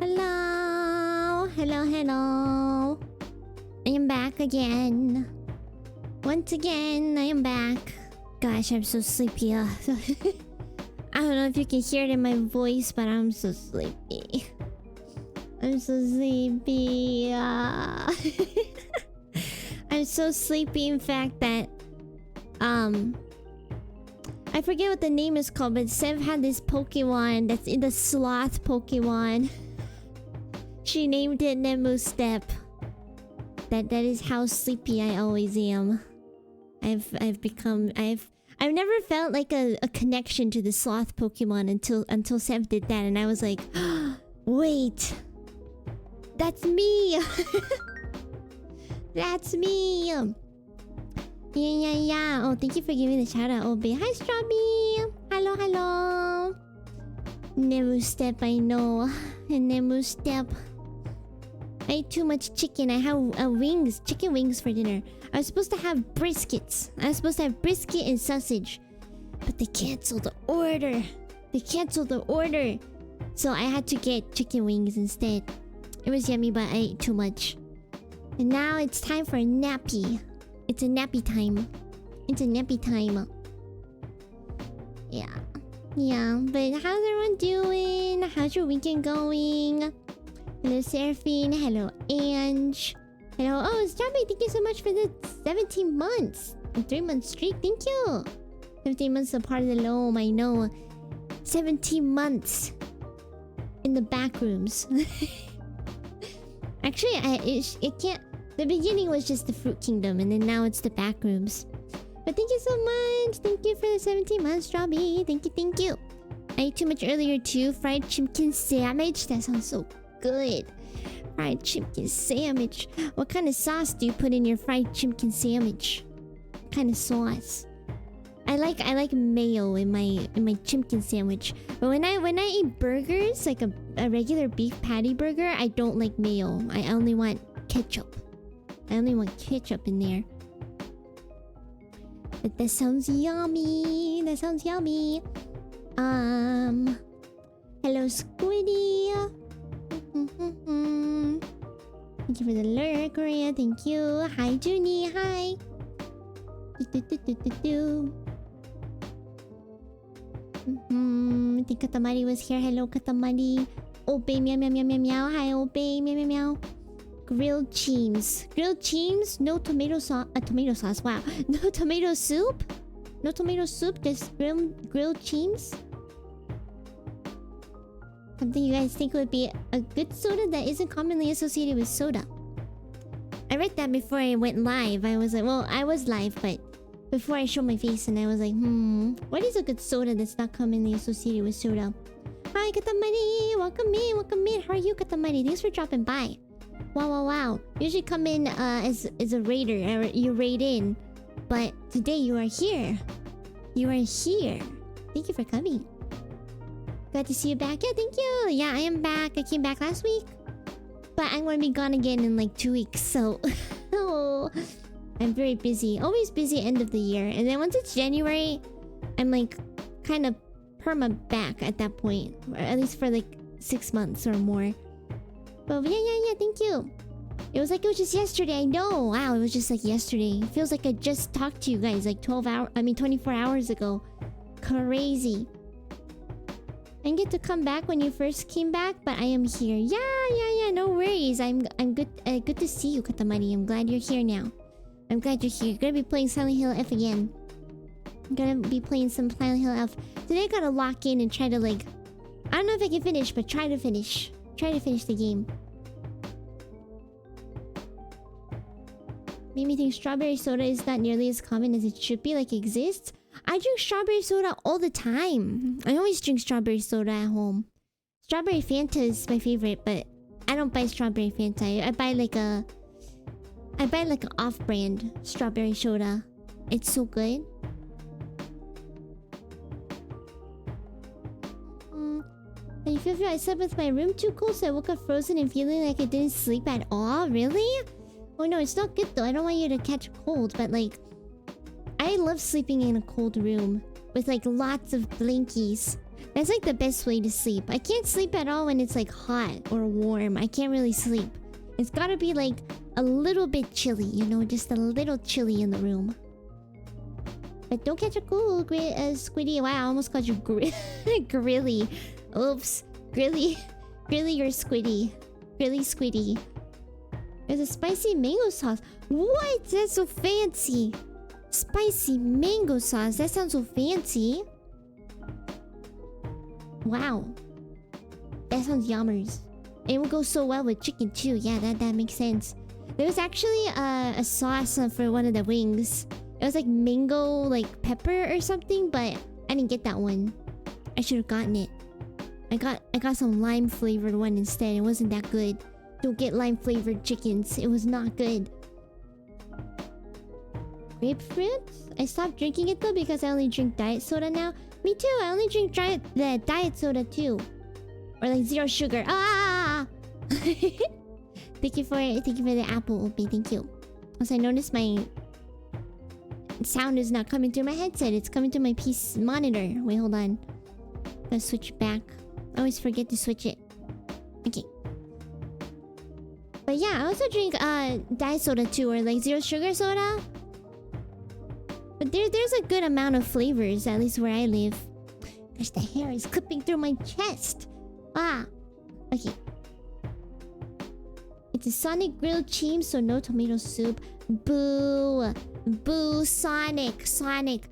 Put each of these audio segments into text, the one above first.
Hello. Hello, hello. I am back again. Once again, I am back. Gosh, I'm so sleepy. I don't know if you can hear it in my voice, but I'm so sleepy. I'm so sleepy. I'm so sleepy, in fact, that... I forget what the name is called, but Sev had this Pokemon that's in the sloth Pokemon. She named it Nemu Step. That is how sleepy I always am. I've never felt like a connection to the sloth Pokemon until Sev did that, and I was like, wait, that's me. That's me. Yeah. Oh, thank you for giving the shout out, Obi. Hi, Strawby. Hello. Nemu Step, I know. Nemu Step. I ate too much chicken. I have chicken wings for dinner. I was supposed to have briskets. I was supposed to have brisket and sausage. But they canceled the order. So I had to get chicken wings instead. It was yummy, but I ate too much. And now it's time for a nappy. It's a nappy time. Yeah, but how's everyone doing? How's your weekend going? Hello, Seraphine. Hello, Ange. Hello. Oh, Strawberry, thank you so much for the 17 months. A 3-month streak. Thank you. 17 months apart of the loam, I know. 17 months in the Backrooms. Actually, it can't... The beginning was just the Fruit Kingdom, and then now it's the Backrooms. But thank you so much. Thank you for the 17 months, Strawberry. Thank you. I ate too much earlier too. Fried chicken sandwich. That sounds so good. Fried chicken sandwich. What kind of sauce do you put in your fried chicken sandwich? What kind of sauce? I like mayo in my chicken sandwich. But when I eat burgers, like a regular beef patty burger, I don't like mayo. I only want ketchup. In there. But that sounds yummy. Hello, Squiddy. Thank you for the lurk, Maria. Thank you. Hi, Junie. Hi. I think Katamari was here. Hello, Katamari. Ope, meow. Hi, Ope, meow. Grilled cheese. No tomato sauce. Tomato sauce. Wow. No tomato soup. Just grilled cheese. Something you guys think would be a good soda that isn't commonly associated with soda. I read that before I went live. I was like, well, I was live, but before I showed my face, and I was like, what is a good soda that's not commonly associated with soda? Hi, Katamari. Welcome in. How are you, Katamari? Thanks for dropping by. Wow. Usually come in as a raider, or you raid in. But today you are here. Thank you for coming. Glad to see you back. Yeah, thank you. Yeah, I am back. I came back last week. But I'm going to be gone again in like 2 weeks, so... oh, I'm very busy. Always busy end of the year. And then once it's January, I'm like kind of perma back at that point. Or at least for like 6 months or more. But yeah, thank you. It was just yesterday. I know. Wow, it was just like yesterday. It feels like I just talked to you guys like 24 hours ago. Crazy. I didn't get to come back when you first came back, but I am here. Yeah, no worries. I'm good. Good to see you, Katamari. I'm glad you're here now. I'm glad you're here. Gonna be playing Silent Hill F again. I'm gonna be playing some Silent Hill F. Today I gotta lock in and try to like... I don't know if I can finish, but try to finish. Try to finish the game. Made me think strawberry soda is not nearly as common as it should be, like exists. I drink strawberry soda all the time. I always drink strawberry soda at home. Strawberry Fanta is my favorite, but I don't buy strawberry Fanta. I buy like an off-brand strawberry soda. It's so good. I feel I slept with my room too cold, so I woke up frozen and feeling like I didn't sleep at all. Really? Oh no, it's not good though. I don't want you to catch a cold, but like... I love sleeping in a cold room with like lots of blankies. That's like the best way to sleep. I can't sleep at all when it's like hot or warm. I can't really sleep. It's gotta be like a little bit chilly, you know, just a little chilly in the room. But don't catch a cold, Squiddy. Wow, I almost called you Grilly. Oops. Grilly or Squiddy. Grilly Squiddy. There's a spicy mango sauce. What? That's so fancy. Spicy mango sauce. That sounds so fancy. Wow. That sounds yummers. It would go so well with chicken too. Yeah, that makes sense. There was actually a sauce for one of the wings. It was like mango, like pepper or something, but I didn't get that one. I should have gotten it. I got some lime flavored one instead. It wasn't that good. Don't get lime flavored chickens. It was not good. Grapefruit? I stopped drinking it though because I only drink diet soda now. Me too. I only drink diet soda too. Or like zero sugar. Ah! Thank you for the apple, Opie. Thank you. Also, I noticed my sound is not coming through my headset. It's coming through my PC monitor. Wait, hold on. Gotta switch back. I always forget to switch it. Okay. But yeah, I also drink diet soda too, or like zero sugar soda. But there's a good amount of flavors, at least where I live. Gosh, the hair is clipping through my chest. Ah. Okay. It's a Sonic grilled cheese, so no tomato soup. Boo. Boo, Sonic. Sonic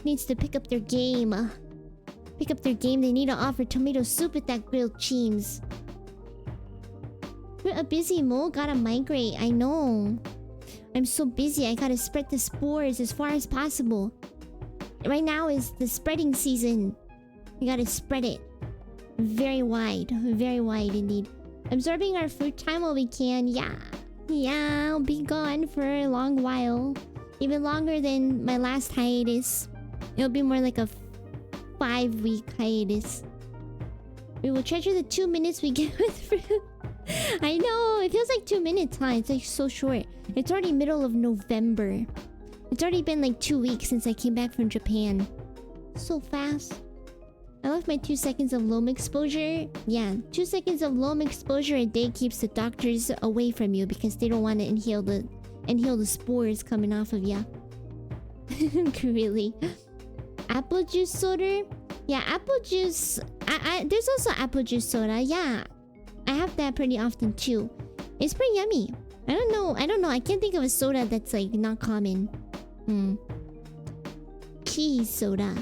needs to pick up their game. Pick up their game. They need to offer tomato soup with that grilled cheese. You're a busy mole. Gotta migrate. I know. I'm so busy. I gotta spread the spores as far as possible. Right now is the spreading season. You gotta spread it. Very wide. Very wide indeed. Absorbing our food time while we can. Yeah. Yeah, I'll be gone for a long while. Even longer than my last hiatus. It'll be more like a 5-week hiatus. We will treasure the 2 minutes we get with fruit. I know, it feels like 2 minutes, huh? It's like so short. It's already middle of November. It's already been like 2 weeks since I came back from Japan. So fast. I love my 2 seconds of loam exposure. Yeah, 2 seconds of loam exposure a day keeps the doctors away from you because they don't want to inhale the spores coming off of ya. Really? Apple juice soda? Yeah, apple juice. There's also apple juice soda. Yeah, I have that pretty often too. It's pretty yummy. I don't know. I can't think of a soda that's like not common. Cheese soda.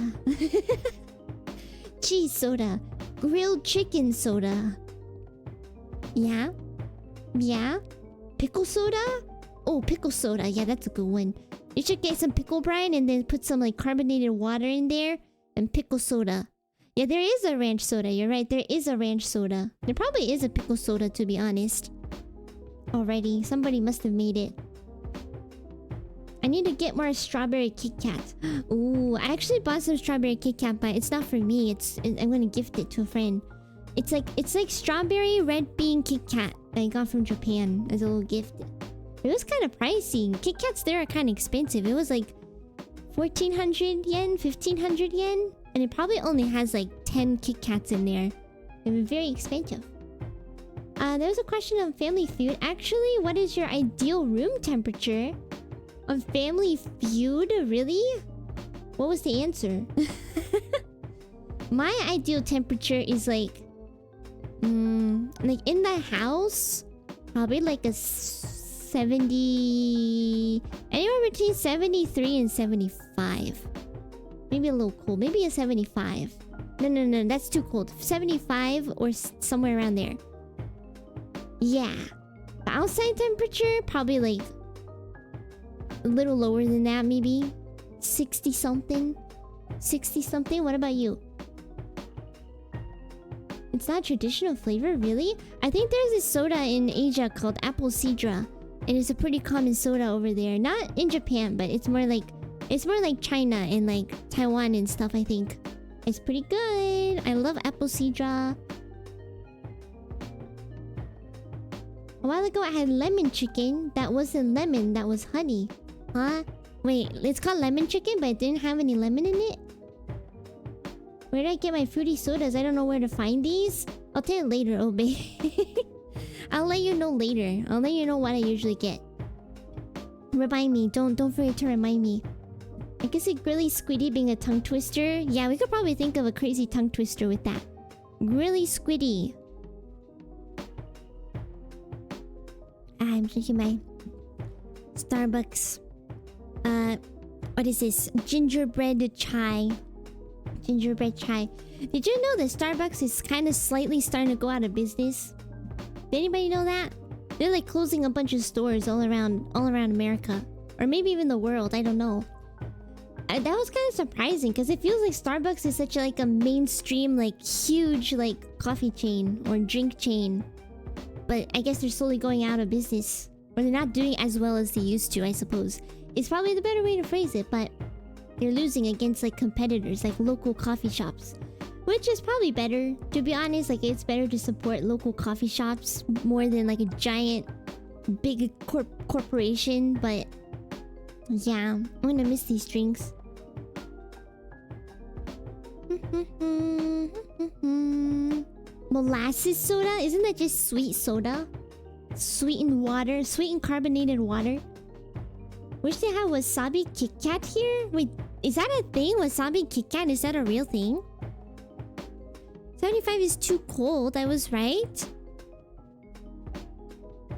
Cheese soda. Grilled chicken soda. Yeah? Yeah? Pickle soda? Oh, pickle soda. Yeah, that's a good one. You should get some pickle brine and then put some like carbonated water in there. And pickle soda. Yeah, there is a ranch soda. You're right. There is a ranch soda. There probably is a pickle soda, to be honest. Already. Somebody must have made it. I need to get more strawberry Kit Kats. Ooh, I actually bought some strawberry Kit Kat, but it's not for me. I'm gonna gift it to a friend. It's like strawberry red bean Kit Kat that I got from Japan as a little gift. It was kind of pricey. Kit Kats there are kind of expensive. It was like 1,400 yen, 1,500 yen, and it probably only has like 10 Kit Kats in there. They were very expensive. There was a question on Family Feud. Actually, what is your ideal room temperature? On Family Feud? Really? What was the answer? My ideal temperature is like in the house, probably like a 70, anywhere between 73 and 75. Maybe a little cold. Maybe a 75. No, that's too cold. 75 or somewhere around there. Yeah. The outside temperature, probably like a little lower than that, maybe 60 something. 60 something. What about you? It's not traditional flavor, really? I think there's a soda in Asia called apple cidra. And it's a pretty common soda over there. Not in Japan, but it's more like China and like Taiwan and stuff, I think. It's pretty good. I love apple cidra. A while ago I had lemon chicken. That wasn't lemon, that was honey. Huh? Wait, it's called lemon chicken, but it didn't have any lemon in it? Where did I get my fruity sodas? I don't know where to find these. I'll tell you later, Obe. I'll let you know later. I'll let you know what I usually get. Remind me. Don't forget to remind me. I guess a Grilly Squiddy being a tongue twister. Yeah, we could probably think of a crazy tongue twister with that. Grilly Squiddy. I'm drinking my Starbucks. What is this? Gingerbread chai. Gingerbread chai. Did you know that Starbucks is kind of slightly starting to go out of business? Did anybody know that? They're like closing a bunch of stores all around America. Or maybe even the world, I don't know. That was kind of surprising because it feels like Starbucks is such like a mainstream, like huge like coffee chain or drink chain. But I guess they're slowly going out of business. Or they're not doing as well as they used to, I suppose. It's probably the better way to phrase it, but they're losing against like competitors, like local coffee shops. Which is probably better. To be honest, like it's better to support local coffee shops more than like a giant, big corporation. But yeah, I'm gonna miss these drinks. Molasses soda? Isn't that just sweet soda? Sweetened water? Sweetened carbonated water? Wish they had wasabi Kit Kat here? Wait, is that a thing? Wasabi Kit Kat? Is that a real thing? 75 is too cold. I was right.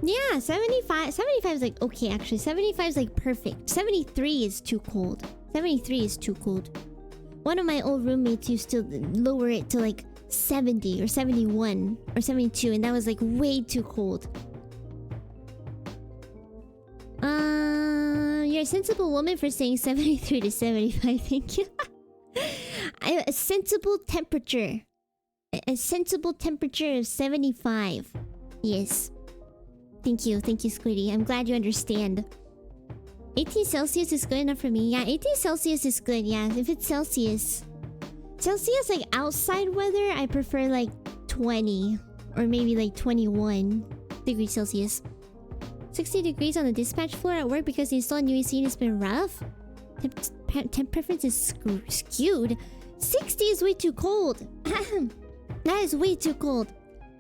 Yeah, 75 is like okay, actually 75 is like perfect. 73 is too cold. 73 is too cold. One of my old roommates used to lower it to like 70 or 71 or 72, and that was like way too cold. You're a sensible woman for saying 73 to 75. Thank you. A sensible temperature. A sensible temperature of 75. Yes. Thank you, Squiddy. I'm glad you understand. 18 Celsius is good enough for me. Yeah, 18 Celsius is good. Yeah, if it's Celsius. Celsius, like outside weather, I prefer like 20 or maybe like 21 degrees Celsius. 60 degrees on the dispatch floor at work because the installed new AC has been rough. Temp preference is skewed. 60 is way too cold. That is way too cold.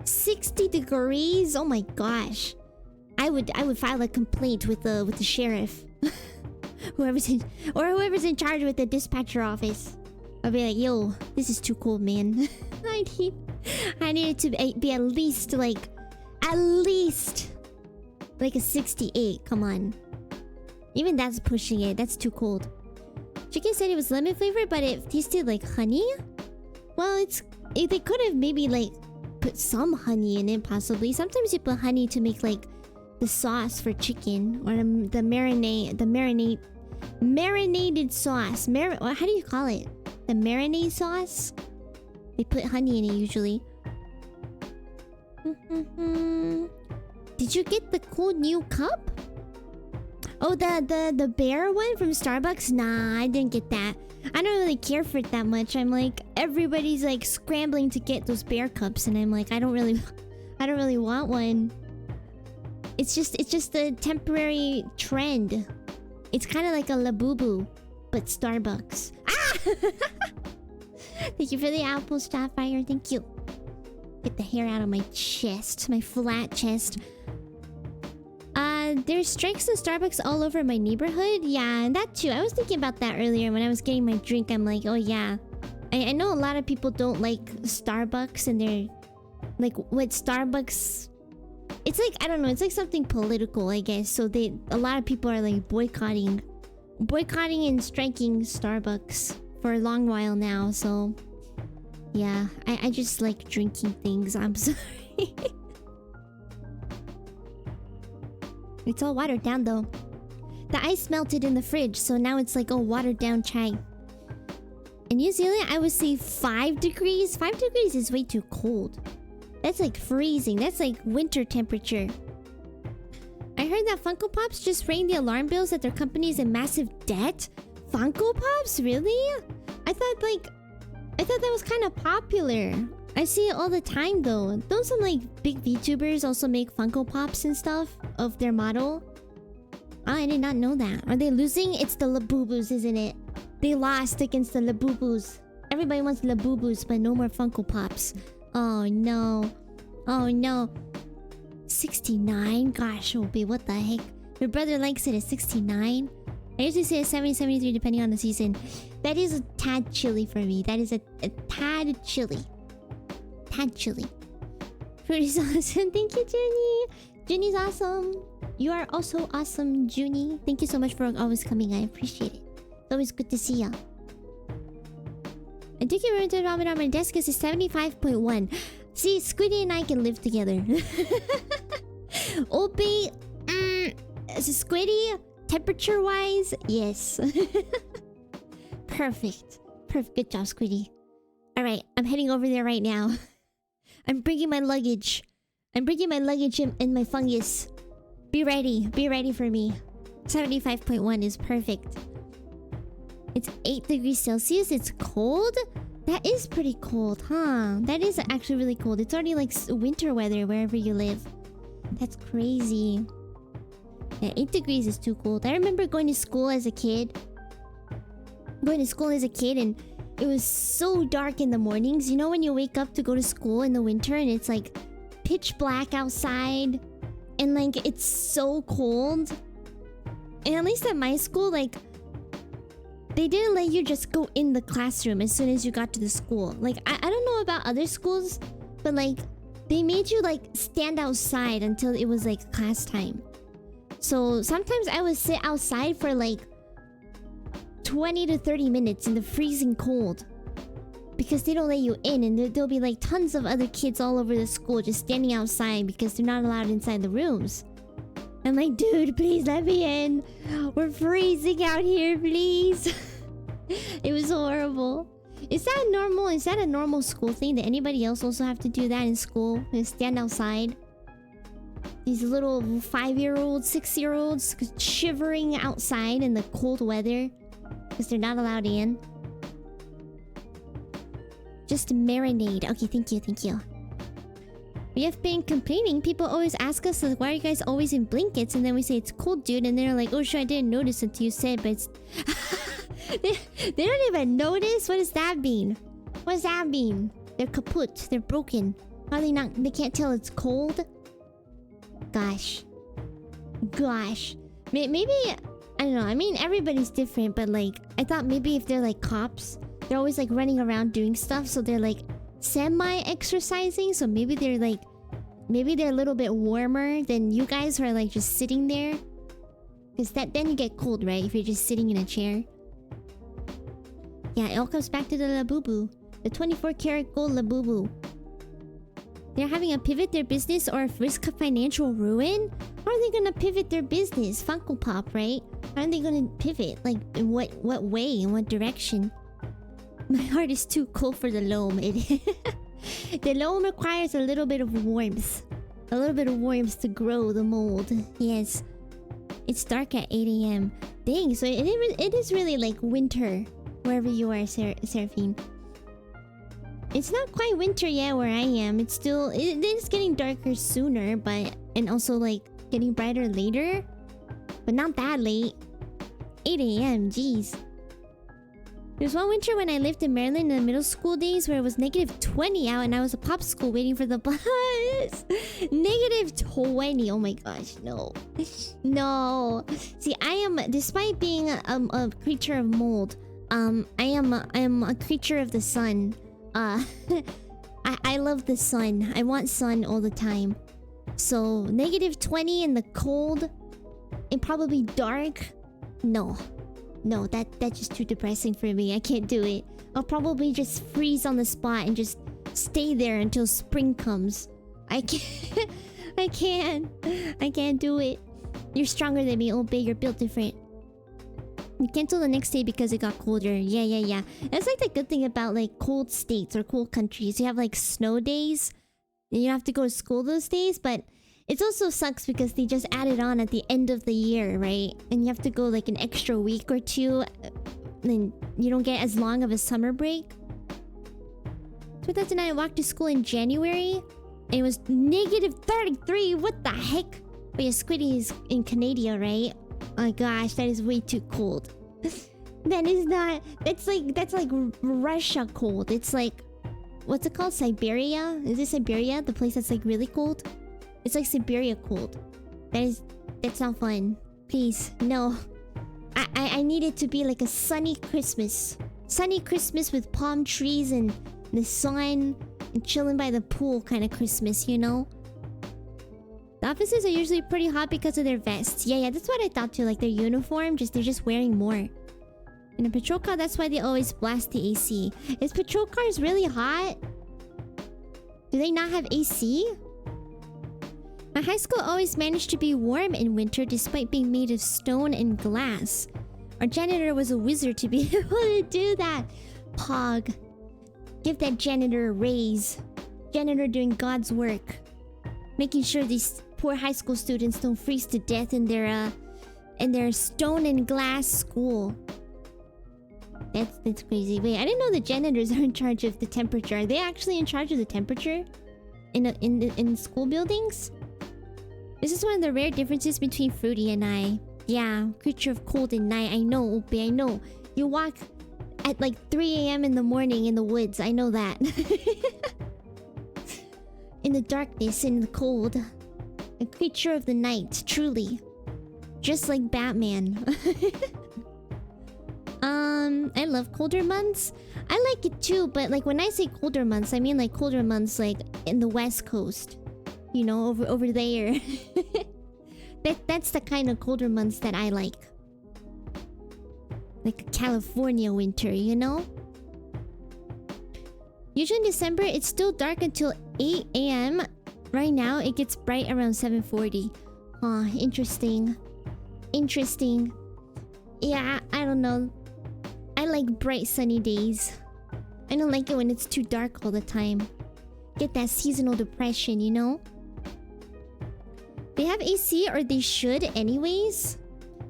60 degrees? Oh my gosh. I would file a complaint with the sheriff. whoever's in charge with the dispatcher office. I'll be like, yo, this is too cold, man. I need it to be at least like a 68. Come on. Even that's pushing it. That's too cold. Chicken said it was lemon flavored, but it tasted like honey. Well, they could have maybe like put some honey in it, possibly. Sometimes you put honey to make like the sauce for chicken or the marinated sauce. How do you call it? The marinade sauce? They put honey in it usually. Did you get the cool new cup? Oh, the bear one from Starbucks? Nah, I didn't get that. I don't really care for it that much. I'm like, everybody's like scrambling to get those bear cups, and I'm like, I don't really want one. It's just a temporary trend. It's kind of like a Labubu, but Starbucks. Ah! Thank you for the apple Starfire. Thank you. Get the hair out of my chest, my flat chest. There's strikes in Starbucks all over my neighborhood. Yeah, and that too. I was thinking about that earlier when I was getting my drink. I'm like, oh yeah. I know a lot of people don't like Starbucks, and they're like, what Starbucks... It's like, I don't know, it's like something political, I guess. So a lot of people are like boycotting and striking Starbucks for a long while now. So yeah, I just like drinking things. I'm sorry. It's all watered down though. The ice melted in the fridge, so now it's like, oh, watered down chai. In New Zealand, I would say 5 degrees. 5 degrees is way too cold. That's like freezing. That's like winter temperature. I heard that Funko Pops just rang the alarm bells that their company is in massive debt. Funko Pops? Really? I thought that was kind of popular. I see it all the time though. Don't some like big VTubers also make Funko Pops and stuff of their model? Oh, I did not know that. Are they losing? It's the Labubus, isn't it? They lost against the Labubus. Everybody wants Labubus, but no more Funko Pops. Oh no. Oh no. 69? Gosh, Obi, what the heck? Your brother likes it at 69? I usually say 70, 73 depending on the season. That is a tad chilly for me. That is a tad chilly. Tad chilly. Pretty awesome. Thank you, Junie. Junie's awesome. You are also awesome, Junie. Thank you so much for always coming. I appreciate it. It's always good to see ya. I think you remember ramen on my desk is 75.1. See, Squiddy and I can live together. Obi, Squiddy, temperature-wise, yes. Perfect. Perfect. Good job, Squiddy. Alright, I'm heading over there right now. I'm bringing my luggage. I'm bringing my luggage and my fungus. Be ready. Be ready for me. 75.1 is perfect. It's 8 degrees Celsius. It's cold? That is pretty cold, huh? That is actually really cold. It's already like winter weather wherever you live. That's crazy. Yeah, 8 degrees is too cold. I remember going to school as a kid. And it was so dark in the mornings. You know when you wake up to go to school in the winter and it's like pitch black outside and like it's so cold. And at least at my school, like they didn't let you just go in the classroom as soon as you got to the school. Like I don't know about other schools, but like they made you like stand outside until it was like class time. So sometimes I would sit outside for like 20 to 30 minutes in the freezing cold because they don't let you in, and there'll be like tons of other kids all over the school just standing outside because they're not allowed inside the rooms. I'm like, dude, please let me in. We're freezing out here, please. It was horrible. Is that normal? Is that a normal school thing? Did anybody else also have to do that in school? And stand outside? These little 5-year-olds, 6-year-olds shivering outside in the cold weather because they're not allowed in. Just marinade. Okay, thank you, thank you. We have been complaining. People always ask us, like, why are you guys always in blankets? And then we say, it's cold, dude. And they're like, oh, sure, I didn't notice until you said, but it's... they don't even notice? What does that mean? What does that mean? They're kaput. They're broken. Are they not... They can't tell it's cold? Gosh. Gosh. Maybe... I don't know. I mean, everybody's different, but like... I thought maybe if they're like cops, they're always like running around doing stuff, so they're like... semi-exercising, so maybe they're like... Maybe they're a little bit warmer than you guys who are like just sitting there. Because then you get cold, right? If you're just sitting in a chair. Yeah, it all comes back to the Labubu. The 24-karat gold Labubu. They're having to pivot their business or risk financial ruin? How are they gonna pivot their business? Funko Pop, right? How are they gonna pivot? Like, in what way? In what direction? My heart is too cold for the loam. The loam requires a little bit of warmth. A little bit of warmth to grow the mold. Yes. It's dark at 8 a.m. Dang, so it is really like winter wherever you are, Seraphine. It's not quite winter yet where I am. It's still... It is getting darker sooner, but... And also like getting brighter later. But not that late. 8 a.m, jeez. There's one winter when I lived in Maryland in the middle school days where it was -20 out and I was a popsicle waiting for the bus. -20. Oh my gosh, no. No. See, I am, despite being a creature of mold, I am a creature of the sun. I love the sun. I want sun all the time. So, -20 in the cold and probably dark. No. No, that's just too depressing for me. I can't do it. I'll probably just freeze on the spot and just stay there until spring comes. I can't. I can't do it. You're stronger than me, Obe. You're built different. You can't till the next day because it got colder. Yeah. That's like the good thing about like cold states or cold countries. You have like snow days. And you have to go to school those days, but... It also sucks because they just added on at the end of the year, right? And you have to go like an extra week or two. And you don't get as long of a summer break. 2009, I walked to school in January. And it was -33. What the heck? But yeah, Squiddy is in Canada, right? Oh my gosh, that is way too cold. That is not... That's like Russia cold. It's like... What's it called? Siberia? Is it Siberia? The place that's like really cold? It's like Siberia cold. That's not fun. Please, no. I need it to be like a sunny Christmas. Sunny Christmas with palm trees and the sun and chilling by the pool kind of Christmas, you know? The officers are usually pretty hot because of their vests. Yeah, that's what I thought too. Like their uniform, they're just wearing more. In a patrol car, that's why they always blast the AC. Is patrol cars really hot? Do they not have AC? My high school always managed to be warm in winter despite being made of stone and glass. Our janitor was a wizard to be able to do that. Pog. Give that janitor a raise. Janitor doing God's work. Making sure these poor high school students don't freeze to death in their stone and glass school. That's crazy. Wait, I didn't know the janitors are in charge of the temperature. Are they actually in charge of the temperature in school buildings? This is one of the rare differences between Fruity and I. Yeah, creature of cold and night. I know, Ope, I know. You walk at like 3 a.m. in the morning in the woods. I know that. In the darkness, in the cold. A creature of the night, truly. Just like Batman. I love colder months. I like it too, but like when I say colder months, I mean like colder months like in the West Coast. You know, over there. That's the kind of colder months that I like. Like a California winter, you know? Usually in December, it's still dark until 8 a.m. Right now, it gets bright around 7:40. Aw, interesting. Interesting. Yeah, I don't know. I like bright sunny days. I don't like it when it's too dark all the time. Get that seasonal depression, you know? They have AC, or they should anyways.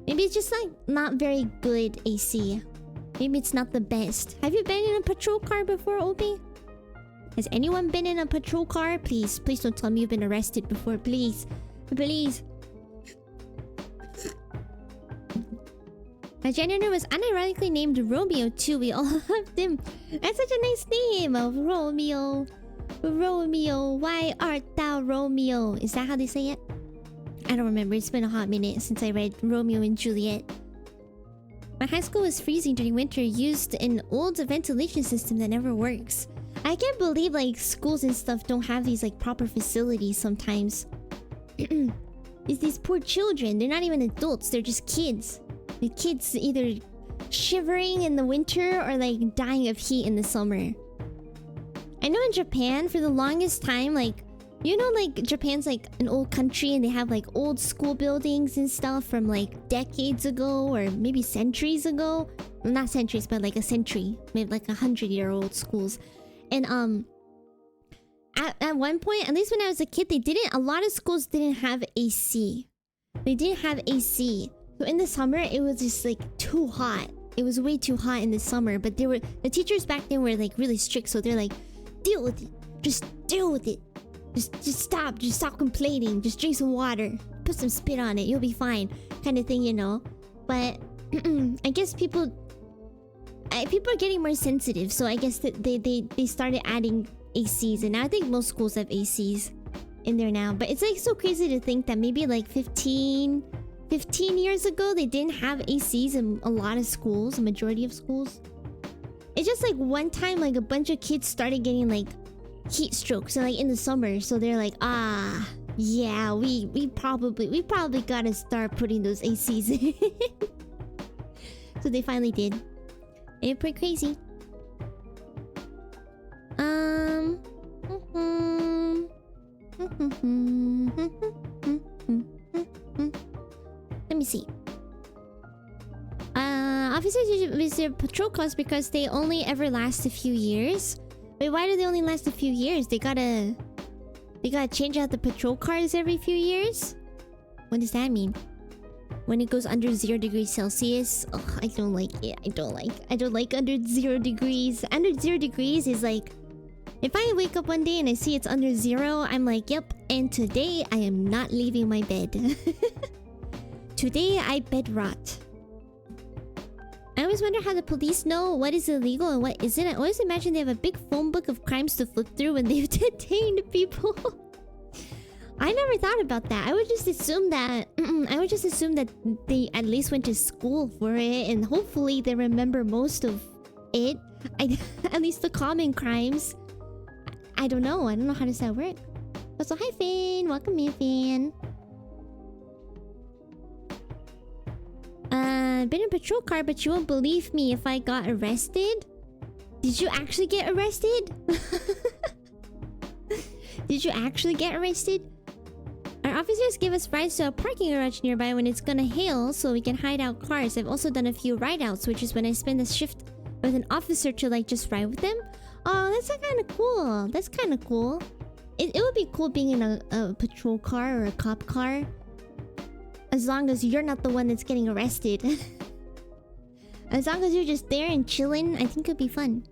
Maybe it's just like not very good AC. Maybe it's not the best. Have you been in a patrol car before, Obi? Has anyone been in a patrol car? Please don't tell me you've been arrested before. Please. Please. My janitor was unironically named Romeo too. We all loved him. That's such a nice name of Romeo. Romeo, why art thou Romeo? Is that how they say it? I don't remember. It's been a hot minute since I read Romeo and Juliet. My high school was freezing during winter, used an old ventilation system that never works. I can't believe like schools and stuff don't have these like proper facilities sometimes. It's these poor children. They're not even adults. They're just kids. The kids either shivering in the winter or like dying of heat in the summer. I know in Japan for the longest time, like, you know, like Japan's like an old country and they have like old school buildings and stuff from like decades ago or maybe centuries ago. Well, not centuries, but like a century, maybe like 100-year-old schools. And at one point, at least when I was a kid, a lot of schools didn't have AC. They didn't have AC. So in the summer, it was just like too hot. It was way too hot in the summer. But the teachers back then were like really strict. So they're like, deal with it. Just deal with it. Just stop. Just stop complaining. Just drink some water. Put some spit on it. You'll be fine. Kind of thing, you know. But I guess people are getting more sensitive. So I guess that they started adding ACs. And now I think most schools have ACs in there now. But it's like so crazy to think that maybe like 15 years ago, they didn't have ACs in a lot of schools, a majority of schools. It's just like one time, like a bunch of kids started getting like heat strokes, and like in the summer, so they're like, yeah, we probably gotta start putting those ACs in. So they finally did. It's pretty crazy. Let me see. Officers usually visit patrol cars because they only ever last a few years. Wait, why do they only last a few years? They gotta change out the patrol cars every few years? What does that mean? When it goes under 0 degrees Celsius? Ugh, I don't like it. I don't like under 0 degrees. Under 0 degrees is like... If I wake up one day and I see it's under 0, I'm like, yep, and today I am not leaving my bed. Today I bed rot. I always wonder how the police know what is illegal and what isn't. I always imagine they have a big phone book of crimes to flip through when they've detained people. I never thought about that. I would just assume that... they at least went to school for it, and hopefully they remember most of it. At least the common crimes. I don't know. I don't know how does that work. So hi, Finn. Welcome in, Finn. I've been in a patrol car, but you won't believe me if I got arrested. Did you actually get arrested? Did you actually get arrested? Our officers give us rides to a parking garage nearby when it's gonna hail, so we can hide out cars. I've also done a few ride-outs, which is when I spend a shift with an officer to like just ride with them. Oh, that's kind of cool. That's kind of cool. It would be cool being in a patrol car or a cop car. As long as you're not the one that's getting arrested. As long as you're just there and chilling, I think it'd be fun.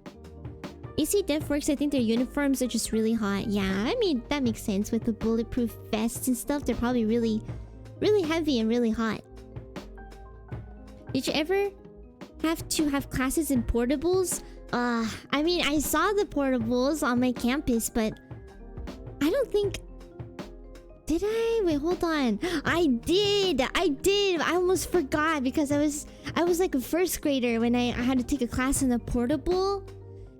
AC Def Works, I think their uniforms are just really hot. Yeah, I mean, that makes sense. With the bulletproof vests and stuff, they're probably really, really heavy and really hot. Did you ever have to have classes in portables? I mean, I saw the portables on my campus, but I don't think... Did I? Wait, hold on. I did! I almost forgot because I was like a first grader when I had to take a class in a portable.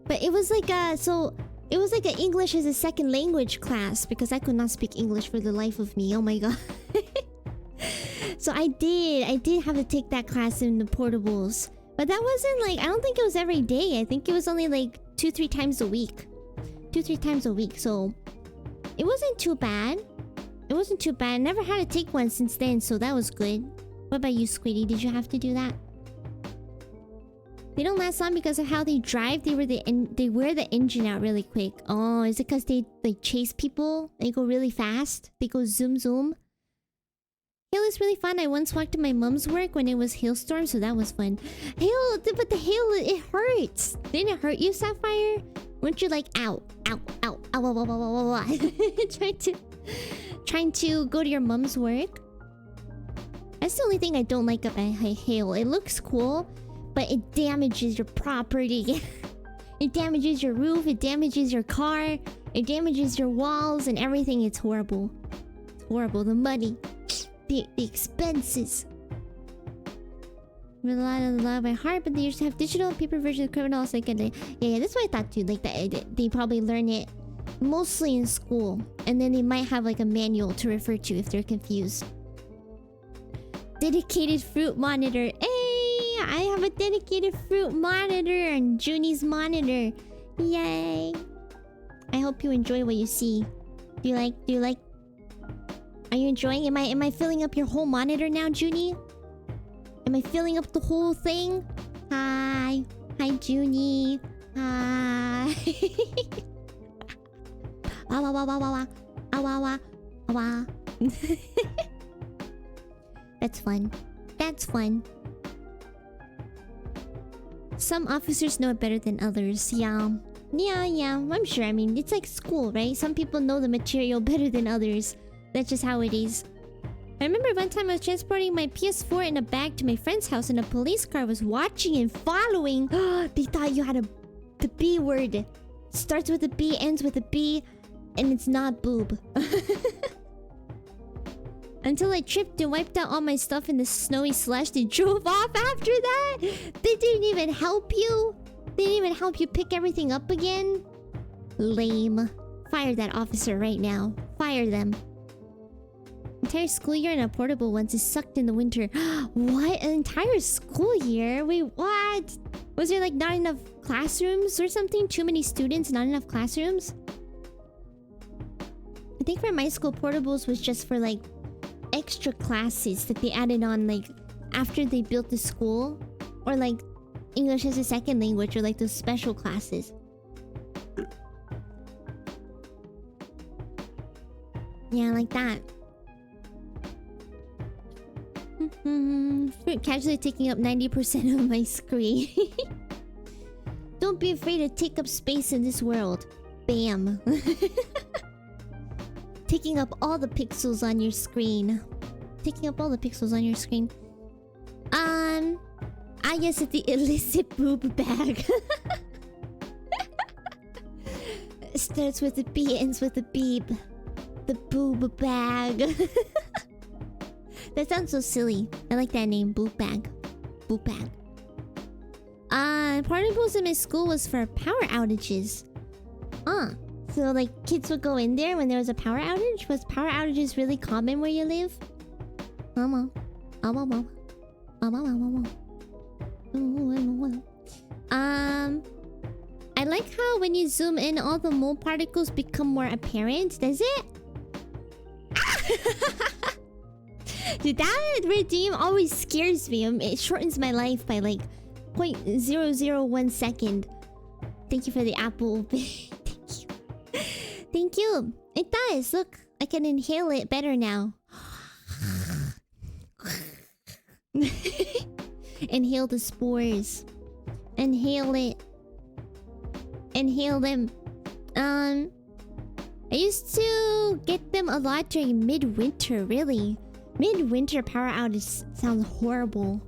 But it was like it was like an English as a second language class because I could not speak English for the life of me. Oh my god. So I did have to take that class in the portables. But that wasn't like, I don't think it was every day. I think it was only like 2-3 times a week. 2-3 times a week, so it wasn't too bad. It wasn't too bad. I never had to take one since then, so that was good. What about you, Squiddy? Did you have to do that? They don't last long because of how they drive. They wear the engine out really quick. Oh, is it because they like chase people? They go really fast? They go zoom zoom? Hail is really fun. I once walked to my mom's work when it was hailstorm, so that was fun. Hail, but the hail, it hurts. Didn't it hurt you, Sapphire? Weren't you like, ow, ow, ow, ow, ow, ow, ow, ow, ow. Trying to go to your mom's work? That's the only thing I don't like about hail. It looks cool, but it damages your property. It damages your roof, it damages your car, it damages your walls and everything. It's horrible. It's horrible. The money. The expenses. Read a lot by heart, but they used to have digital and paper versions of criminals. Like, yeah, that's what I thought too. Like, they probably learn it mostly in school, and then they might have like a manual to refer to if they're confused. Dedicated fruit monitor. Hey, I have a dedicated fruit monitor on Junie's monitor. Yay! I hope you enjoy what you see. Do you like? Are you enjoying? Am I filling up your whole monitor now, Junie? Am I filling up the whole thing? Hi, Junie. Hi. Awa wa wa wa wa. Awa wa wa. That's fun. That's fun. Some officers know it better than others. Yeah. Yeah. I'm sure. I mean, it's like school, right? Some people know the material better than others. That's just how it is. I remember one time I was transporting my PS4 in a bag to my friend's house and a police car was watching and following. They thought you had the B word. Starts with a B, ends with a B, and it's not boob. Until I tripped and wiped out all my stuff in the snowy slush. They drove off after that. They didn't even help you. They didn't even help you pick everything up again. Lame. Fire that officer right now. Fire them. Entire school year in a portable once is sucked in the winter. What? An entire school year? Wait, what? Was there like not enough classrooms or something? Too many students, not enough classrooms? I think for my school, portables was just for like extra classes that they added on like after they built the school, or like English as a second language, or like those special classes. Yeah, like that. Casually taking up 90% of my screen. Don't be afraid to take up space in this world. Bam. Taking up all the pixels on your screen. Taking up all the pixels on your screen. Ah, yes, it's the illicit boob bag. Starts with a B, ends with a beep. The boob bag. That sounds so silly. I like that name, boob bag. Boob bag. Party pools in my school was for power outages. So like kids would go in there when there was a power outage? Was power outages really common where you live? Mama. I like how when you zoom in, all the mole particles become more apparent. Does it? Dude, that redeem always scares me. It shortens my life by like 0.001 second. Thank you for the apple. Thank you. Thank you. It does. Look, I can inhale it better now. Inhale the spores. Inhale it. Inhale them. I used to get them a lot during midwinter, really. Midwinter power outage sounds horrible.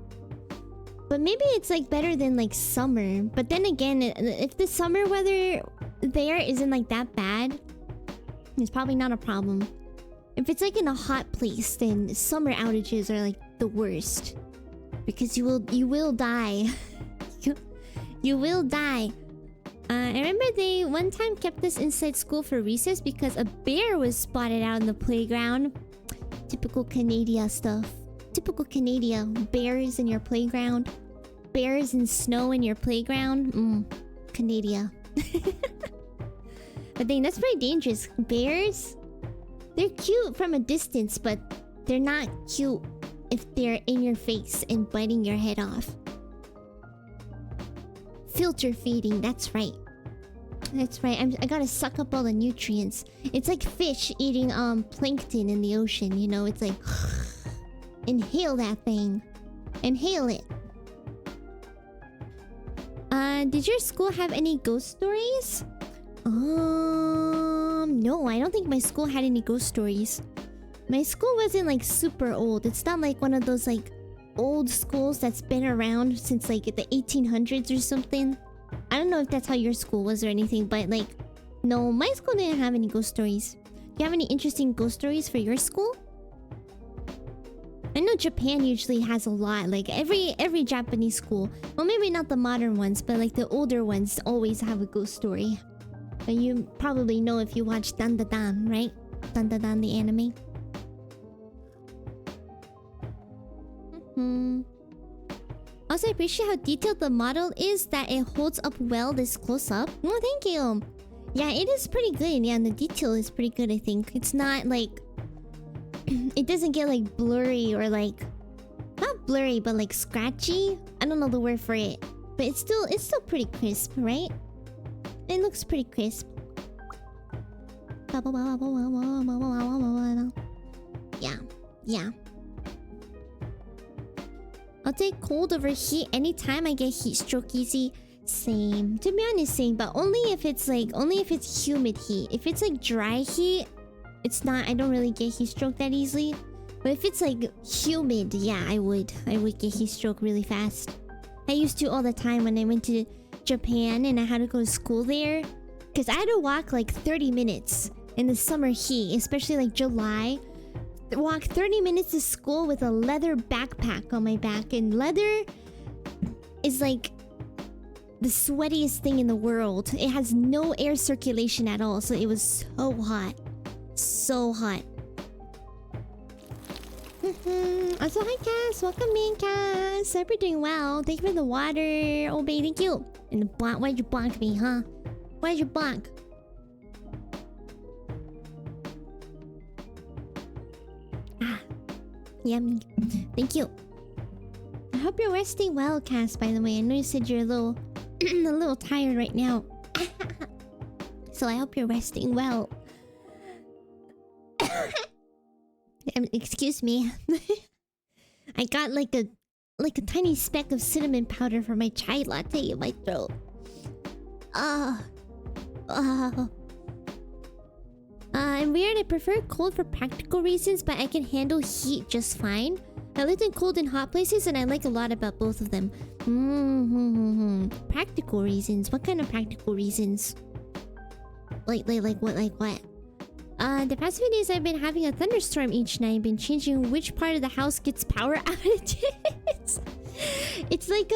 But maybe it's like better than like summer. But then again, if the summer weather there isn't like that bad, it's probably not a problem. If it's like in a hot place, then summer outages are like the worst. Because you will die. You will die. I remember they one time kept us inside school for recess because a bear was spotted out in the playground. Typical Canada stuff. Typical Canada. Bears in your playground. Bears and snow in your playground. Canada. But dang, that's pretty dangerous. Bears? They're cute from a distance, but they're not cute if they're in your face and biting your head off. Filter feeding, that's right. That's right. I gotta suck up all the nutrients. It's like fish eating plankton in the ocean, you know? It's like inhale that thing. Inhale it. Did your school have any ghost stories? No, I don't think my school had any ghost stories. My school wasn't like super old. It's not like one of those like old schools that's been around since like the 1800s or something. I don't know if that's how your school was or anything, but like, no, my school didn't have any ghost stories. Do you have any interesting ghost stories for your school? I know Japan usually has a lot. Like every Japanese school, well, maybe not the modern ones, but like the older ones always have a ghost story. But you probably know if you watch Dan Da Dan, right? Dan Da Dan, the anime. Also, I appreciate how detailed the model is, that it holds up well this close up. Oh, thank you. Yeah, it is pretty good. Yeah, and the detail is pretty good, I think. It's not like... it doesn't get like blurry or like... not blurry, but like scratchy. I don't know the word for it. But it's still pretty crisp, right? It looks pretty crisp. Yeah. I'll take cold over heat anytime I get heat stroke easy. Same. To be honest, same. But only if it's humid heat. If it's like dry heat, it's not... I don't really get heat stroke that easily. But if it's like humid, yeah, I would get heat stroke really fast. I used to all the time when I went to Japan and I had to go to school there. Because I had to walk like 30 minutes in the summer heat, especially like July. Walk 30 minutes to school with a leather backpack on my back. And leather is like the sweatiest thing in the world. It has no air circulation at all. So it was so hot. So hot. Also, hi Cass. Welcome in, Cass. Hope you're doing well. Thank you for the water. Oh, baby, thank you. And the block. Why'd you block me, huh? Why'd you block? Yummy. Thank you. I hope you're resting well, Cass, by the way. I know you said you're a little... a little tired right now. So I hope you're resting well. Excuse me. I got like a tiny speck of cinnamon powder for my chai latte in my throat. I'm weird. I prefer cold for practical reasons, but I can handle heat just fine. I lived in cold and hot places, and I like a lot about both of them. Practical reasons. What kind of practical reasons? Like what? The past few days I've been having a thunderstorm each night. I've been changing which part of the house gets power outages. It's like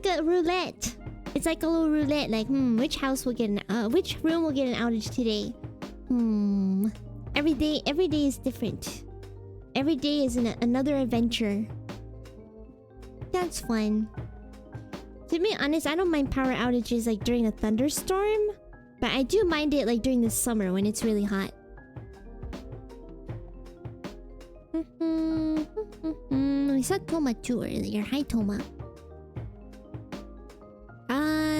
a roulette. It's like a little roulette. Like, which house will get which room will get an outage today? Every day is different. Every day is another adventure. That's fun. To be honest, I don't mind power outages like during a thunderstorm, but I do mind it like during the summer when it's really hot. We saw Toma too earlier. Hi, Toma.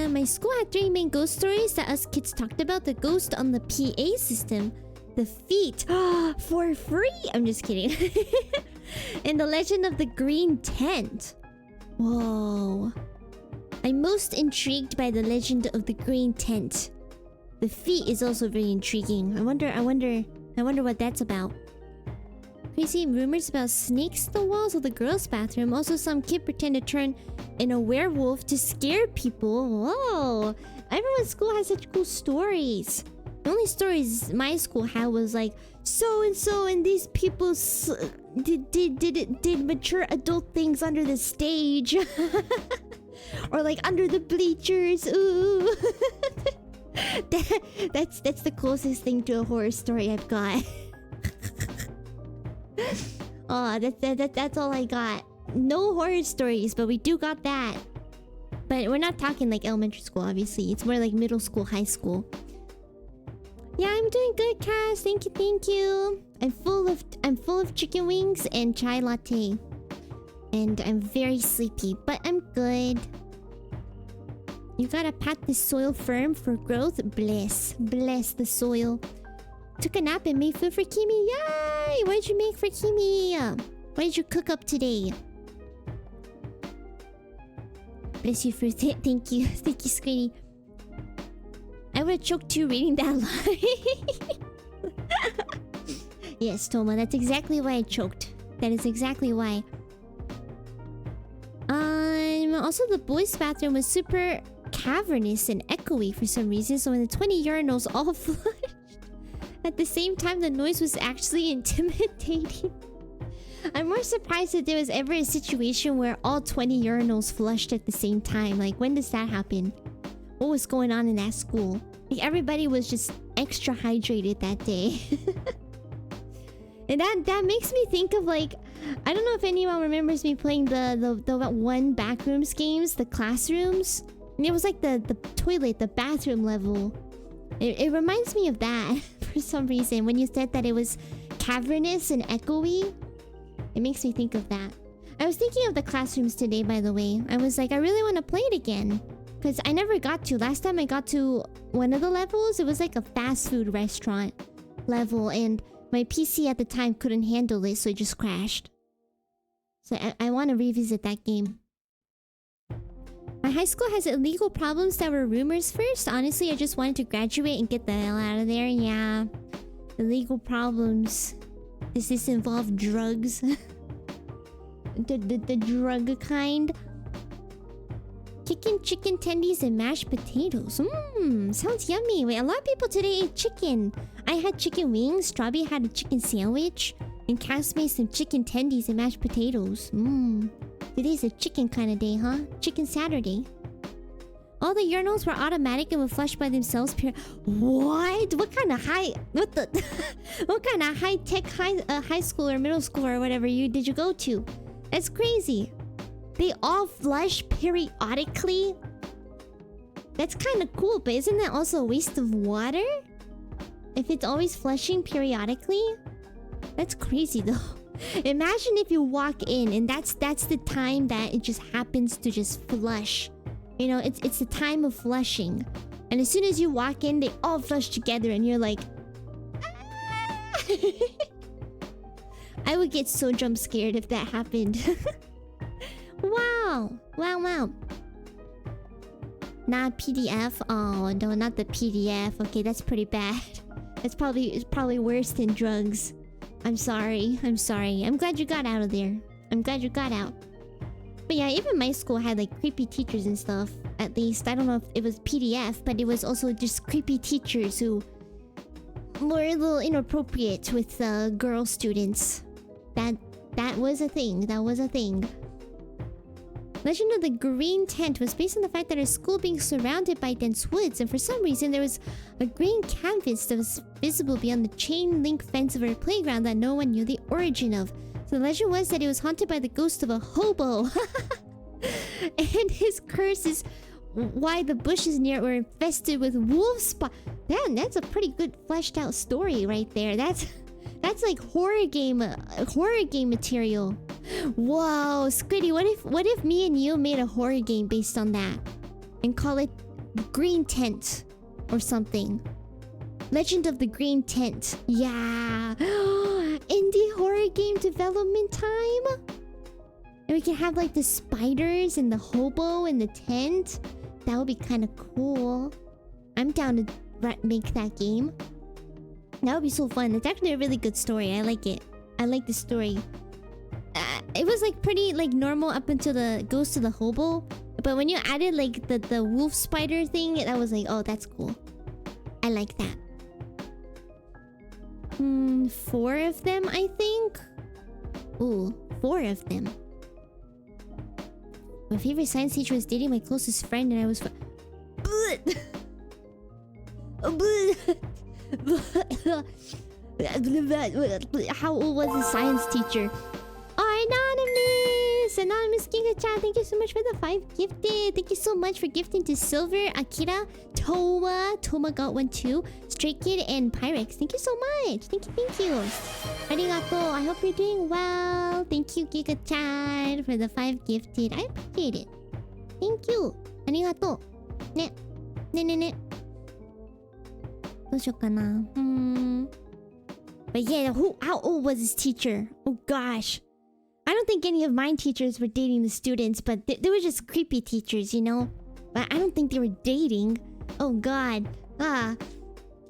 My school had 3 main ghost stories that us kids talked about. The ghost on the PA system, the feet for free. I'm just kidding. And the legend of the green tent. Whoa. I'm most intrigued by the legend of the green tent. The feet is also very intriguing. I wonder what that's about. Crazy rumors about snakes in the walls of the girls' bathroom. Also, some kid pretend to turn in a werewolf to scare people. Whoa. Everyone's school has such cool stories. The only stories my school had was like, so-and-so and these people did mature adult things under the stage. Or like under the bleachers. Ooh. That's the closest thing to a horror story I've got. Oh, that's all I got. No horror stories, but we do got that. But we're not talking like elementary school, obviously. It's more like middle school, high school. Yeah, I'm doing good, Cass. Thank you. I'm full of chicken wings and chai latte. And I'm very sleepy, but I'm good. You gotta pat the soil firm for growth. Bless the soil. Took a nap and made food for Kimi. Yay! What did you make for Kimi? What did you cook up today? Bless you for thank you, Screeny. I would have choked too reading that line. Yes, Toma, that's exactly why I choked. That is exactly why. Also the boys' bathroom was super cavernous and echoey for some reason, so when the 20 urinals all flushed at the same time, the noise was actually intimidating. I'm more surprised that there was ever a situation where all 20 urinals flushed at the same time. Like, when does that happen? What was going on in that school? Like, everybody was just extra hydrated that day. And that makes me think of like, I don't know if anyone remembers me playing the one Backrooms games, the classrooms. And it was like the toilet, the bathroom level. It reminds me of that for some reason. When you said that it was cavernous and echoey, it makes me think of that. I was thinking of the classrooms today, by the way. I was like, I really want to play it again. Because I never got to. Last time I got to one of the levels, it was like a fast food restaurant level. And my PC at the time couldn't handle it, so it just crashed. So I want to revisit that game. My high school has illegal problems that were rumors first. Honestly, I just wanted to graduate and get the hell out of there. Yeah. Illegal problems. Does this involve drugs? the drug kind? Chicken tendies and mashed potatoes. Sounds yummy. Wait, a lot of people today ate chicken. I had chicken wings. Strawberry had a chicken sandwich. And Cass made some chicken tendies and mashed potatoes. Today's a chicken kind of day, huh? Chicken Saturday. All the urinals were automatic and would flush by themselves. What? What kind of what kind of high-tech high school or middle school or whatever did you go to? That's crazy. They all flush periodically? That's kind of cool, but isn't that also a waste of water? If it's always flushing periodically? That's crazy though. Imagine if you walk in and that's the time that it just happens to just flush. You know, it's the time of flushing. And as soon as you walk in, they all flush together and you're like... Ah! I would get so jump scared if that happened. Wow. Not PDF. Oh, no, not the PDF. Okay, that's pretty bad. It's probably worse than drugs. I'm sorry. I'm glad you got out of there. I'm glad you got out. But yeah, even my school had like creepy teachers and stuff. At least, I don't know if it was PDF, but it was also just creepy teachers who were a little inappropriate with girl students. That was a thing. That was a thing. Legend of the Green Tent was based on the fact that our school being surrounded by dense woods, and for some reason there was a green canvas that was visible beyond the chain link fence of our playground that no one knew the origin of. So the legend was that it was haunted by the ghost of a hobo. And his curse is why the bushes near it were infested with wolf Damn, that's a pretty good fleshed out story right there. That's like horror game material. Whoa, Squiddy, what if me and you made a horror game based on that and call it Green Tent or something? Legend of the Green Tent. Yeah. Indie horror game development time. And we can have like the spiders and the hobo in the tent. That would be kind of cool. I'm down to make that game. That would be so fun. It's actually a really good story. I like it. I like the story. It was like pretty like normal up until the ghost of the hobo. But when you added like the wolf spider thing, that was like, oh, that's cool. I like that. 4 of them, I think. Ooh, 4 of them. My favorite science teacher was dating my closest friend, and I was How old was the science teacher? Oh, Anonymous Giga-chan, thank you so much for the 5 gifted. Thank you so much for gifting to Silver, Akira, Toma got one too, Stray Kid, and Pyrex. Thank you so much. Thank you. Arigato. I hope you're doing well. Thank you, Giga-chan, for the 5 gifted. I appreciate it. Thank you. Arigato. Ne. どうしようかな? But yeah, how old was his teacher? Oh gosh. I don't think any of my teachers were dating the students, but they were just creepy teachers, you know? But I don't think they were dating. Oh god. But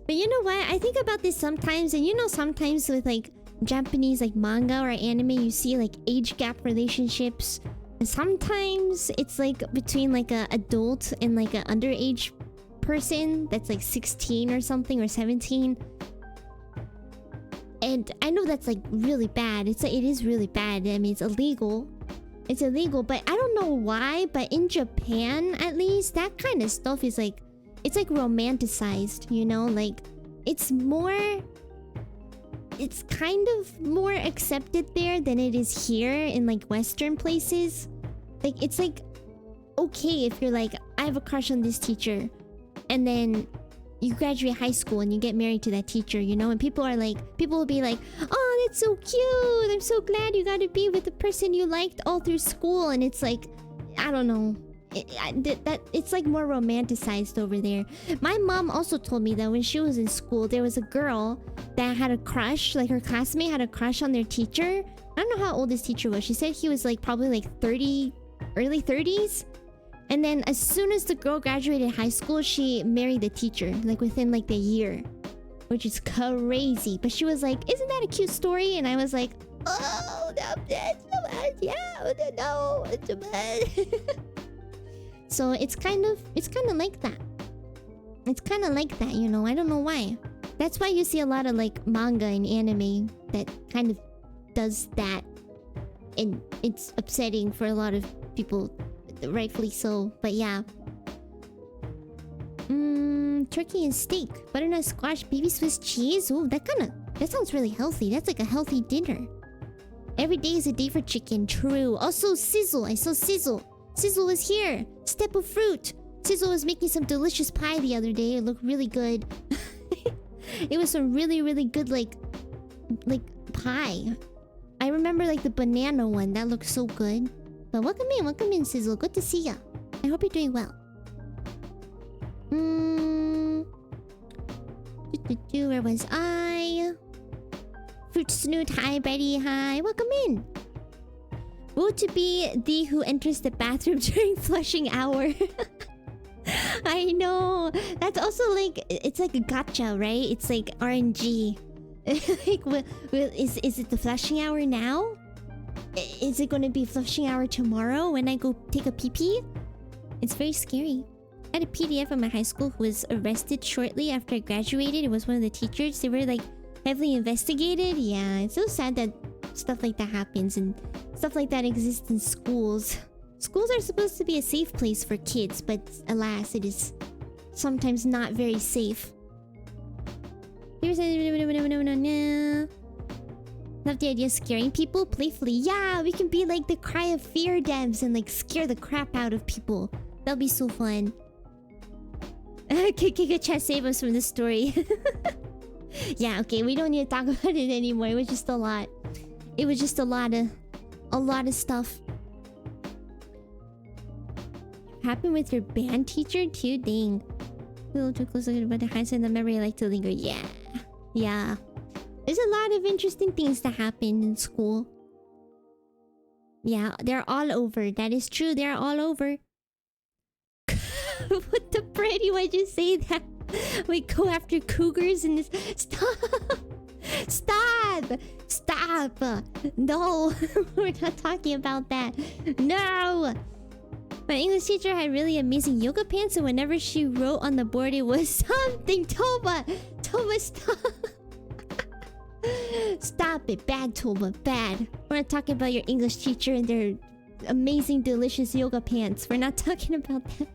you know what? I think about this sometimes, and you know sometimes with like Japanese like manga or anime, you see like age gap relationships. And sometimes it's like between like a adult and like an underage person that's like 16 or something, or 17. And I know that's like really bad. It is really bad. I mean, it's illegal. It's illegal, but I don't know why. But in Japan, at least, that kind of stuff is like, it's like romanticized, you know? Like, it's kind of more accepted there than it is here in like Western places. Like, it's like okay if you're like, I have a crush on this teacher, and then you graduate high school and you get married to that teacher, you know? And people will be like, oh, that's so cute. I'm so glad you got to be with the person you liked all through school. And it's like, I don't know. It's like more romanticized over there. My mom also told me that when she was in school, there was a girl that had a crush. Like her classmate had a crush on their teacher. I don't know how old this teacher was. She said he was like probably like 30, early 30s. And then as soon as the girl graduated high school, she married the teacher, like within like the year. Which is crazy. But she was like, isn't that a cute story? And I was like, oh, that's so bad. Yeah, no, it's so bad. So it's kind of like that. It's kind of like that, you know? I don't know why. That's why you see a lot of like manga and anime that kind of does that. And it's upsetting for a lot of people. Rightfully so, but yeah. Turkey and steak, butternut squash, baby Swiss cheese. Ooh, that sounds really healthy. That's like a healthy dinner. Every day is a day for chicken. True. Also, Sizzle. I saw Sizzle. Sizzle was here. Step of fruit. Sizzle was making some delicious pie the other day. It looked really good. It was some really, really good like pie. I remember like the banana one. That looked so good. But welcome in, Sizzle. Good to see ya. I hope you're doing well. Where was I? Fruit Snoot, hi Betty, hi. Welcome in. Woe to be thee who enters the bathroom during flushing hour. I know. That's also like, it's like a gotcha, right? It's like RNG. Like, is it the flushing hour now? Is it gonna be flushing hour tomorrow when I go take a pee-pee? It's very scary. I had a PDF at my high school who was arrested shortly after I graduated. It was one of the teachers. They were like heavily investigated. Yeah, it's so sad that stuff like that happens and stuff like that exists in schools. Schools are supposed to be a safe place for kids, but alas, it is sometimes not very safe. Love the idea of scaring people playfully. Yeah, we can be like the Cry of Fear devs and like scare the crap out of people. That'll be so fun. Kika chat save us from this story. Yeah, okay, we don't need to talk about it anymore. It was just a lot. It was just a lot of stuff. Happened with your band teacher too? Dang. A little too close looking about the hindsight and the memory I like to linger. Yeah. Yeah. There's a lot of interesting things that happen in school. Yeah, they're all over. That is true. They're all over. What the pretty? Why'd you say that? We go after cougars and this. Stop! Stop! Stop! No, we're not talking about that. No! My English teacher had really amazing yoga pants, and whenever she wrote on the board, it was something. Toba! Toba, stop! Stop it. Bad, Toba. Bad. We're not talking about your English teacher and their amazing, delicious yoga pants. We're not talking about that.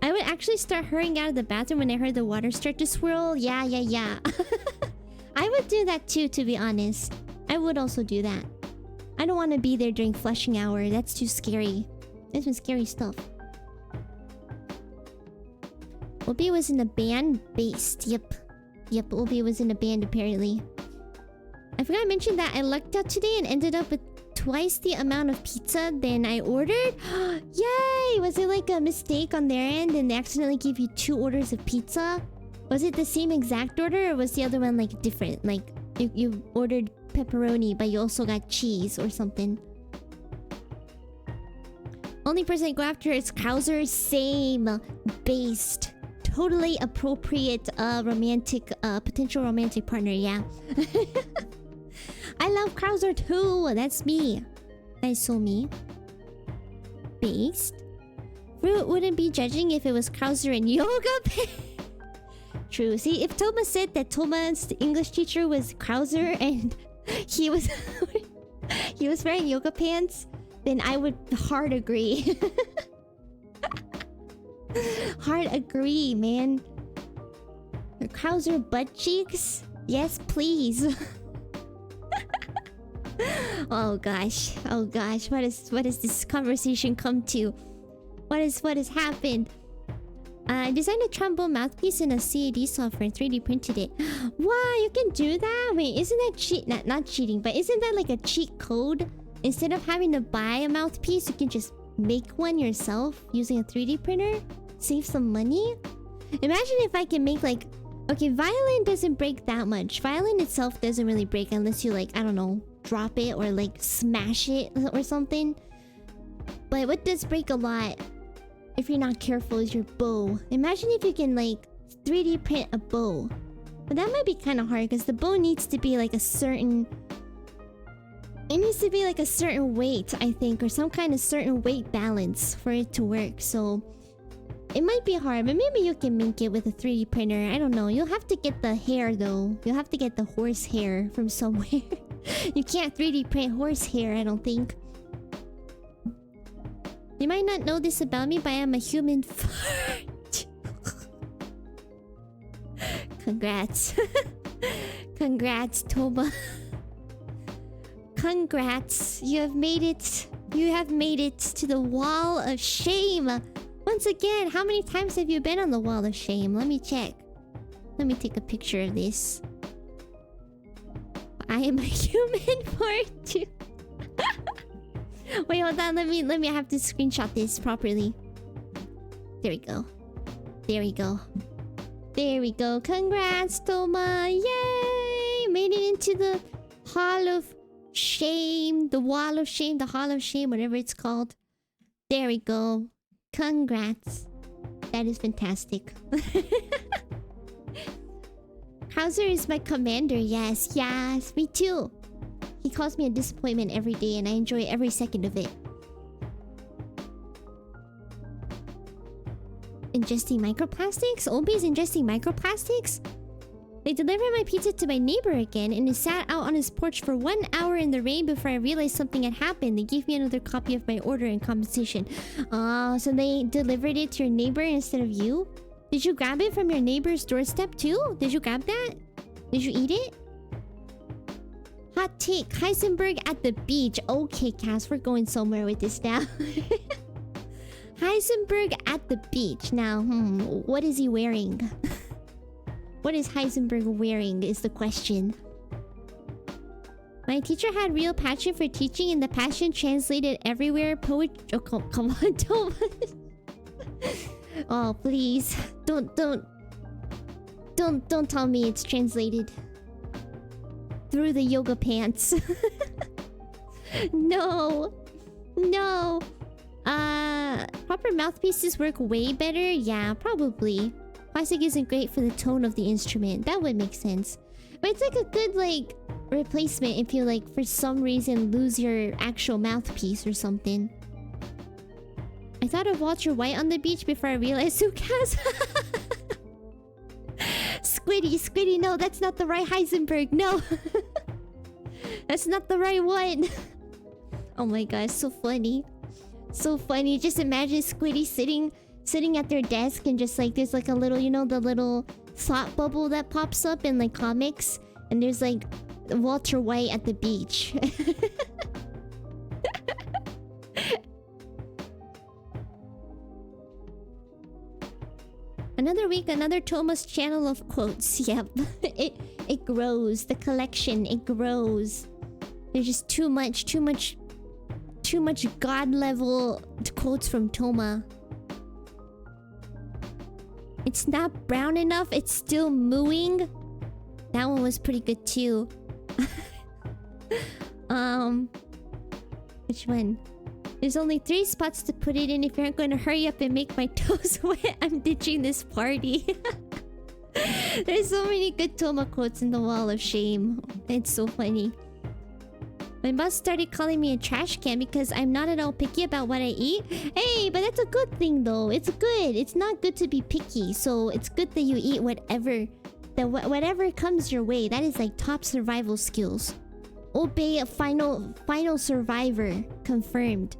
I would actually start hurrying out of the bathroom when I heard the water start to swirl. Yeah. I would do that too, to be honest. I would also do that. I don't want to be there during flushing hour. That's too scary. That's some scary stuff. Obi was in a band based. Yep, Obi was in a band apparently. I forgot to mention that I lucked out today and ended up with twice the amount of pizza than I ordered. Yay! Was it like a mistake on their end and they accidentally gave you 2 orders of pizza? Was it the same exact order or was the other one like different? Like you ordered pepperoni but you also got cheese or something. Only person I go after is Krauser. Same. Based. Totally appropriate romantic potential romantic partner, yeah. I love Krauser too. That's me. That's so me. Based. Fruit wouldn't be judging if it was Krauser and yoga pants. True. See, if Toma said that Toma's English teacher was Krauser and he was he was wearing yoga pants, then I would hard agree. Hard agree, man. The Krauser butt cheeks? Yes, please. Oh gosh. What has this conversation come to? What has happened? I designed a trombone mouthpiece in a CAD software and 3D printed it. Wow, you can do that? Wait, isn't that not cheating, but isn't that like a cheat code? Instead of having to buy a mouthpiece, you can just make one yourself using a 3D printer? Save some money? Imagine if I can make like... Okay, violin doesn't break that much. Violin itself doesn't really break unless you like, I don't know, drop it or like smash it or something. But what does break a lot, if you're not careful, is your bow. Imagine if you can like 3D print a bow. But that might be kind of hard because the bow needs to be like a certain... It needs to be like a certain weight, I think, or some kind of certain weight balance for it to work. So it might be hard, but maybe you can make it with a 3D printer. I don't know. You'll have to get the hair though. You'll have to get the horse hair from somewhere. You can't 3D print horse hair, I don't think. You might not know this about me, but I am a human fart. Congrats. Congrats, Toba. Congrats. You have made it. You have made it to the wall of shame. Once again, how many times have you been on the wall of shame? Let me check. Let me take a picture of this. I am a human fart too. Wait, hold on. Let me have to screenshot this properly. There we go. There we go. There we go. Congrats, Toma. Yay! Made it into the Hall of Shame. The Wall of Shame. The Hall of Shame. Whatever it's called. There we go. Congrats. That is fantastic. Krauser is my commander. Yes, yes. Me too. He calls me a disappointment every day, and I enjoy every second of it. Ingesting microplastics? Obi's ingesting microplastics? They delivered my pizza to my neighbor again, and it sat out on his porch for 1 hour in the rain before I realized something had happened. They gave me another copy of my order in compensation. So they delivered it to your neighbor instead of you? Did you grab it from your neighbor's doorstep too? Did you grab that? Did you eat it? Hot take. Heisenberg at the beach. Okay, Cass, we're going somewhere with this now. Heisenberg at the beach. Now, what is he wearing? What is Heisenberg wearing is the question. My teacher had real passion for teaching, and the passion translated everywhere. Poetry. Oh, come on, don't. Oh, please, don't tell me it's translated through the yoga pants. No. Proper mouthpieces work way better. Yeah, probably. Plastic isn't great for the tone of the instrument. That would make sense. But it's like a good, like, replacement if you, like, for some reason lose your actual mouthpiece or something. I thought of Walter White on the beach before I realized Sukas. Squiddy, no, that's not the right Heisenberg. No. That's not the right one. Oh my god, so funny. So funny. Just imagine Squiddy sitting at their desk and just like there's like a little, you know, the little thought bubble that pops up in like comics, and there's like Walter White at the beach. Another week, another Thomas channel of quotes. Yep. It grows. The collection, it grows. There's just too much god level quotes from Toma. It's not brown enough, it's still mooing. That one was pretty good too. Which one? There's only 3 spots to put it in. If you aren't going to hurry up and make my toes wet, I'm ditching this party. There's so many good Toma quotes in the wall of shame. It's so funny. My boss started calling me a trash can because I'm not at all picky about what I eat. Hey, but that's a good thing though. It's good. It's not good to be picky. So it's good that you eat whatever. Whatever comes your way. That is like top survival skills. Obey a final survivor. Confirmed.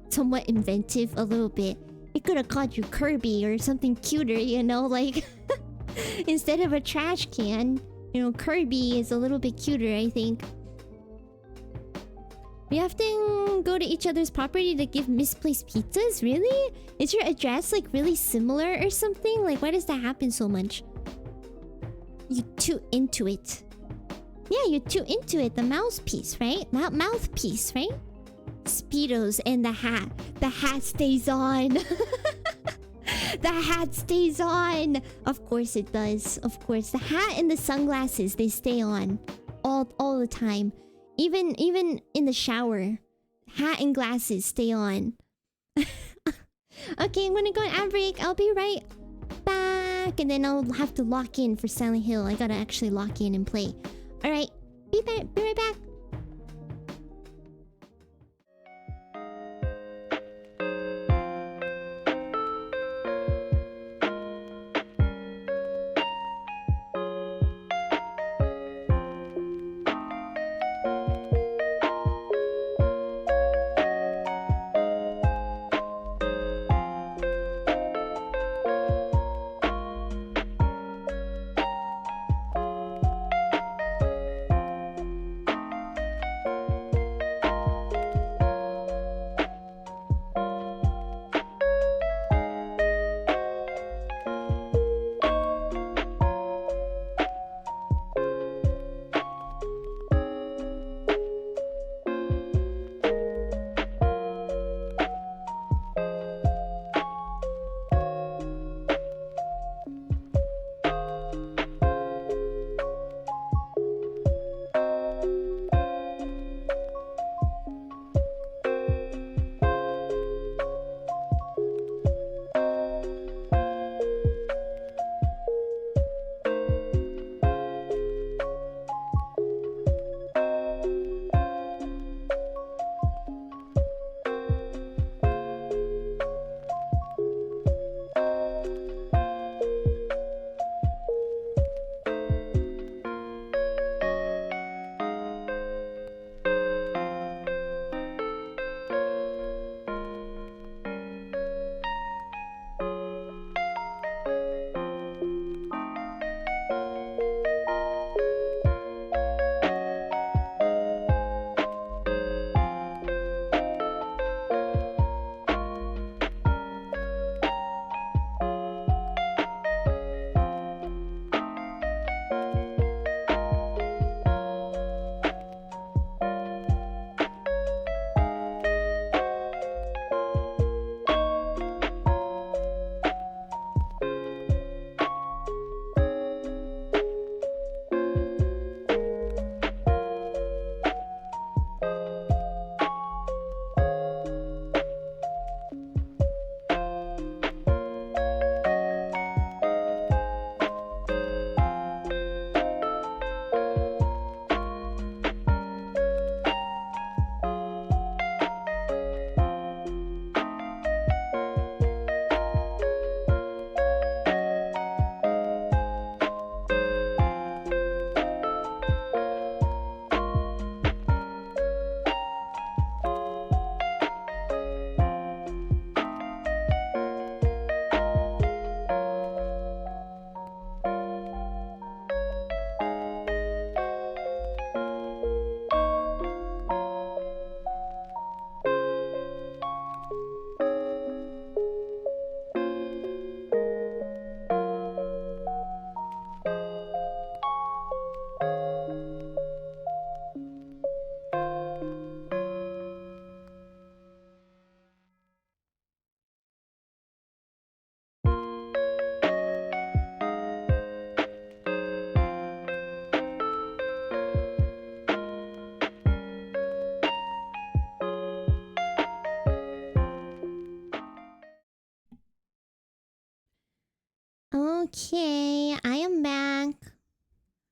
Somewhat inventive a little bit. It could have called you Kirby or something cuter, you know, like instead of a trash can. You know, Kirby is a little bit cuter, I think. We often go to each other's property to give misplaced pizzas? Really? Is your address like really similar or something? Like, why does that happen so much? You're too into it. Yeah, you're too into it. The mouthpiece, right? Mouthpiece, right? Speedos and the hat. The hat stays on. The hat stays on. Of course it does. Of course. The hat and the sunglasses, they stay on. All the time. Even in the shower. Hat and glasses stay on. Okay, I'm gonna go on ad break. I'll be right back. And then I'll have to lock in for Silent Hill. I gotta actually lock in and play. Alright. Be right back. Okay, I am back.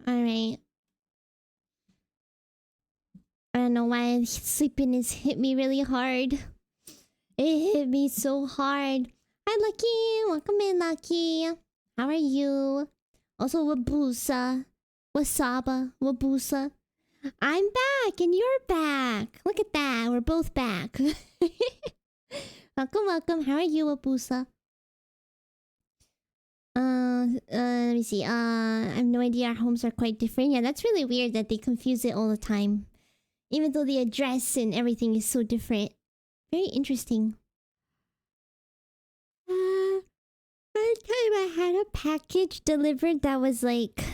Alright. I don't know why sleepiness hit me really hard. It hit me so hard. Hi, Lucky. Welcome in, Lucky. How are you? Also, Wabusa. Wasaba. Wabusa. I'm back and you're back. Look at that. We're both back. Welcome, welcome. How are you, Wabusa? Let me see. I have no idea. Our homes are quite different. Yeah, that's really weird that they confuse it all the time. Even though the address and everything is so different. Very interesting. One time I had a package delivered that was like...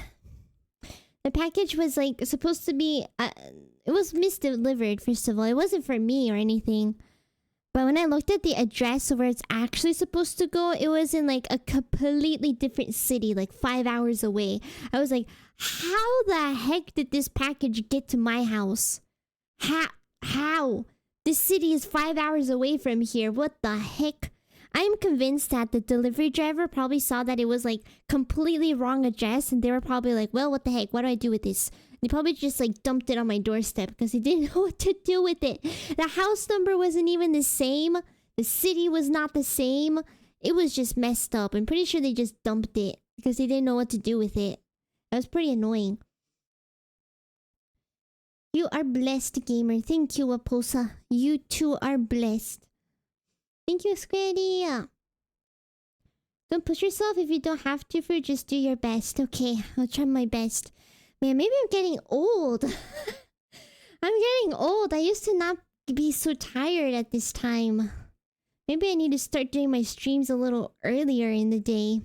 The package was like supposed to be... it was misdelivered, first of all. It wasn't for me or anything. But when I looked at the address of where it's actually supposed to go, it was in like a completely different city, like 5 hours away. I was like, how the heck did this package get to my house? How? This city is 5 hours away from here. What the heck? I am convinced that the delivery driver probably saw that it was like completely wrong address and they were probably like, well, what the heck? What do I do with this? They probably just like dumped it on my doorstep because they didn't know what to do with it. The house number wasn't even the same. The city was not the same. It was just messed up. I'm pretty sure they just dumped it because they didn't know what to do with it. That was pretty annoying. You are blessed, gamer. Thank you, Aposa. You too are blessed. Thank you, Squiddy. Don't push yourself if you don't have to, for just do your best. Okay, I'll try my best. Man, maybe I'm getting old. I'm getting old. I used to not be so tired at this time. Maybe I need to start doing my streams a little earlier in the day.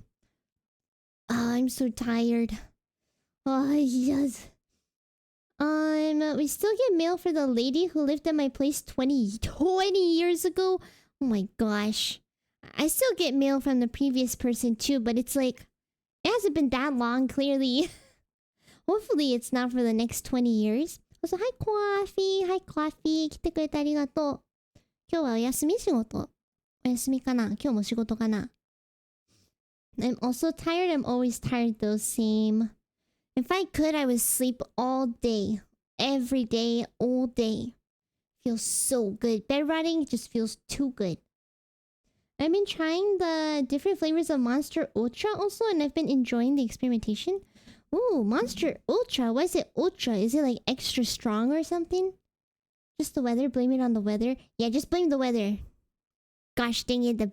Oh, I'm so tired. Oh, yes. We still get mail for the lady who lived at my place 20 years ago. Oh my gosh. I still get mail from the previous person too, but it's like... It hasn't been that long, clearly. Hopefully it's not for the next 20 years. Also, hi Coffee! Hi Coffee! 来てくれてありがとう。今日はお休み仕事？お休みかな？今日も仕事かな？ I'm also tired. I'm always tired though, same. If I could, I would sleep all day. Every day, all day. Feels so good. Bed rotting just feels too good. I've been trying the different flavors of Monster Ultra also, and I've been enjoying the experimentation. Ooh, Monster Ultra. Why is it Ultra? Is it like extra strong or something? Just the weather? Blame it on the weather? Yeah, just blame the weather. Gosh dang it, the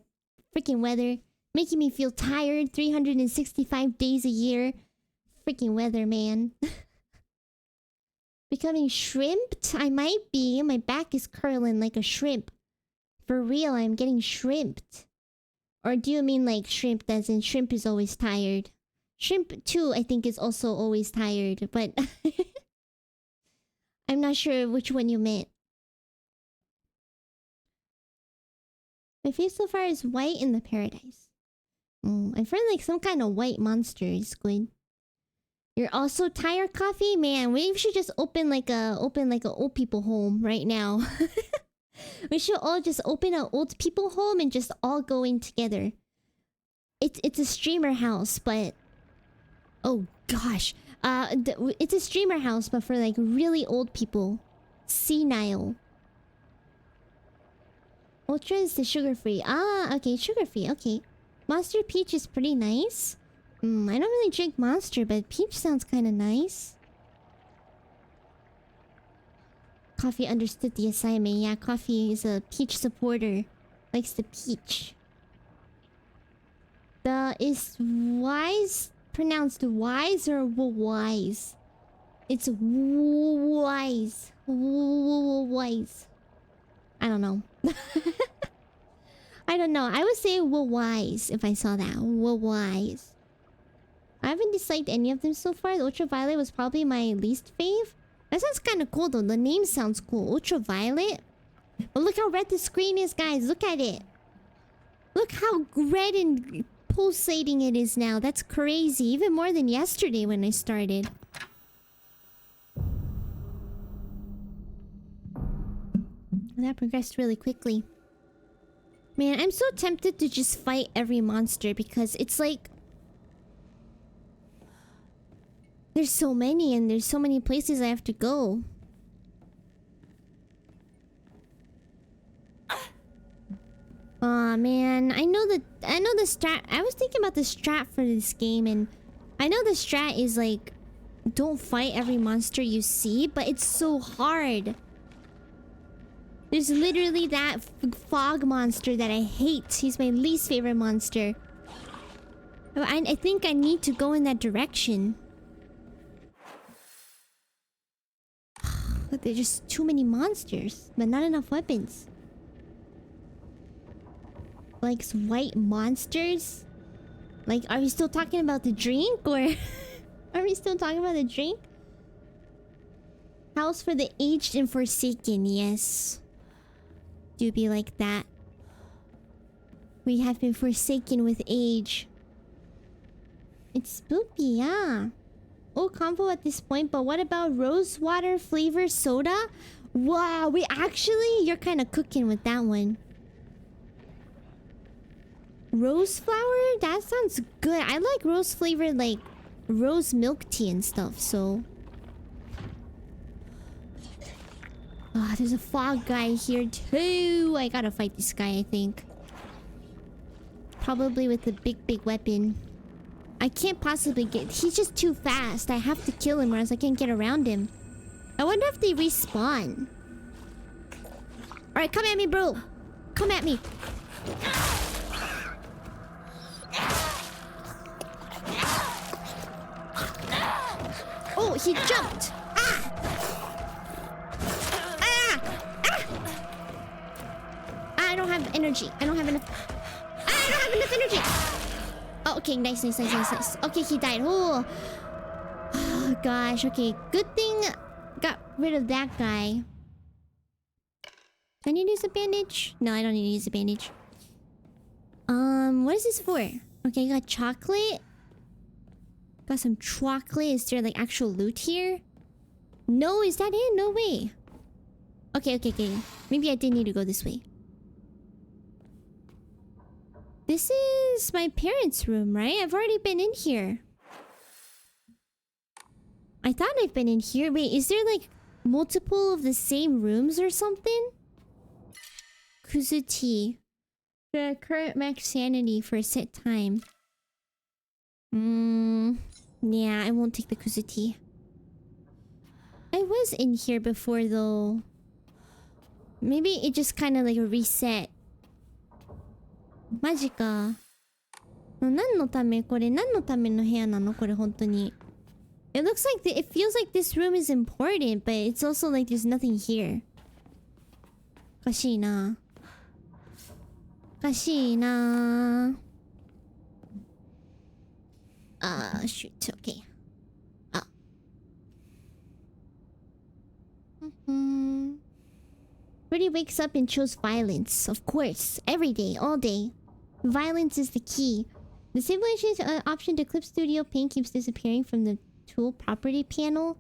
freaking weather. Making me feel tired 365 days a year. Freaking weather, man. Becoming shrimped? I might be. My back is curling like a shrimp. For real, I'm getting shrimped. Or do you mean like shrimp as in shrimp is always tired? Shrimp too, I think, is also always tired, but... I'm not sure which one you meant. My face so far is white in the paradise. I've heard like some kind of white monster is good. You're also tired, Coffee? Man, we should just open like a old people home right now. We should all just open an old people home and just all go in together. It's a streamer house, but... Oh gosh. It's a streamer house, but for like really old people. Senile. Ultra is the sugar-free. Ah, okay, sugar-free, okay. Monster Peach is pretty nice. I don't really drink Monster, but Peach sounds kind of nice. Coffee understood the assignment. Yeah, Coffee is a Peach supporter. Likes the Peach. Is wise pronounced wise or wise? It's wise. Wise. I don't know. I don't know. I would say wise if I saw that. Wise. I haven't disliked any of them so far. The Ultraviolet was probably my least fave. That sounds kind of cool though. The name sounds cool. Ultraviolet? But look how red the screen is, guys. Look at it. Look how red and pulsating it is now. That's crazy. Even more than yesterday when I started. That progressed really quickly. Man, I'm so tempted to just fight every monster because it's like... There's so many, and there's so many places I have to go. Aw, man. I know the strat. I was thinking about the strat for this game, and I know the strat is like, don't fight every monster you see, but it's so hard. There's literally that fog monster that I hate. He's my least favorite monster. I think I need to go in that direction. But there's just too many monsters, but not enough weapons. Like white monsters? Like, are we still talking about the drink, or are we still talking about the drink? House for the aged and forsaken, yes. Do be like that. We have been forsaken with age. It's spooky, yeah. Oh, combo at this point, but what about rose water flavor soda? Wow, we actually, you're kind of cooking with that one. Rose flower? That sounds good. I like rose flavored, like, rose milk tea and stuff, so... Ah, there's a fog guy here too. I gotta fight this guy, I think. Probably with a big weapon. I can't possibly get... He's just too fast. I have to kill him or else I can't get around him. I wonder if they respawn. Alright, come at me, bro. Come at me. Oh, he jumped. I don't have energy. I don't have enough. I don't have enough energy. Oh, okay. Nice. Okay, he died. Oh gosh. Okay, good thing got rid of that guy. Do I need to use a bandage? No, I don't need to use a bandage. What is this for? Okay, got chocolate. Got some chocolate. Is there like actual loot here? No, is that it? No way. Okay. Maybe I did need to go this way. This is my parents' room, right? I've already been in here. I thought I've been in here. Wait, is there like multiple of the same rooms or something? Kuzu tea. The current max sanity for a set time. Yeah, I won't take the kuzu tea. I was in here before though. Maybe it just kind of like a reset. マジか。何のためこれ何のための部屋なのこれ本当に。It looks like it feels like this room is important, but it's also like there's nothing here. おかしいな。おかしいな。Shoot. Okay. Freddy wakes up and chose violence. Of course. Every day. All day. Violence is the key. The simulation's option to Clip Studio Paint keeps disappearing from the tool property panel.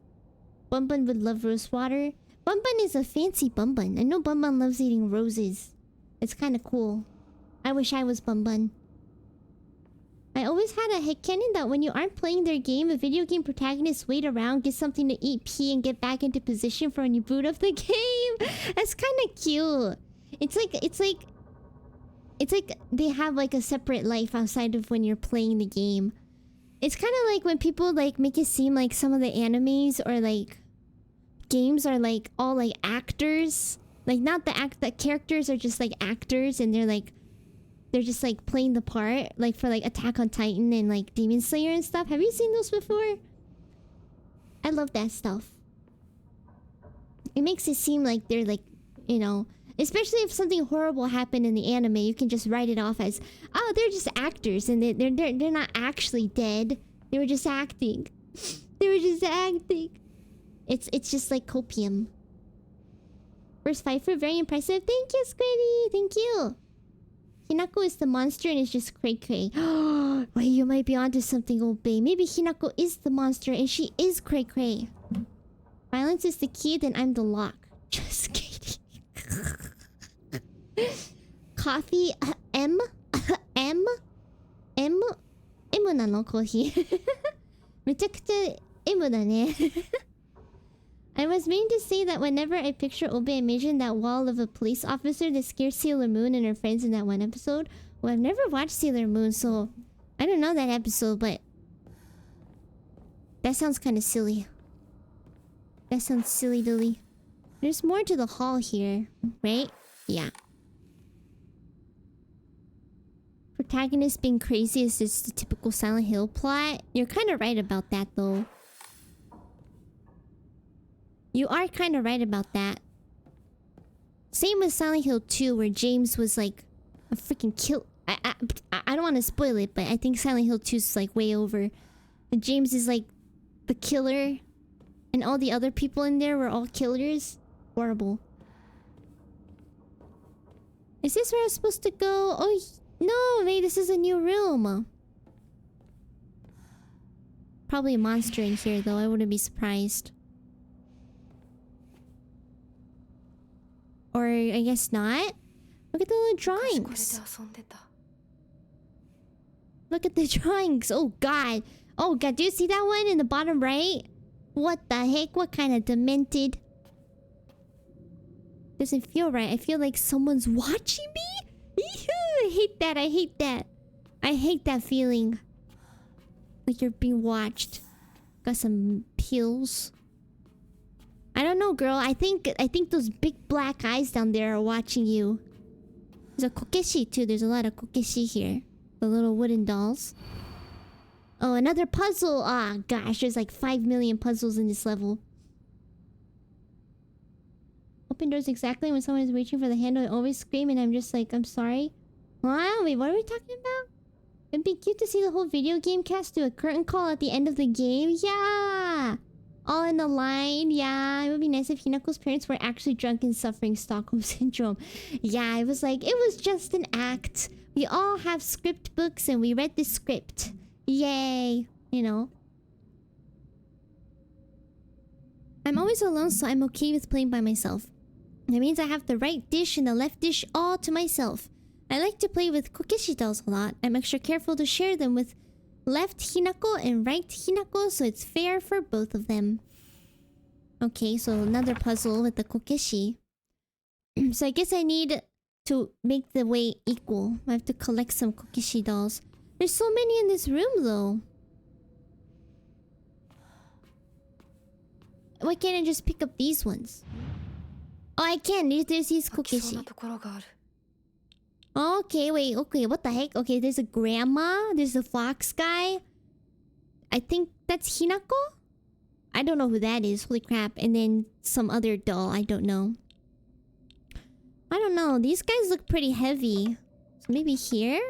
Bun Bun would love rose water. Bun Bun is a fancy Bun Bun. I know Bun Bun loves eating roses. It's kind of cool. I wish I was Bun Bun. I always had a headcanon that when you aren't playing their game, a video game protagonist wait around, get something to eat, pee, and get back into position for when you boot up the game. That's kind of cute. It's like they have like a separate life outside of when you're playing the game. It's kind of like when people like make it seem like some of the animes or like games are like all like actors. Like not the characters are just like actors and they're just like playing the part, like for like Attack on Titan and like Demon Slayer and stuff. Have you seen those before? I love that stuff. It makes it seem like they're like, you know, especially if something horrible happened in the anime, you can just write it off as, oh, they're just actors and they're not actually dead. They were just acting. They were just acting. It's just like copium. First fight for very impressive. Thank you, Squiddy. Thank you. Hinako is the monster and it's just cray cray. Wait, you might be onto something, old babe. Maybe Hinako is the monster and she is cray cray. Violence is the key, then I'm the lock. Just kidding. Coffee M なのコーヒーめちゃくちゃ M だね。I was meaning to say that whenever I picture Obe, I imagine that wall of a police officer that scared Sailor Moon and her friends in that one episode. Well, I've never watched Sailor Moon, so I don't know that episode, but that sounds kind of silly. That sounds silly dilly. There's more to the hall here, right? Yeah. Protagonist being crazy is just the typical Silent Hill plot. You're kind of right about that, though. You are kind of right about that. Same with Silent Hill 2, where James was like a freaking kill. I don't want to spoil it, but I think Silent Hill 2 is like way over. And James is like the killer, and all the other people in there were all killers. Horrible. Is this where I'm supposed to go? Oh no, maybe this is a new room. Probably a monster in here, though. I wouldn't be surprised. Or I guess not. Look at the little drawings. Look at the drawings. Oh god. Oh god, do you see that one in the bottom right? What the heck? What kind of demented? Doesn't feel right. I feel like someone's watching me. I hate that. I hate that. I hate that feeling. Like you're being watched. Got some pills. I don't know, girl. I think those big black eyes down there are watching you. There's a kokeshi too. There's a lot of kokeshi here. The little wooden dolls. Oh, another puzzle. Ah, gosh. There's like 5 million puzzles in this level. Open doors exactly when someone is reaching for the handle. I always scream and I'm just like, I'm sorry. Wow, wait, what are we talking about? It'd be cute to see the whole video game cast do a curtain call at the end of the game. Yeah! All in a line. Yeah, it would be nice if Hinako's parents were actually drunk and suffering Stockholm Syndrome. Yeah, it was like, it was just an act. We all have script books and we read the script. Yay. You know. I'm always alone, so I'm okay with playing by myself. That means I have the right dish and the left dish all to myself. I like to play with kokeshi dolls a lot. I'm extra careful to share them with left Hinako and right Hinako, so it's fair for both of them. Okay, so another puzzle with the kokeshi. So I guess I need to make the weight equal. I have to collect some kokeshi dolls. There's so many in this room, though. Why can't I just pick up these ones? Oh, I can. There's these kokeshi. Okay, wait. Okay, what the heck? Okay, there's a grandma. There's a fox guy. I think that's Hinako? I don't know who that is. Holy crap. And then some other doll. I don't know. I don't know. These guys look pretty heavy. So maybe here?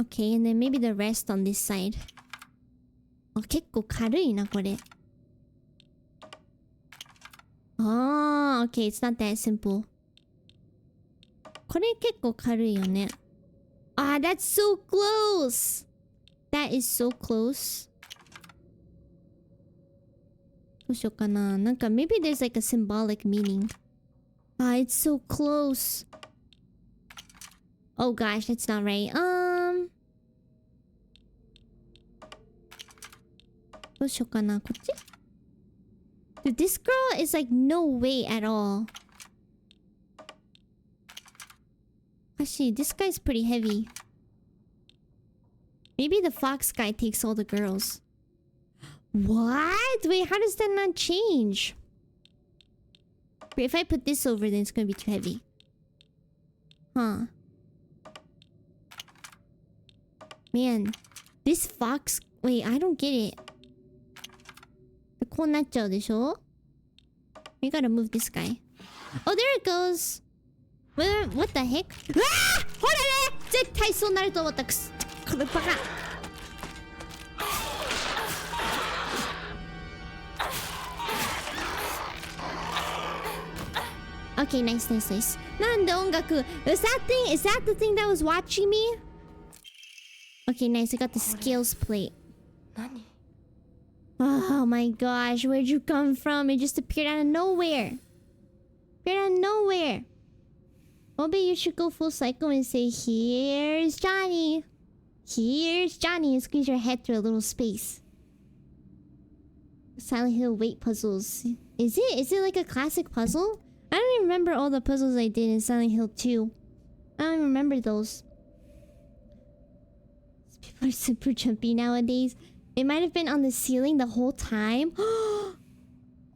Okay, and then maybe the rest on this side. Oh, 結構軽いな、これ。Oh, okay, it's not that simple. これ結構軽いよね。Ah, that's so close! That is so close. どうしようかな。なんか maybe there's like a symbolic meaning. Ah, it's so close. Oh gosh, that's not right. どうしようかな。こっち? Dude, this girl is like no weight at all. Actually, this guy's pretty heavy. Maybe the fox guy takes all the girls. What? Wait, how does that not change? But if I put this over, then it's gonna be too heavy. Huh. Man, this fox... Wait, I don't get it. こうなっちゃうでしょ? We gotta move this guy. Oh, there it goes! What the heck? うわー! ほらね! 絶対そうなると思った。くすこれバカ! Okay, nice, nice, nice. なんで音楽? Is that the thing that was watching me? Okay, nice. I got the scales plate. 何? Oh my gosh, where'd you come from? It just appeared out of nowhere. Appeared out of nowhere. Maybe you should go full cycle and say, here's Johnny. Here's Johnny, and squeeze your head through a little space. Silent Hill weight puzzles. Is it? Is it like a classic puzzle? I don't even remember all the puzzles I did in Silent Hill 2. I don't even remember those. People are super jumpy nowadays. It might have been on the ceiling the whole time. Oh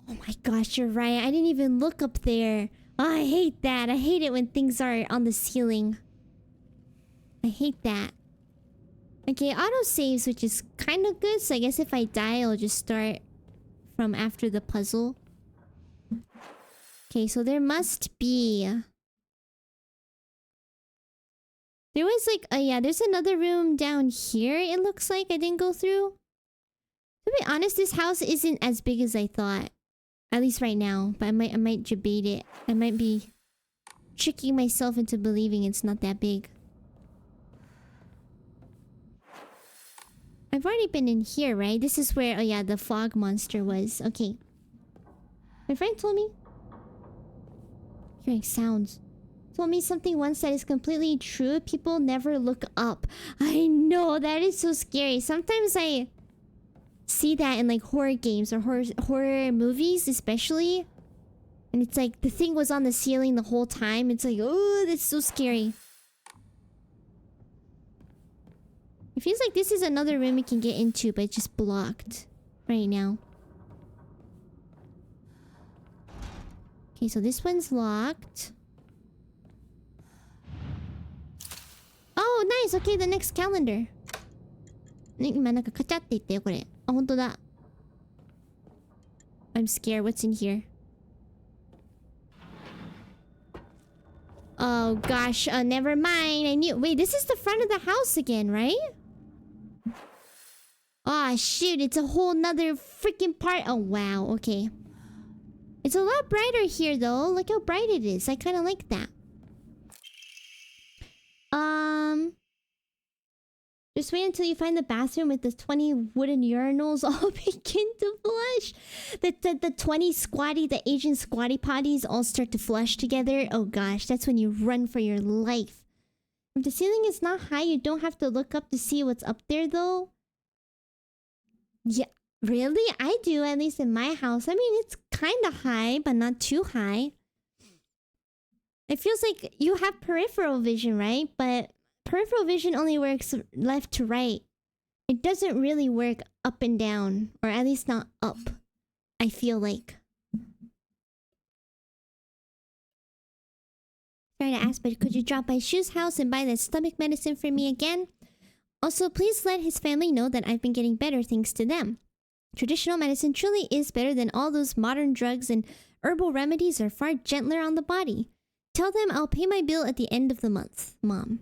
my gosh, you're right. I didn't even look up there. Oh, I hate that. I hate it when things are on the ceiling. I hate that. Okay, auto saves, which is kind of good. So I guess if I die, I'll just start from after the puzzle. Okay, so there must be... There was like... Oh yeah, there's another room down here, it looks like. I didn't go through. To be honest, this house isn't as big as I thought. At least right now. But I might debate it. I might be tricking myself into believing it's not that big. I've already been in here, right? This is where... Oh yeah, the fog monster was. Okay. My friend told me... Hearing sounds. Told me something once that is completely true. People never look up. I know, that is so scary. Sometimes I see that in like horror games or horror movies especially. And it's like the thing was on the ceiling the whole time. It's like, oh, that's so scary. It feels like this is another room we can get into, but it's just blocked right now. Okay, so this one's locked. Oh, nice! Okay, the next calendar. 今なんかカチャって言ったよ、これ。あ、本当だ。I'm scared. What's in here? Oh gosh, never mind. I knew... Wait, this is the front of the house again, right? Oh shoot, it's a whole nother freaking part. Oh wow, okay. It's a lot brighter here though. Look how bright it is. I kind of like that. Just wait until you find the bathroom with the 20 wooden urinals all begin to flush. The 20 squatty, the Asian squatty potties all start to flush together. Oh gosh, that's when you run for your life. If the ceiling is not high, you don't have to look up to see what's up there though. Yeah, really? I do, at least in my house. I mean, it's kind of high, but not too high. It feels like you have peripheral vision, right? But peripheral vision only works left to right. It doesn't really work up and down, or at least not up, I feel like. Sorry to ask, but could you drop by Shu's house and buy that stomach medicine for me again? Also, please let his family know that I've been getting better thanks to them. Traditional medicine truly is better than all those modern drugs, and herbal remedies are far gentler on the body. Tell them I'll pay my bill at the end of the month, Mom.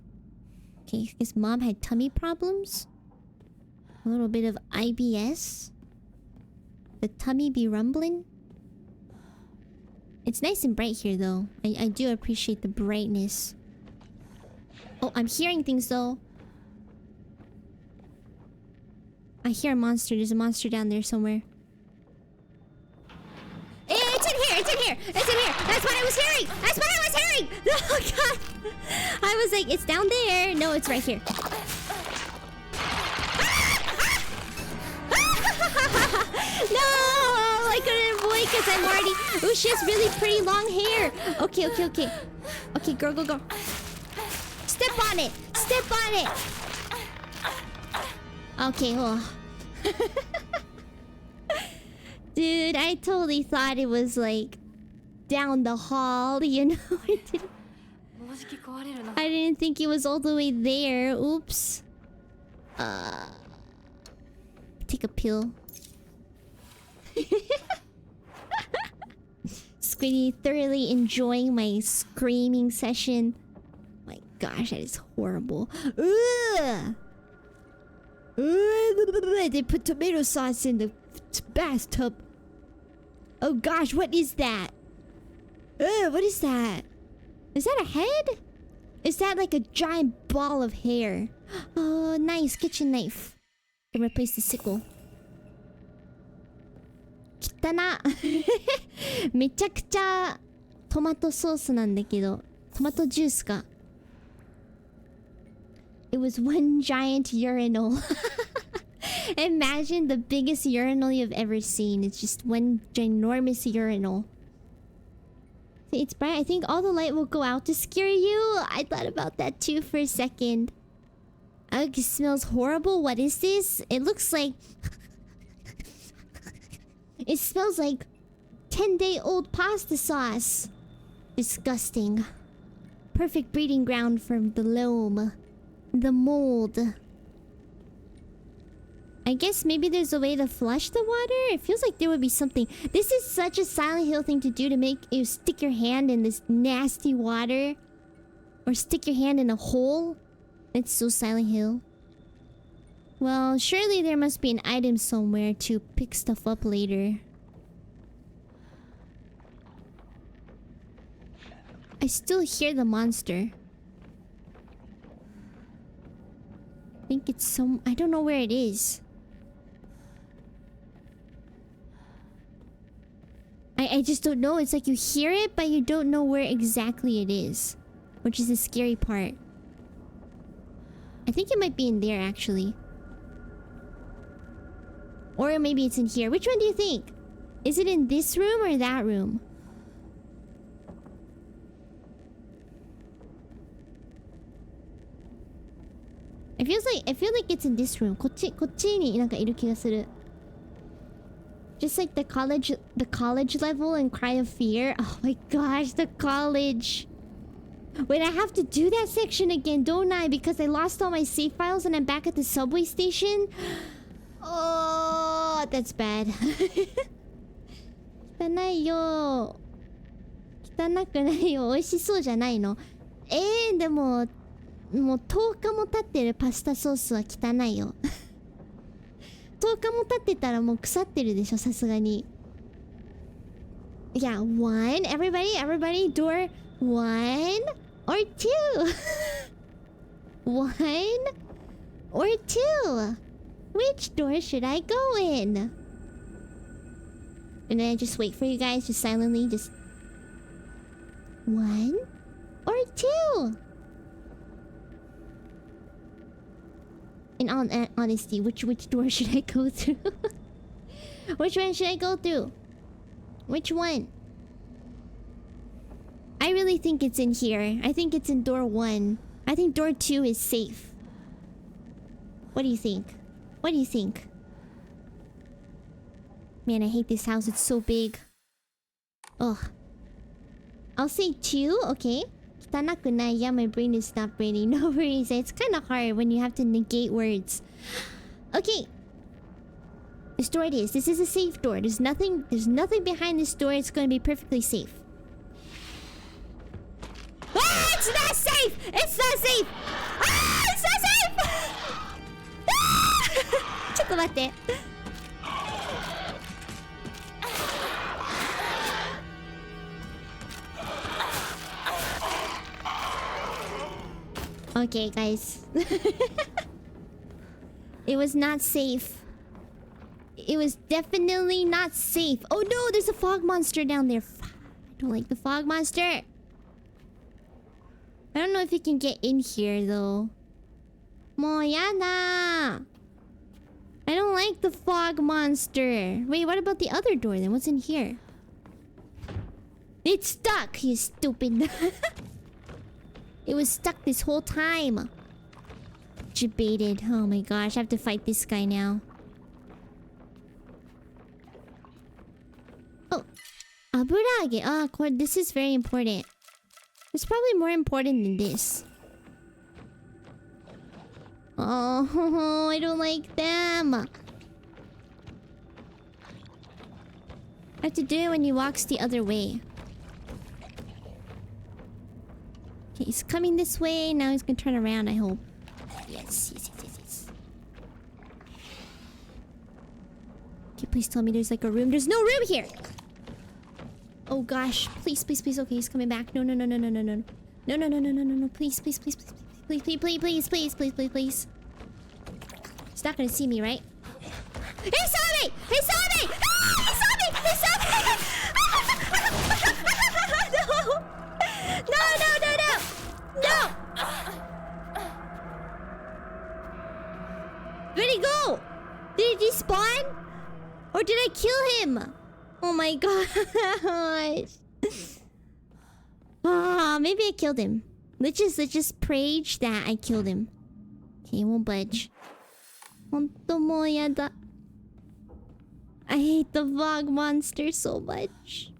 Okay, I guess Mom had tummy problems. A little bit of IBS. The tummy be rumbling. It's nice and bright here, though. I do appreciate the brightness. Oh, I'm hearing things, though. I hear a monster. There's a monster down there somewhere. It's in here! It's in here! It's in here! That's what I was hearing! That's what I was hearing! Oh god! I was like, it's down there. No, it's right here. No! I couldn't avoid because I'm already... Ooh, she has really pretty long hair. Okay, okay, okay. Okay, girl, go, go. Step on it! Step on it! Okay, oh. Dude, I totally thought it was like down the hall, you know? I didn't think it was all the way there. Oops. Take a pill. Squiddy thoroughly enjoying my screaming session. My gosh, that is horrible. Ugh! They put tomato sauce in the bathtub. Oh gosh, what is that? What is that? Is that a head? Is that like a giant ball of hair? Oh, nice kitchen knife. Can replace the sickle. Kitana. めちゃくちゃトマトソースなんだけど、トマトジュースか。It was one giant urinal. Imagine the biggest urinal you've ever seen. It's just one ginormous urinal. See, it's bright. I think all the light will go out to scare you. I thought about that too for a second. Oh, it smells horrible. What is this? It looks like... It smells like 10-day-old pasta sauce. Disgusting. Perfect breeding ground for the loam. The mold. I guess maybe there's a way to flush the water? It feels like there would be something. This is such a Silent Hill thing to do, to make you stick your hand in this nasty water. Or stick your hand in a hole. That's so Silent Hill. Well, surely there must be an item somewhere to pick stuff up later. I still hear the monster. I think it's some... I don't know where it is. I just don't know. It's like you hear it, but you don't know where exactly it is. Which is the scary part. I think it might be in there, actually. Or maybe it's in here. Which one do you think? Is it in this room or that room? I feel like it's in this room. こっちになんかいる気がする. Just like the college level in Cry of Fear. Oh my gosh, the college. Wait, I have to do that section again, don't I? Because I lost all my save files and I'm back at the subway station. Oh, that's bad. 汚いよ。汚くないよ。美味しそうじゃないの。でも、もう10日も経ってるパスタソースは汚いよ。10日も経ってたらもう腐ってるでしょ、さすがに。Yeah, one. Everybody, door 1 or 2. 1 or 2. Which door should I go in? And then I just wait for you guys, just silently, just... 1 or 2? In all honesty, which door should I go through? Which one should I go through? Which one? I really think it's in here. I think it's in door 1. I think door 2 is safe. What do you think? What do you think? Man, I hate this house. It's so big. Ugh. I'll say 2. Okay. 汚くない. Yeah, my brain is not braining. No worries. It's kind of hard when you have to negate words. Okay. This door it is. This is a safe door. There's nothing behind this door. It's going to be perfectly safe. Ah, it's not safe! It's not safe! Ah, it's not safe! Ah! ちょっと待って。Okay, guys. It was not safe. It was definitely not safe. Oh no, there's a fog monster down there. I don't like the fog monster. I don't know if you can get in here though. もうやだ. I don't like the fog monster. Wait, what about the other door then? What's in here? It's stuck, you stupid. It was stuck this whole time. Debated. Oh my gosh, I have to fight this guy now. Oh. Aburage. Ah, this is very important. It's probably more important than this. Oh, I don't like them. I have to do it when he walks the other way. Okay, he's coming this way. Now he's gonna turn around, I hope. Yes. Okay, please tell me there's like a room. There's no room here! Oh gosh. Please. Okay, he's coming back. No. No. Please. Please. He's not gonna see me, right? He saw me! He saw me! No! Where'd he go? Did he despawn? Or did I kill him? Oh my gosh. Ah, maybe I killed him. Let's just page that I killed him. Okay, he won't budge. Honto mo yada. I hate the vlog monster so much.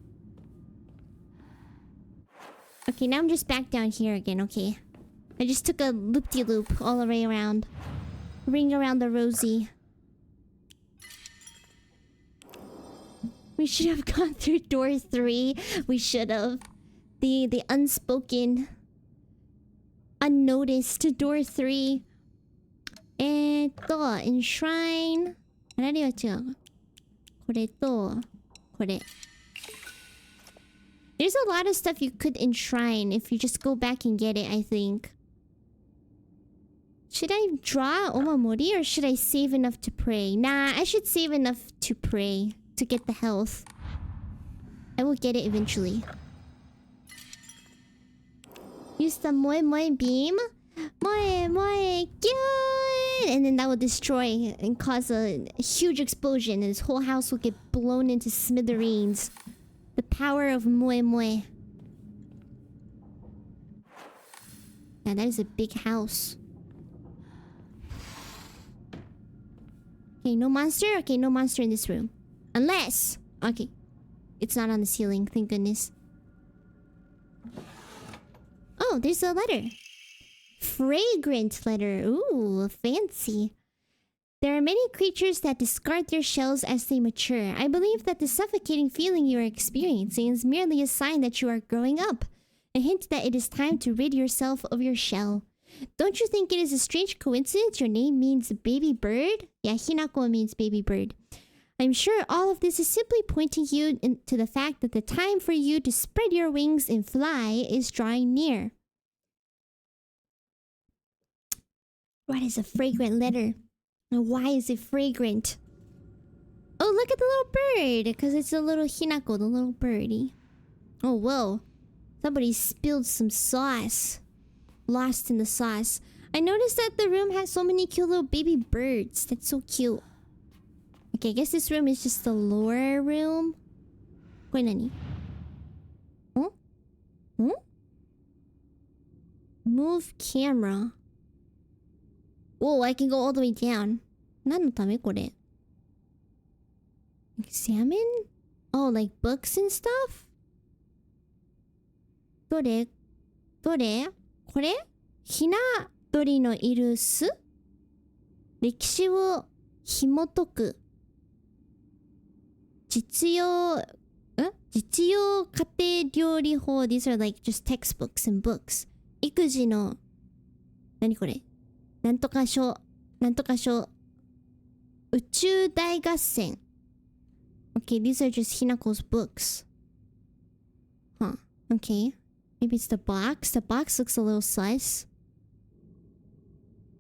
Okay, now I'm just back down here again, okay. I just took a loop-de-loop all the way around. Ring around the rosy. We should have gone through door 3. We should have. The unspoken, unnoticed door 3. Enshrine. 何が違う? これとこれ. There's a lot of stuff you could enshrine if you just go back and get it, I think. Should I draw Omamori or should I save enough to pray? Nah, I should save enough to pray to get the health. I will get it eventually. Use the Moe Moe beam. Moe Moe, cute! And then that will destroy and cause a huge explosion and this whole house will get blown into smithereens. The power of Moe Moe. Yeah, that is a big house. Okay, no monster? Okay, no monster in this room. Unless... Okay. It's not on the ceiling, thank goodness. Oh, there's a letter. Fragrant letter. Ooh, fancy. There are many creatures that discard their shells as they mature. I believe that the suffocating feeling you are experiencing is merely a sign that you are growing up. A hint that it is time to rid yourself of your shell. Don't you think it is a strange coincidence your name means baby bird? Yeah, Hinako means baby bird. I'm sure all of this is simply pointing you to the fact that the time for you to spread your wings and fly is drawing near. What is a fragrant letter? And why is it fragrant? Oh, look at the little bird! Because it's a little Hinako, the little birdie. Oh, whoa. Somebody spilled some sauce. Lost in the sauce. I noticed that the room has so many cute little baby birds. That's so cute. Okay, I guess this room is just the lower room. Wait, nani? Huh? Huh? Move camera. Oh, I can go all the way down. 何のためこれ? Examine? Oh, like books and stuff? どれ? どれ? これ? ひな鳥のいる巣? 歴史を紐解く。実用家庭料理法 These are like just textbooks and books. 育児の何これなんとか書宇宙大合戦 Okay, these are just Hinako's books. Huh, okay. Maybe it's the box. The box looks a little sus.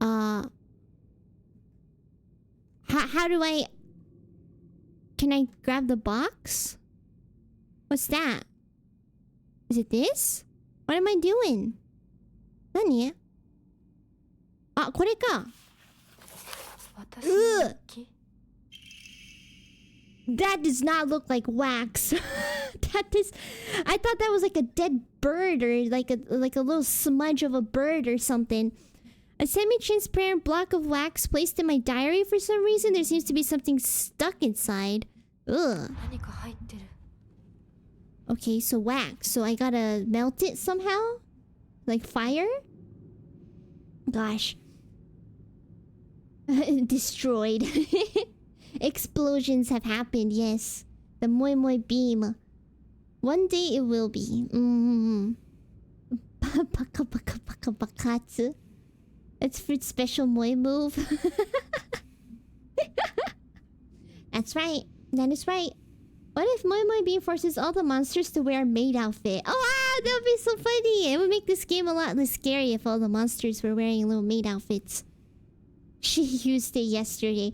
How do I... Can I grab the box? What's that? Is it this? What am I doing? 何? あ、これか。That does not look like wax. I thought that was like a dead bird or like a little smudge of a bird or something. A semi-transparent block of wax placed in my diary for some reason. There seems to be something stuck inside. Ugh. Okay, so wax. So I gotta melt it somehow? Like fire? Gosh. Destroyed. Explosions have happened, yes. The Moi Moi beam. One day it will be. Baka baka baka bakatsu. That's Fruit's special Moi move. That's right. That is right. What if Moi Moi beam forces all the monsters to wear a maid outfit? Oh wow, that would be so funny. It would make this game a lot less scary if all the monsters were wearing little maid outfits. She used it yesterday.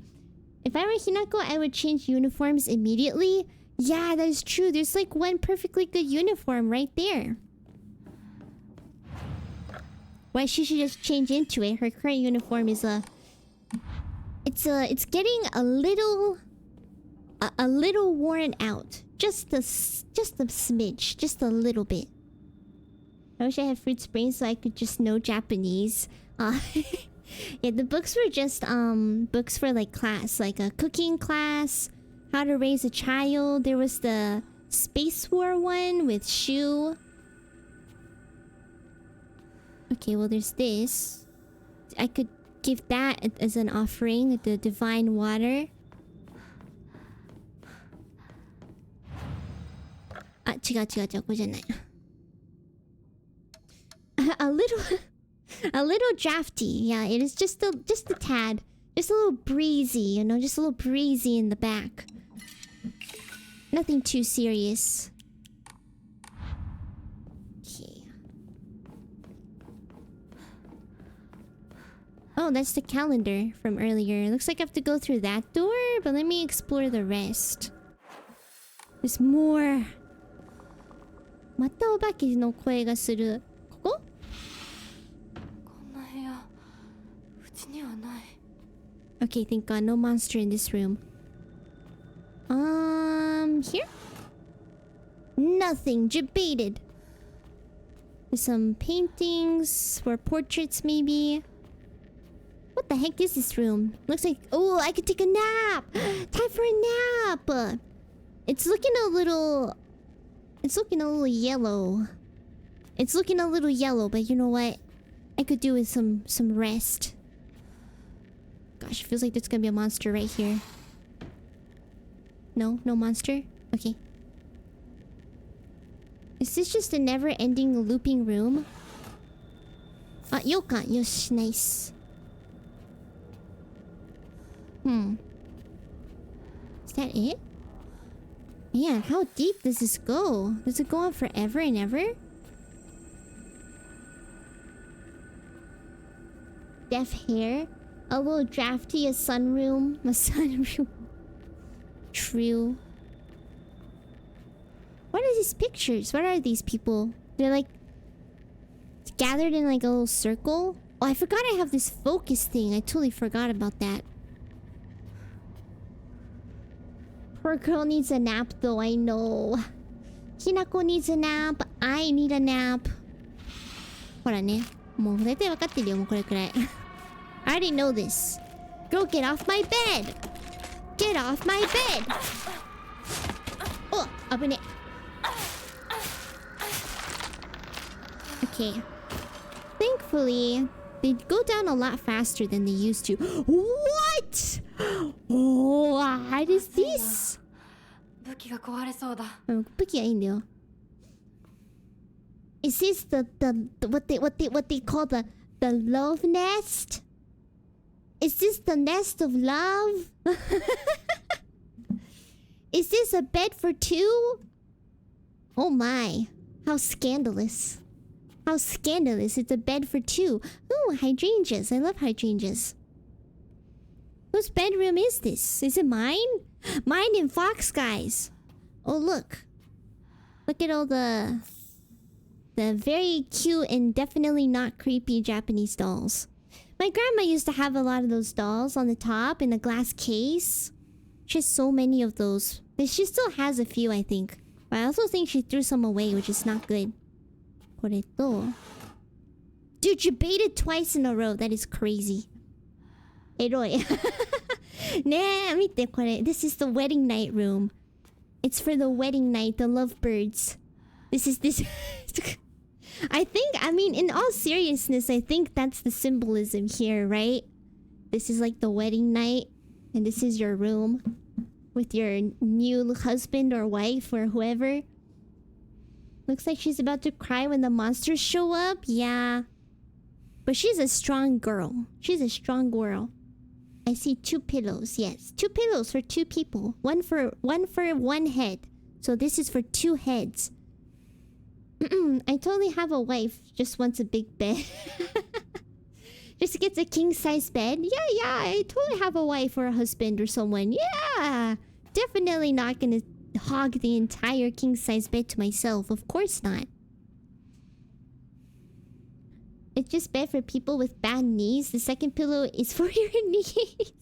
If I were Hinako, I would change uniforms immediately. Yeah, that is true. There's like one perfectly good uniform right there. Why she should just change into it. Her current uniform is It's getting a little worn out. Just a smidge, just a little bit. I wish I had fruit brain so I could just know Japanese. Yeah, the books were just books for like class, like a cooking class, how to raise a child. There was the Space War one with Shu. Okay, well there's this. I could give that as an offering, the divine water. Ah, 違う違う違う、これじゃない。A little drafty. Yeah, it is just a tad. Just a little breezy, you know, just a little breezy in the back. Nothing too serious. Okay. Oh, that's the calendar from earlier. Looks like I have to go through that door, but let me explore the rest. There's more. またお化けの声がする。ここ? Okay, thank God, no monster in this room. Here? Nothing, debated. There's some paintings or portraits, maybe. What the heck is this room? Looks like... Oh, I could take a nap! Time for a nap! It's looking a little... It's looking a little yellow. It's looking a little yellow, but you know what? I could do with some rest. Gosh, it feels like there's gonna be a monster right here. No? No monster? Okay. Is this just a never-ending looping room? Ah, yokan. Yosh, nice. Is that it? Man, how deep does this go? Does it go on forever and ever? Deaf hair? A little drafty, a sunroom. A sunroom. True. What are these pictures? What are these people? They're like... gathered in like a little circle? Oh, I forgot I have this focus thing. I totally forgot about that. Poor girl needs a nap though, I know. Hinako needs a nap. I need a nap. ほらね。もう大体わかってるよ、もうこれくらい。I already know this. Girl, get off my bed! Get off my bed! Oh,危ね。Okay. Thankfully, they go down a lot faster than they used to. What? Oh, what is this? 武器が壊れそうだ。武器はいいんだよ。Is this the what they call the love nest? Is this the nest of love? Is this a bed for two? Oh my. How scandalous. How scandalous. It's a bed for two. Ooh, hydrangeas. I love hydrangeas. Whose bedroom is this? Is it mine? Mine and Fox Guy's. Oh, look. Look at all the very cute and definitely not creepy Japanese dolls. My grandma used to have a lot of those dolls on the top in a glass case. She has so many of those. She still has a few, I think. But I also think she threw some away, which is not good. Koreto. Dude, you baited twice in a row. That is crazy. Eroi. Ne, mite kore. This is the wedding night room. It's for the wedding night, the lovebirds. This. I mean, in all seriousness, I think that's the symbolism here, right? This is like the wedding night, and this is your room with your new husband or wife or whoever. Looks like she's about to cry when the monsters show up. Yeah. But she's a strong girl. She's a strong girl. I see 2 pillows. Yes, 2 pillows for 2 people. One for one head. So this is for 2 heads. I totally have a wife. Just wants a big bed. Just gets a king-size bed. Yeah, I totally have a wife or a husband or someone. Yeah. Definitely not gonna hog the entire king-size bed to myself. Of course not. It's just bed for people with bad knees. The second pillow is for your knees.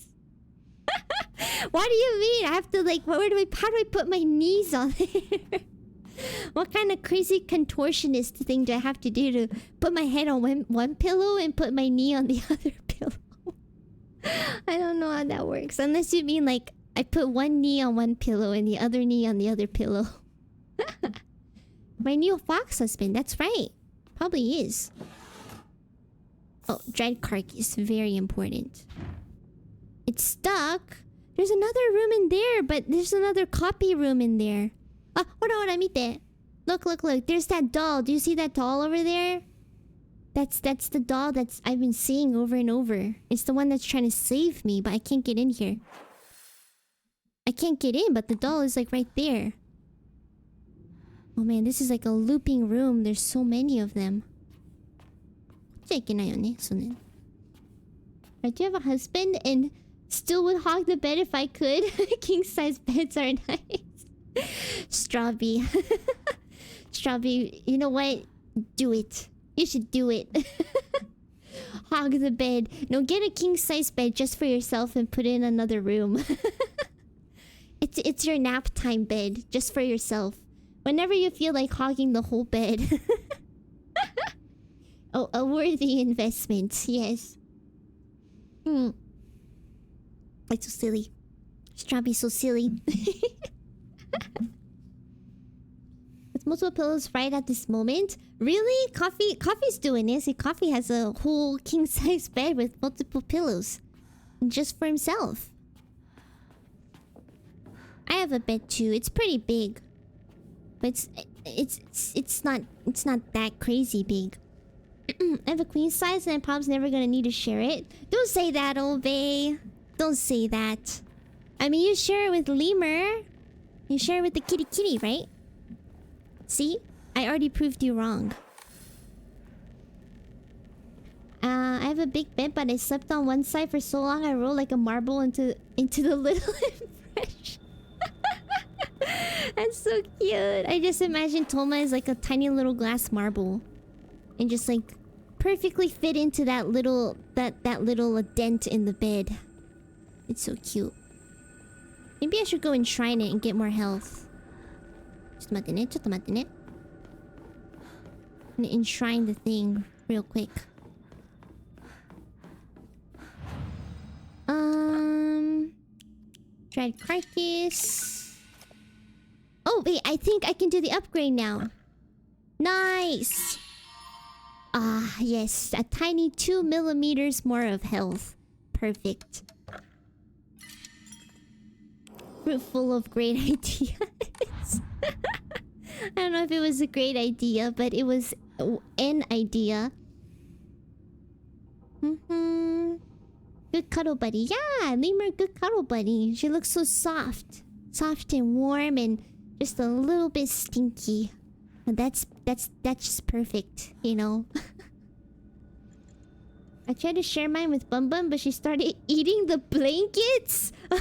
What do you mean? I have to like, how do I put my knees on there? What kind of crazy contortionist thing do I have to do to put my head on one pillow and put my knee on the other pillow? I don't know how that works. Unless you mean like I put one knee on one pillow and the other knee on the other pillow. My new fox husband, that's right. Probably is. Oh, dried carcass, very important. It's stuck. There's another room in there, but there's another copy room in there. Ah, hold on, meet. Look. There's that doll. Do you see that doll over there? That's the doll that's I've been seeing over and over. It's the one that's trying to save me, but I can't get in here. I can't get in, but the doll is like right there. Oh man, this is like a looping room. There's so many of them. I do you have a husband and still would hog the bed if I could? King size beds are nice. Strawby. Strawby, you know what? Do it. You should do it. Hog the bed. No, get a king size bed just for yourself and put it in another room. It's your nap time bed just for yourself. Whenever you feel like hogging the whole bed. Oh, a worthy investment, yes. It's so silly. Strawby so silly. With multiple pillows right at this moment. Really? Coffee's doing this. Coffee has a whole king-size bed with multiple pillows. Just for himself. I have a bed too. It's pretty big. But it's not that crazy big. I have a queen size and I'm probably never gonna need to share it. Don't say that, old bae. Don't say that. I mean, you share it with Lemur. You share it with the kitty, right? See? I already proved you wrong. I have a big bed, but I slept on one side for so long I rolled like a marble into the little impression. That's so cute. I just imagine Toma as like a tiny little glass marble. And just like perfectly fit into that little dent in the bed. It's so cute. Maybe I should go enshrine it and get more health. I'm gonna enshrine the thing real quick. Dried carcass. Oh wait, I think I can do the upgrade now. Nice. Ah, yes. A tiny 2 millimeters more of health. Perfect. Room full of great ideas. I don't know if it was a great idea, but it was an idea. Good cuddle buddy. Yeah, Lemur, good cuddle buddy. She looks so soft. Soft and warm and just a little bit stinky. And that's just perfect, you know. I tried to share mine with Bum Bum, but she started eating the blankets. I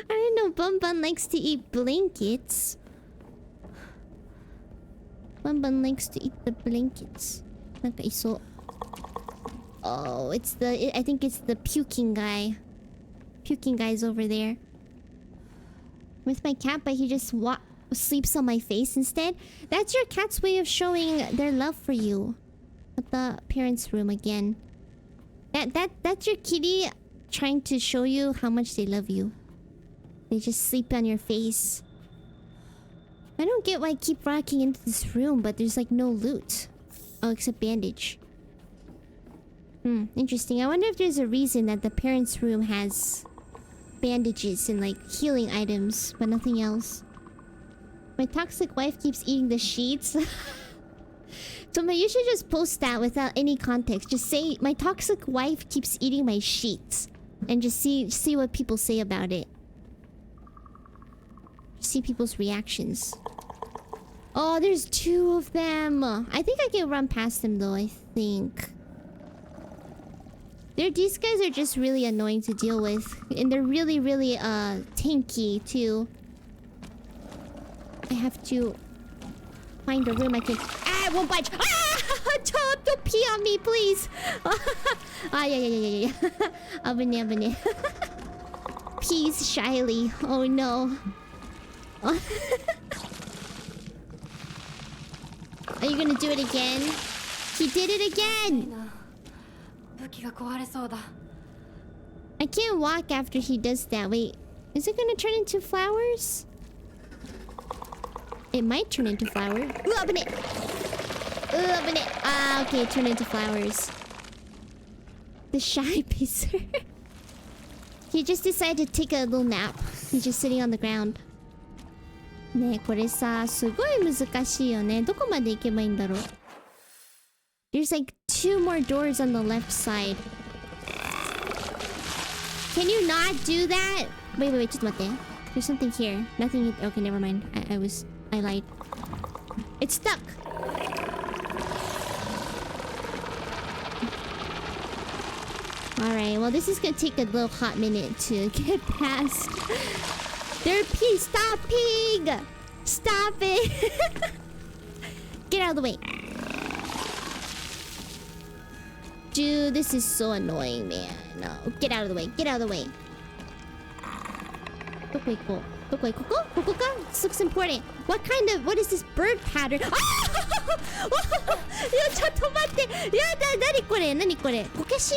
didn't know Bum Bum likes to eat blankets. Bum Bum likes to eat the blankets. Okay, so oh, I think it's the puking guy. Puking guy's over there. With my cat, but he just sleeps on my face instead. That's your cat's way of showing their love for you. At the parents' room again. That's your kitty trying to show you how much they love you. They just sleep on your face. I don't get why I keep rocking into this room, but there's like no loot. Oh, except bandage. Interesting. I wonder if there's a reason that the parents' room has bandages and like healing items, but nothing else. My toxic wife keeps eating the sheets. So you should just post that without any context. Just say, my toxic wife keeps eating my sheets. And just see what people say about it. See people's reactions. Oh, there's 2 of them. I think I can run past them though, I think. These guys are just really annoying to deal with. And they're really, really tanky too. I have to find a room I can... Ah, it won't budge! Ah! Don't pee on me, please! Ah, yeah. Abone. pees shyly. Oh no. Are you gonna do it again? He did it again! 武器が壊れそうだ。 I can't walk after he does that. Wait, is it gonna turn into flowers? It might turn into flowers. Open it! Open it! Ah, okay, turn into flowers. The shy pisser. He just decided to take a little nap. He's just sitting on the ground. ねえ、これさ、すごい難しいよね。どこまで行けばいいんだろう。There's like 2 more doors on the left side. Can you not do that? Wait, ちょっと待って。There's something here. Nothing. Okay, never mind. I lied. It's stuck. Alright, well this is gonna take a little hot minute to get past. They're peeing. Stop peeing! Stop it! Get out of the way. Dude, this is so annoying, man. No, get out of the way. Get out of the way. どこ行こう? どこ行こう? ここか? This looks important. What is this bird pattern? あいや、ちょっと待って。いやだ、なにこれ? なにこれ? こけし?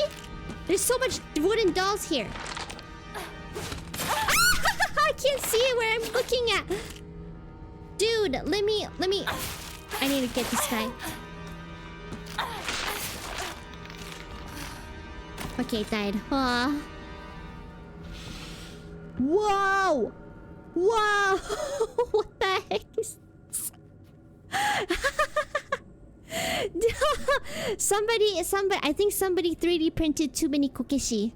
There's so much wooden dolls here. I can't see it where I'm looking at. Dude, let me... I need to get this guy. Okay, it died. Whoa! Whoa! What the heck is this? I think somebody 3D printed too many kokeshi.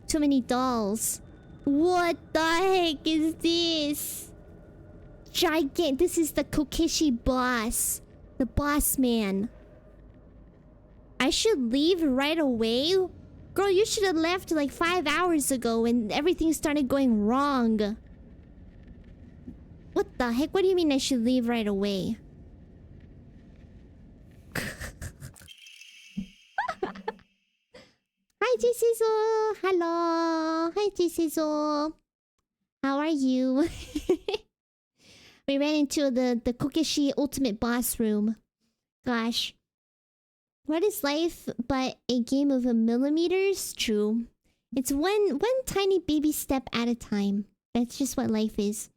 Too many dolls. What the heck is this? Giant. This is the kokeshi boss. The boss man. I should leave right away? Girl, you should have left like 5 hours ago when everything started going wrong. What the heck? What do you mean I should leave right away? Hi, Jisizo. Hello. Hi, Jisizo. How are you? We ran into the Kokeshi Ultimate Boss Room. Gosh. What is life but a game of millimeters? True. It's one tiny baby step at a time. That's just what life is.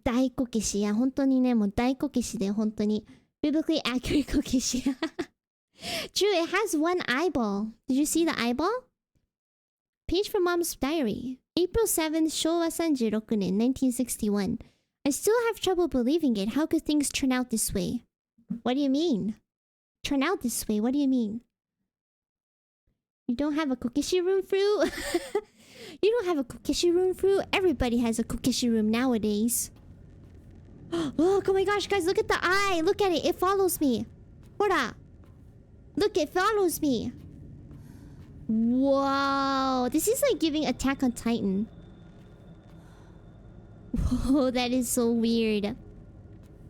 Dai kokeshi. Yeah, 本当にね、もう大こけしで、本当に biblically accurate kokeshi. True, it has one eyeball. Did you see the eyeball? Page from Mom's diary. April 7th, 昭和36年, 1961. I still have trouble believing it. How could things turn out this way? What do you mean? Turn out this way? What do you mean? You don't have a kokeshi room, fruit? You don't have a kokeshi room, fruit? Everybody has a kokeshi room nowadays. Oh my gosh, guys, look at the eye. Look at it. It follows me. Hora. Look, it follows me. Whoa. This is like giving Attack on Titan. Whoa, that is so weird.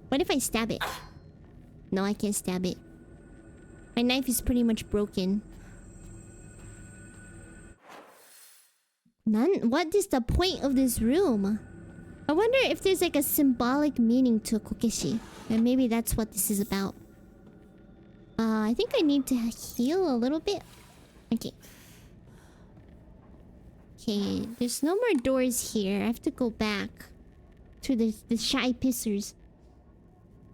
What if I stab it? No, I can't stab it. My knife is pretty much broken. What is the point of this room? I wonder if there's like a symbolic meaning to a kokeshi. And maybe that's what this is about. I think I need to heal a little bit. Okay. Okay, there's no more doors here. I have to go back to the shy pissers.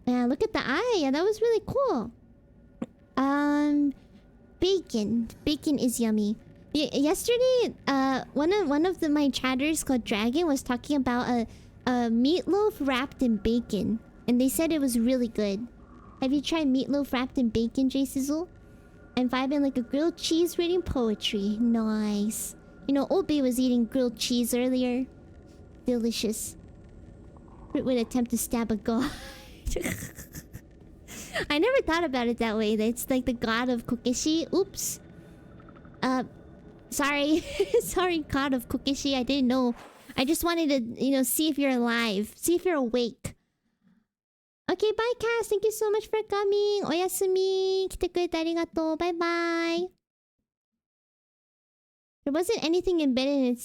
Yeah, look at the eye. Yeah, that was really cool. Bacon. Bacon is yummy. Yesterday, one of my chatters called Dragon was talking about a meatloaf wrapped in bacon, and they said it was really good. Have you tried meatloaf wrapped in bacon, J Sizzle? I'm vibing like a grilled cheese reading poetry. Nice. You know, Obi was eating grilled cheese earlier. Delicious. It would attempt to stab a god. I never thought about it that way. That it's like the god of kokeshi. Oops. Sorry. Sorry, god of kokeshi. I didn't know. I just wanted to, you know, see if you're alive. See if you're awake. Okay, bye, Cass. Thank you so much for coming. Oyasumi. 来てくれてありがとう. Bye bye. There wasn't anything embedded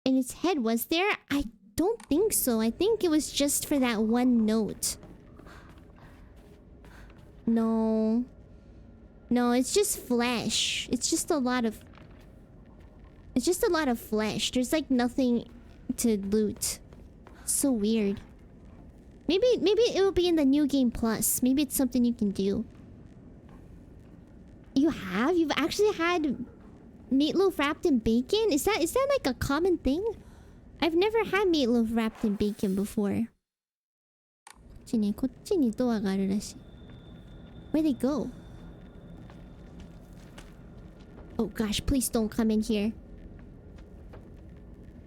in its head, was there? I don't think so. I think it was just for that one note. No. No, it's just flesh. It's just a lot of... It's just a lot of flesh. There's like nothing to loot. So weird. Maybe it will be in the new game plus. Maybe it's something you can do. You have? You've actually had meatloaf wrapped in bacon? Is that like a common thing? I've never had meatloaf wrapped in bacon before. Where'd they go? Oh gosh, please don't come in here.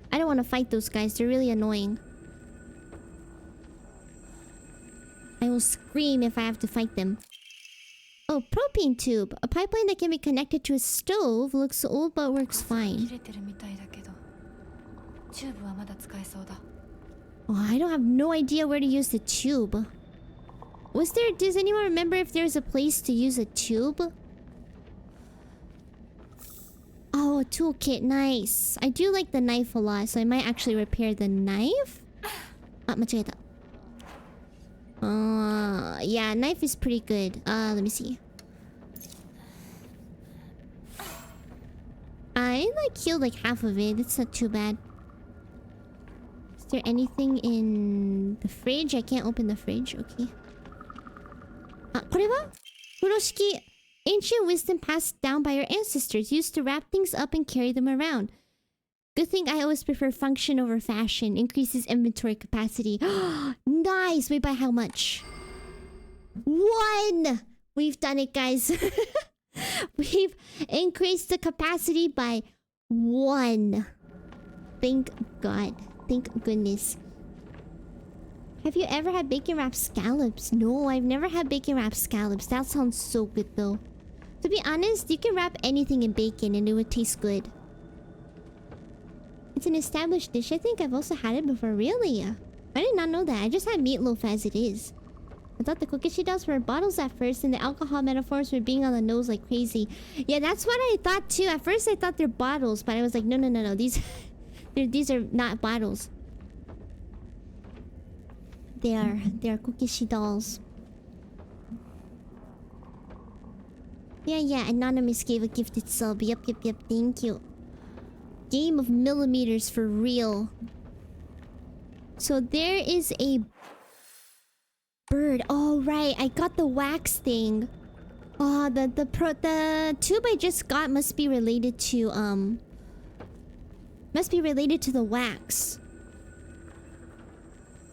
I don't want to fight those guys. They're really annoying. I will scream if I have to fight them. Oh, propane tube. A pipeline that can be connected to a stove. Looks old but works fine. Oh, I don't have no idea where to use the tube. Does anyone remember if there's a place to use a tube? Oh, a toolkit. Nice. I do like the knife a lot, so I might actually repair the knife. Ah, machageta. Yeah, knife is pretty good. Let me see. I healed like half of it. It's not too bad. Is there anything in the fridge? I can't open the fridge. Okay. これは? Furoshiki. Ancient wisdom passed down by your ancestors, used to wrap things up and carry them around. Good thing I always prefer function over fashion. Increases inventory capacity. Nice! Wait, by how much? 1! We've done it, guys. We've increased the capacity by 1. Thank God. Thank goodness. Have you ever had bacon wrapped scallops? No, I've never had bacon wrapped scallops. That sounds so good though. To be honest, you can wrap anything in bacon and it would taste good. It's an established dish. I think I've also had it before. Really? I did not know that. I just had meatloaf as it is. I thought the kokishi dolls were bottles at first and the alcohol metaphors were being on the nose like crazy. Yeah, that's what I thought too. At first I thought they're bottles, but I was like, no. These are not bottles. They are kokishi dolls. Yeah, Anonymous gave a gifted sub. Yep, thank you. Game of millimeters for real. So there is a bird. Oh right, I got the wax thing. Oh, the tube I just got must be related to the wax.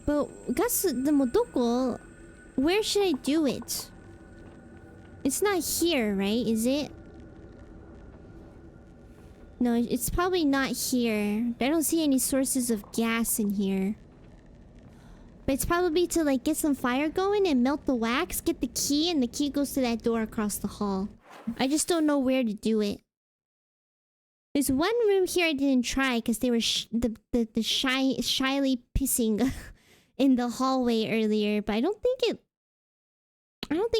But where should I do it? It's not here, right? Is it? No, it's probably not here. I don't see any sources of gas in here. But it's probably to like get some fire going and melt the wax, get the key, and the key goes to that door across the hall. I just don't know where to do it. There's one room here I didn't try because they were shyly pissing in the hallway earlier, but I don't think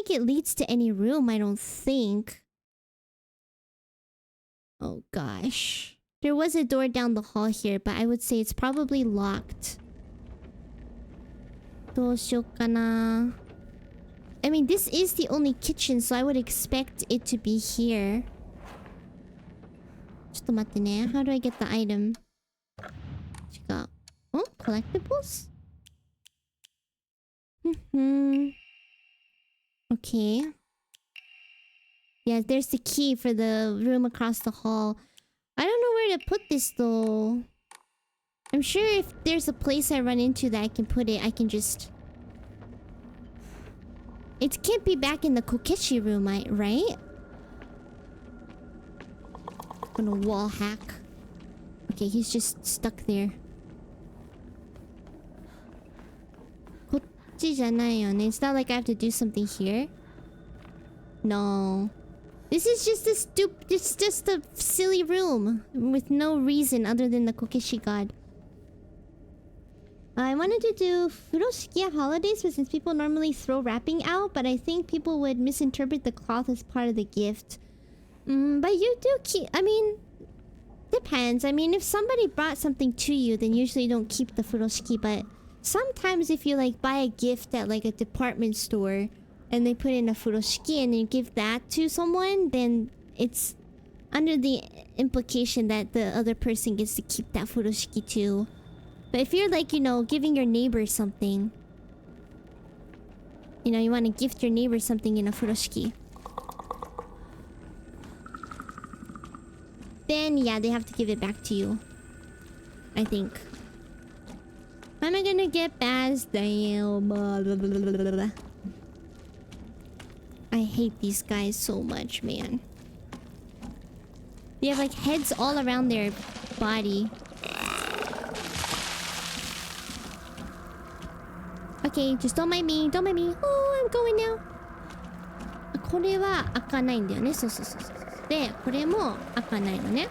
it leads to any room, I don't think. Oh gosh. There was a door down the hall here, but I would say it's probably locked. どうしよっかな? I mean, this is the only kitchen, so I would expect it to be here. ちょっと待ってね. How do I get the item? 違う. Oh, collectibles? Okay. Yeah, there's the key for the room across the hall. I don't know where to put this though. I'm sure if there's a place I run into that I can put it, I can just... It can't be back in the Kokeshi room, right? I'm gonna wall hack. Okay, he's just stuck there. It's not like I have to do something here. No. This is just it's just a silly room with no reason other than the Kokeshi god. I wanted to do Furoshiki holidays, but since people normally throw wrapping out, but I think people would misinterpret the cloth as part of the gift. But you do keep... I mean... depends. I mean, if somebody brought something to you, then usually you don't keep the furoshiki. But sometimes if you like buy a gift at like a department store and they put in a furoshiki and you give that to someone, then it's under the implication that the other person gets to keep that furoshiki too. But if you're like, you know, giving your neighbor something, you know, you want to gift your neighbor something in a furoshiki, then yeah, they have to give it back to you, I think. Am I gonna get past the... I hate these guys so much, man. They have like heads all around their body. Okay, just don't mind me, don't mind me. Oh, I'm going now. これは開かないんだよね。そうそうそうそう。で、これも開かないのね。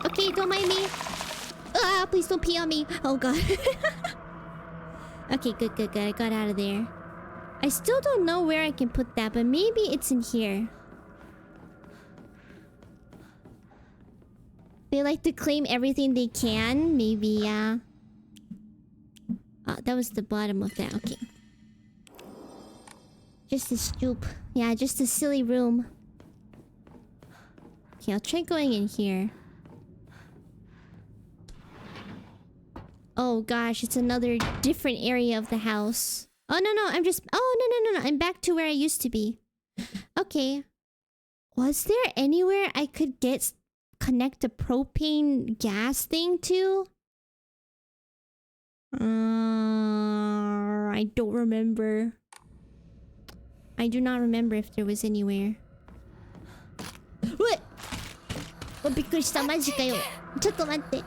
Okay, don't mind me. Ah, please don't pee on me. Oh god. Okay, good, good, good. I got out of there. I still don't know where I can put that, but maybe it's in here. They like to claim everything they can. Maybe, yeah. Oh, that was the bottom of that. Okay. Just a stoop. Yeah, just a silly room. Okay, I'll try going in here. Oh gosh, it's another different area of the house. Oh no, no, I'm just... Oh, no. I'm back to where I used to be. Okay. Was there anywhere I could connect a propane gas thing to? I don't remember. I do not remember if there was anywhere. What? Oh, びっくりした。マジかよ。ちょっと待って。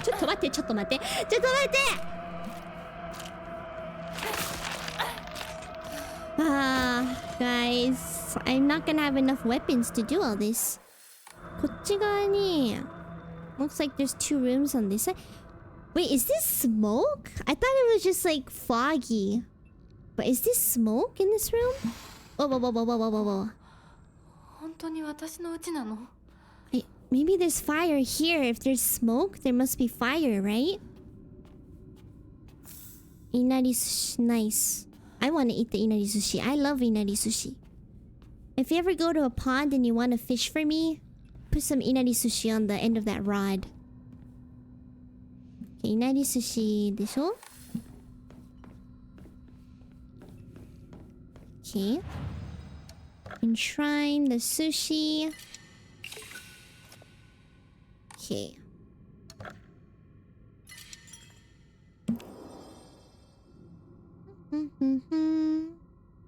ちょっと待って、ちょっと待って。ちょっと待って。Guys, I'm not gonna have enough weapons to do all this. こっち側に looks like there's 2 rooms on this side. Wait, is this smoke? I thought it was just like foggy. But is this smoke in this room? Whoa. 本当に私の家なの? Maybe there's fire here. If there's smoke, there must be fire, right? Inari sushi, nice. I want to eat the inari sushi. I love inari sushi. If you ever go to a pond and you want to fish for me, put some inari sushi on the end of that rod. Okay, inari sushi でしょ? Okay. Enshrine the sushi. Okay.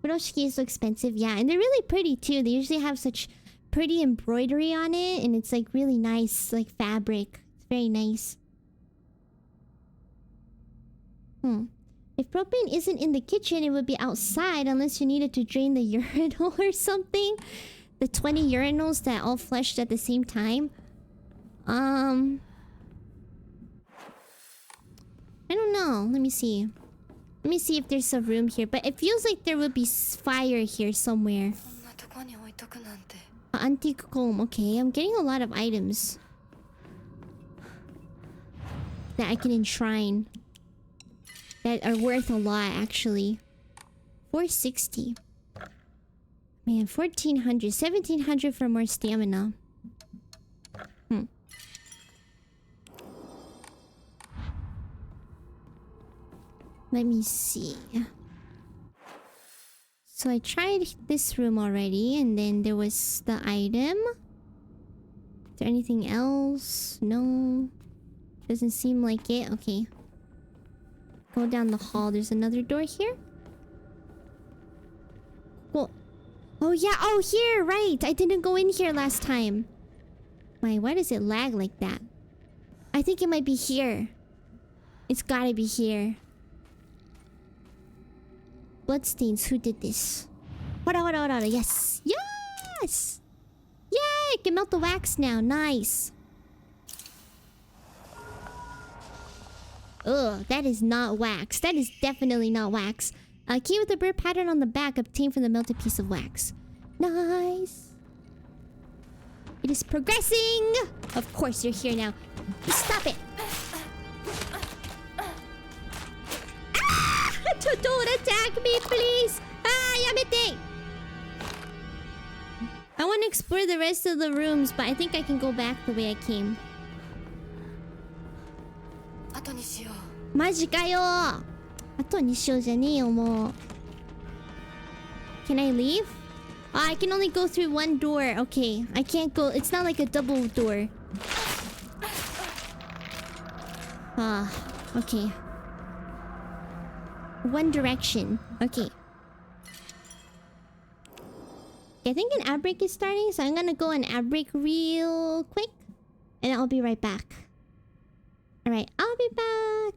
Furoshiki is so expensive, yeah, and they're really pretty too. They usually have such pretty embroidery on it, and it's like really nice, like fabric. It's very nice. If propane isn't in the kitchen, it would be outside unless you needed to drain the urinal or something. The 20 urinals that all flushed at the same time. I don't know. Let me see. Let me see if there's a room here. But it feels like there would be fire here somewhere. Antique comb. Okay, I'm getting a lot of items that I can enshrine. That are worth a lot, actually. 460. Man, 1400. 1700 for more stamina. Let me see. So I tried this room already, and then there was the item. Is there anything else? No. Doesn't seem like it. Okay. Go down the hall. There's another door here. Well, oh yeah. Oh, here. Right. I didn't go in here last time. Why does it lag like that? I think it might be here. It's gotta be here. Bloodstains. Who did this? Hold on. Yes. Yes! Yay! I can melt the wax now. Nice. Ugh, that is not wax. That is definitely not wax. A key with the bird pattern on the back obtained from the melted piece of wax. Nice. It is progressing. Of course, you're here now. Stop it. Ah! Don't attack me, please. Ah, yamete. I want to explore the rest of the rooms, but I think I can go back the way I came. 後にしよう。マジかよ。後にしようじゃねえよ、もう。Can I leave? Oh, I can only go through one door. Okay, I can't go. It's not like a double door. Ah, okay. One direction. Okay. I think an ad break is starting, so I'm gonna go an ad break real quick. And I'll be right back. Alright, I'll be back.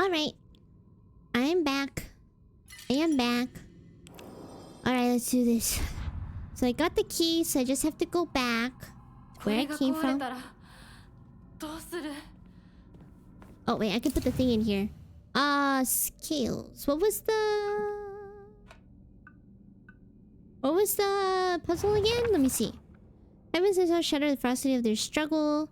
Alright. I am back. I am back. Alright, let's do this. So I got the key, so I just have to go back where I came from. Oh wait, I can put the thing in here. Scales. What was the puzzle again? Let me see. Heavens and so shatter the ferocity of their struggle.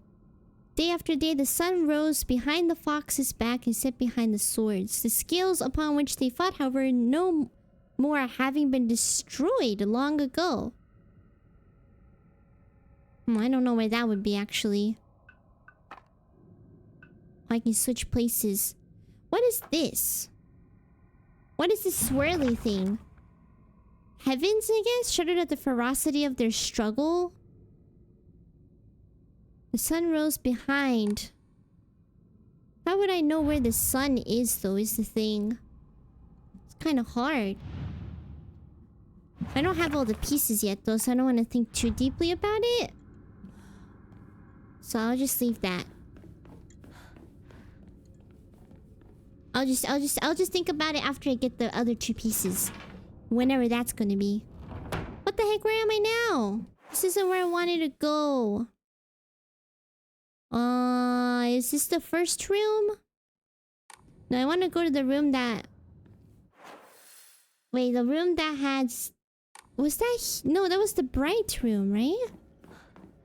Day after day, the sun rose behind the fox's back and set behind the swords. The scales upon which they fought, however, no more having been destroyed long ago. I don't know where that would be, actually. I can switch places. What is this? What is this swirly thing? Heavens, I guess? Shuddered at the ferocity of their struggle? The sun rose behind. How would I know where the sun is, though, is the thing. It's kind of hard. I don't have all the pieces yet, though, so I don't want to think too deeply about it. So I'll just leave that. I'll just think about it after I get the other 2 pieces. Whenever that's gonna be. What the heck, where am I now? This isn't where I wanted to go. Is this the first room? No, I want to go to the room that... Wait, the room that had... Was that... No, that was the bright room, right?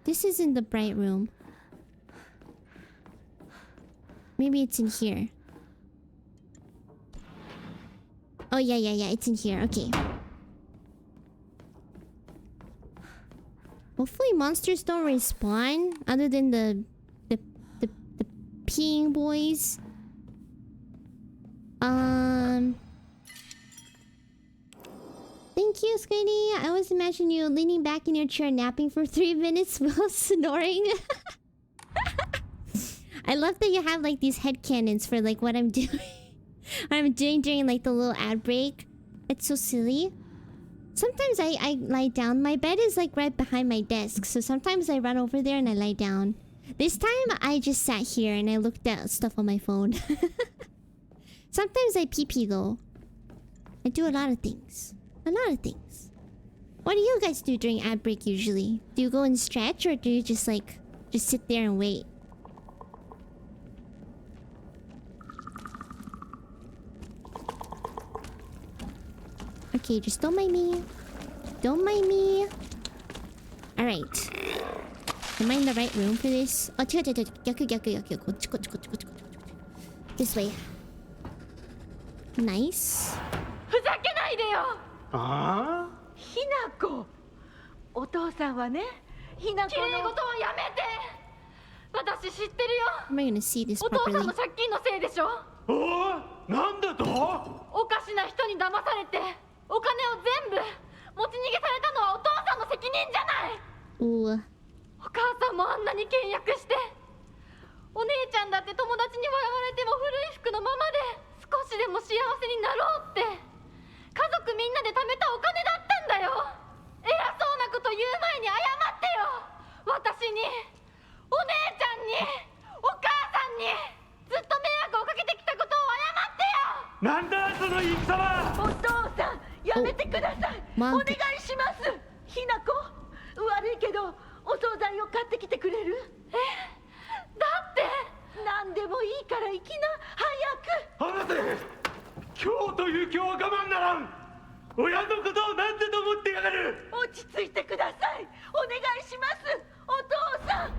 This isn't the bright room. Maybe it's in here. Oh, yeah, it's in here. Okay. Hopefully monsters don't respawn, other than the peeing boys. Thank you, Squiddy. I always imagine you leaning back in your chair napping for 3 minutes while snoring. I love that you have like these headcanons for like what I'm doing. I'm doing during like the little ad break. It's so silly. Sometimes I lie down. My bed is like right behind my desk, so sometimes I run over there and I lie down. This time I just sat here and I looked at stuff on my phone. Sometimes I pee though. I do a lot of things. A lot of things. What do you guys do during ad break usually? Do you go and stretch, or do you just like just sit there and wait? Okay, just don't mind me. Don't mind me. Alright. Am I in the right room for this? Oh, this way. Nice. ふざけないでよ。ああ、ひなこ。お父さんはね、ひなこ綺麗の。事はやめて。私知ってるよ。 Am I gonna see this お父さん properly? の借金のせいでしょ。おい、なんだと？おかしな人に騙されて、お金を全部持ち逃げされたのはお父さんの責任じゃない。 Ooh. お母さんもあんなに倹約して、お姉ちゃんだって友達に笑われても古い服のままで少しでも幸せになろうって家族みんなで貯めたお金だったんだよ。偉そうなこと言う前に謝ってよ。私に、お姉ちゃんに、お母さんにずっと迷惑をかけてきたことを謝ってよ。なんだその戦は！お父さん、やめてください。マンお願いします。ひなこ、悪いけどお惣菜を買ってきてくれる？だって何でもいいから行きな、早く。離せ！今日という今日は我慢ならん！親のことを何てと思ってやがる！落ち着いてください。お願いします。お父さん。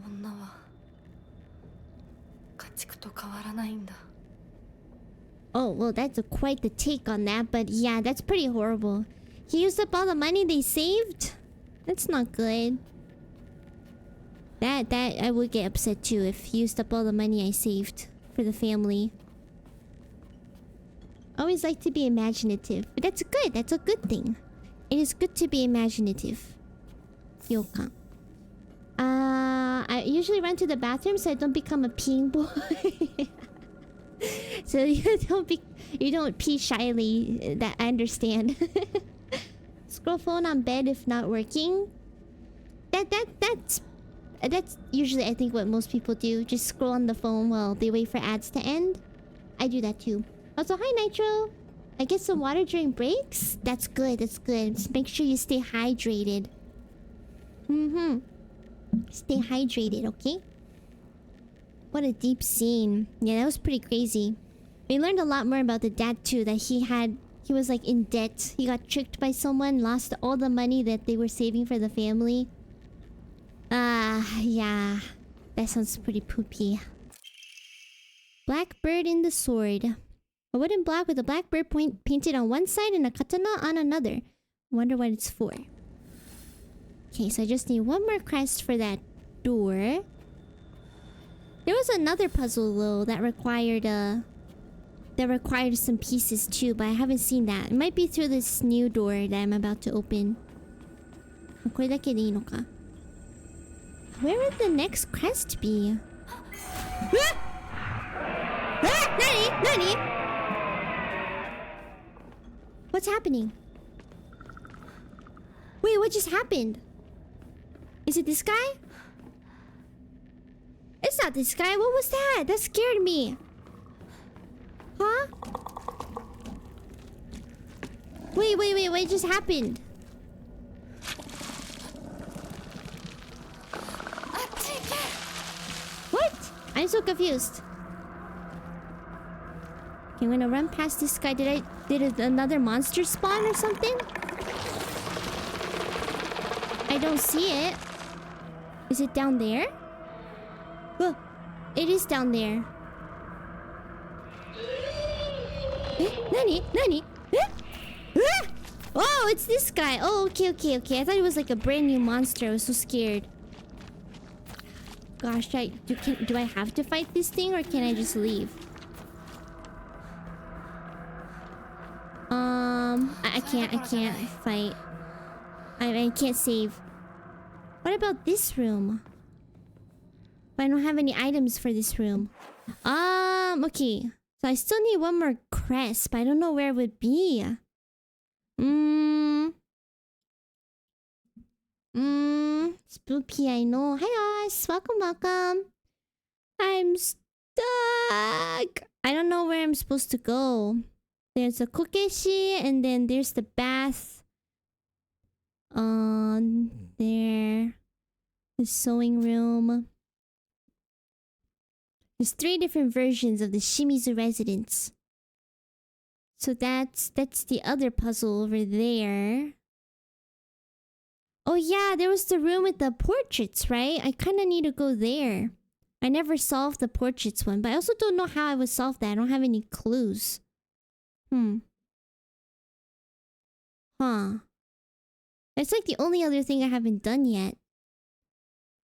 女は家畜と変わらないんだ。 Oh, well, that's quite the take on that, but yeah, that's pretty horrible. He used up all the money they saved? That's not good. That I would get upset too if he used up all the money I saved for the family. I always like to be imaginative, but that's good. That's a good thing. It is good to be imaginative. Yokan. I usually run to the bathroom so I don't become a peeing boy. So you don't pee shyly. That I understand. Scroll phone on bed if not working. That's usually I think what most people do. Just scroll on the phone while they wait for ads to end. I do that too. Also, hi Nitro. I get some water during breaks. That's good. That's good. Just make sure you stay hydrated. Stay hydrated, okay? What a deep scene. Yeah, that was pretty crazy. We learned a lot more about the dad too. That he was like in debt. He got tricked by someone, lost all the money that they were saving for the family. Yeah. That sounds pretty poopy. Black bird in the sword. A wooden block with a black bird painted on one side and a katana on another. Wonder what it's for. Okay, so I just need one more crest for that door. There was another puzzle though that required some pieces too, but I haven't seen that. It might be through this new door that I'm about to open. これだけでいいのか? Where would the next crest be? Nani? What's happening? Wait, what just happened? Is it this guy? It's not this guy. What was that? That scared me. Huh? Wait. What just happened? What? I'm so confused. Okay, I'm gonna run past this guy. Did another monster spawn or something? I don't see it. Is it down there? Oh, it is down there. Nani? Oh, it's this guy. Oh, okay. I thought it was like a brand new monster. I was so scared. Gosh, do I have to fight this thing or can I just leave? I can't fight. I can't save. What about this room? But I don't have any items for this room. Okay. So I still need one more crest, but I don't know where it would be. Spooky, I know. Hi guys, welcome. I'm stuck. I don't know where I'm supposed to go. There's a kokeshi, and then there's the bath. There. The sewing room. There's 3 different versions of the Shimizu residence. So that's the other puzzle over there. Oh yeah, there was the room with the portraits, right? I kind of need to go there. I never solved the portraits one, but I also don't know how I would solve that. I don't have any clues. It's like the only other thing I haven't done yet.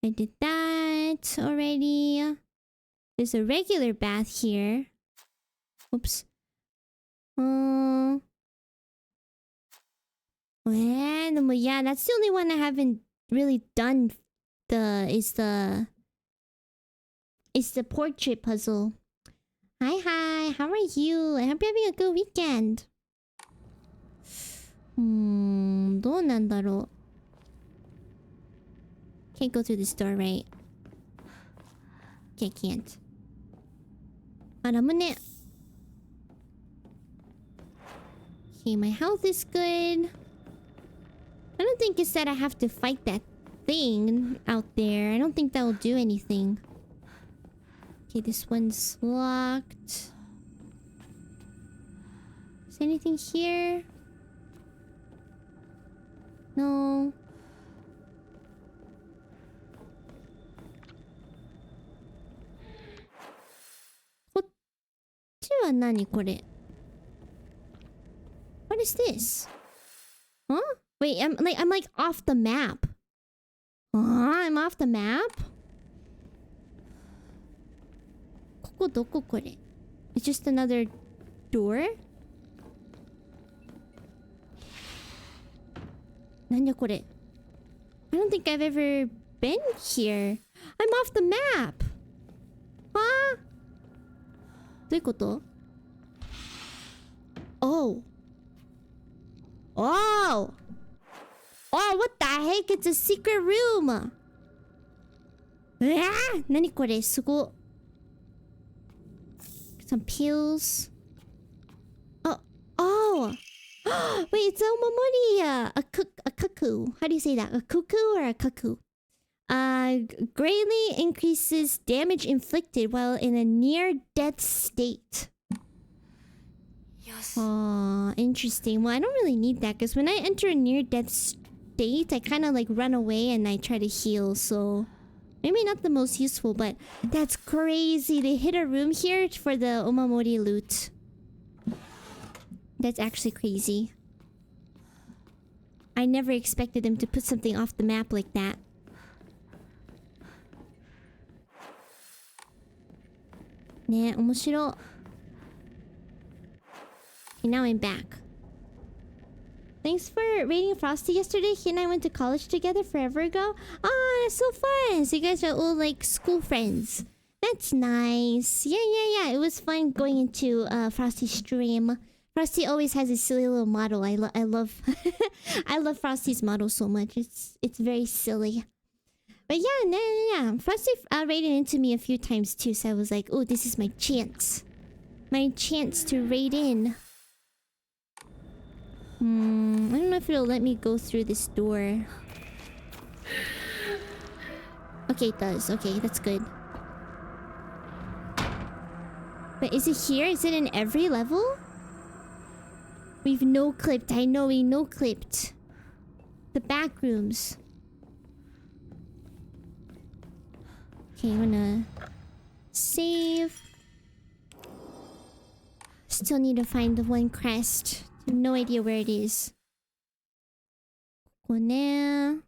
I did that already. There's a regular bath here. Oops. Yeah, that's the only one I haven't really done. Is the portrait puzzle. Hi, how are you? I hope you're having a good weekend. どうなんだろう? Can't go through this door, right? Okay, can't. あ、ラムネ. Okay, my health is good. I don't think it's that I have to fight that thing out there. I don't think that will do anything. Okay, this one's locked. Is there anything here? No. What is this? Huh? Wait, I'm like off the map. I'm off the map? It's just another door? I don't think I've ever been here. I'm off the map. Huh? どういうこと? Oh, what the heck? It's a secret room. Nani kore? Sugo. Some pills. Oh. Wait, it's a omamori. A cuckoo. How do you say that? A cuckoo or a cuckoo? Greatly increases damage inflicted while in a near-death state. Oh, interesting. Well, I don't really need that because when I enter a near-death state, I kind of like run away and I try to heal, so... Maybe not the most useful, but that's crazy. They hit a room here for the Omamori loot. That's actually crazy. I never expected them to put something off the map like that. Ne, omoshiro. Okay, now I'm back. Thanks for raiding Frosty yesterday. He and I went to college together forever ago. Ah, that's so fun. So you guys are all like school friends. That's nice. Yeah. It was fun going into Frosty's stream. Frosty always has a silly little model. I love I love Frosty's model so much. It's very silly. But yeah. Frosty raided into me a few times too, so I was like, oh, this is my chance. My chance to raid in. I don't know if it'll let me go through this door. Okay, it does. Okay, that's good. But is it here? Is it in every level? We've no-clipped. I know we no-clipped. The Backrooms. Okay, I'm gonna... save. Still need to find the one crest. I have no idea where it is. Okay,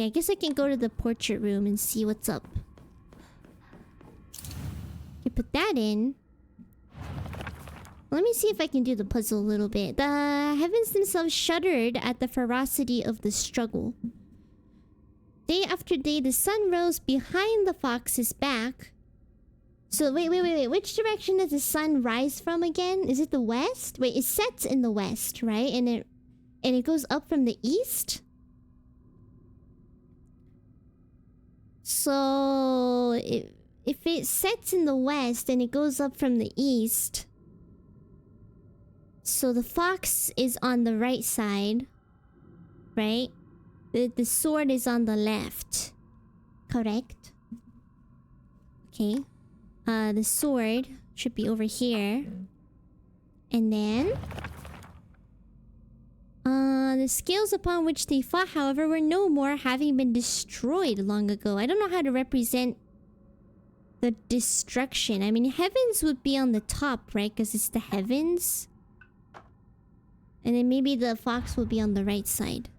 I guess I can go to the portrait room and see what's up. Okay, put that in. Let me see if I can do the puzzle a little bit. The heavens themselves shuddered at the ferocity of the struggle. Day after day, the sun rose behind the fox's back. So, wait. Which direction does the sun rise from again? Is it the west? Wait, it sets in the west, right? And it goes up from the east? So, if it sets in the west and it goes up from the east... So the fox is on the right side, right? The sword is on the left. Correct? Okay. The sword should be over here. And then... the scales upon which they fought, however, were no more, having been destroyed long ago. I don't know how to represent the destruction. I mean, heavens would be on the top, right? Because it's the heavens. And then maybe the fox will be on the right side.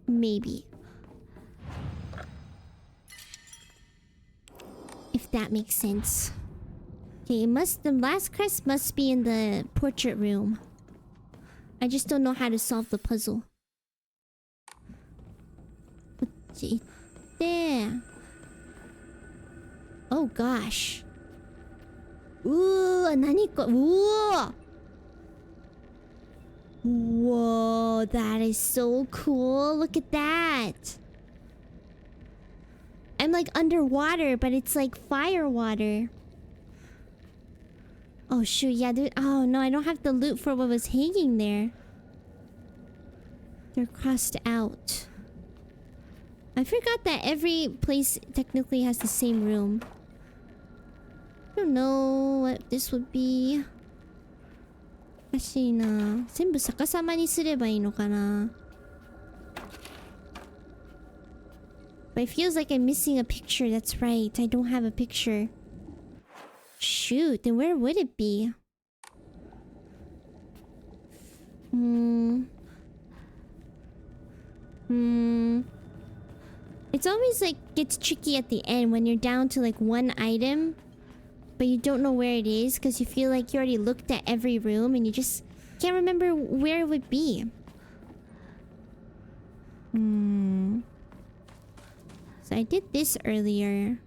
Maybe. If that makes sense. Okay, the last crest must be in the portrait room. I just don't know how to solve the puzzle. There. Oh gosh. Ooh, ooh! Whoa, that is so cool. Look at that. I'm like underwater, but it's like fire water. Oh shoot, yeah, dude. Oh no, I don't have the loot for what was hanging there. They're crossed out. I forgot that every place technically has the same room. I don't know what this would be. おかしいな。全部逆さまにすればいいのかな。But it feels like I'm missing a picture. That's right. I don't have a picture. Shoot, then where would it be? It's always like gets tricky at the end when you're down to like one item, but you don't know where it is because you feel like you already looked at every room and you just can't remember where it would be. So I did this earlier.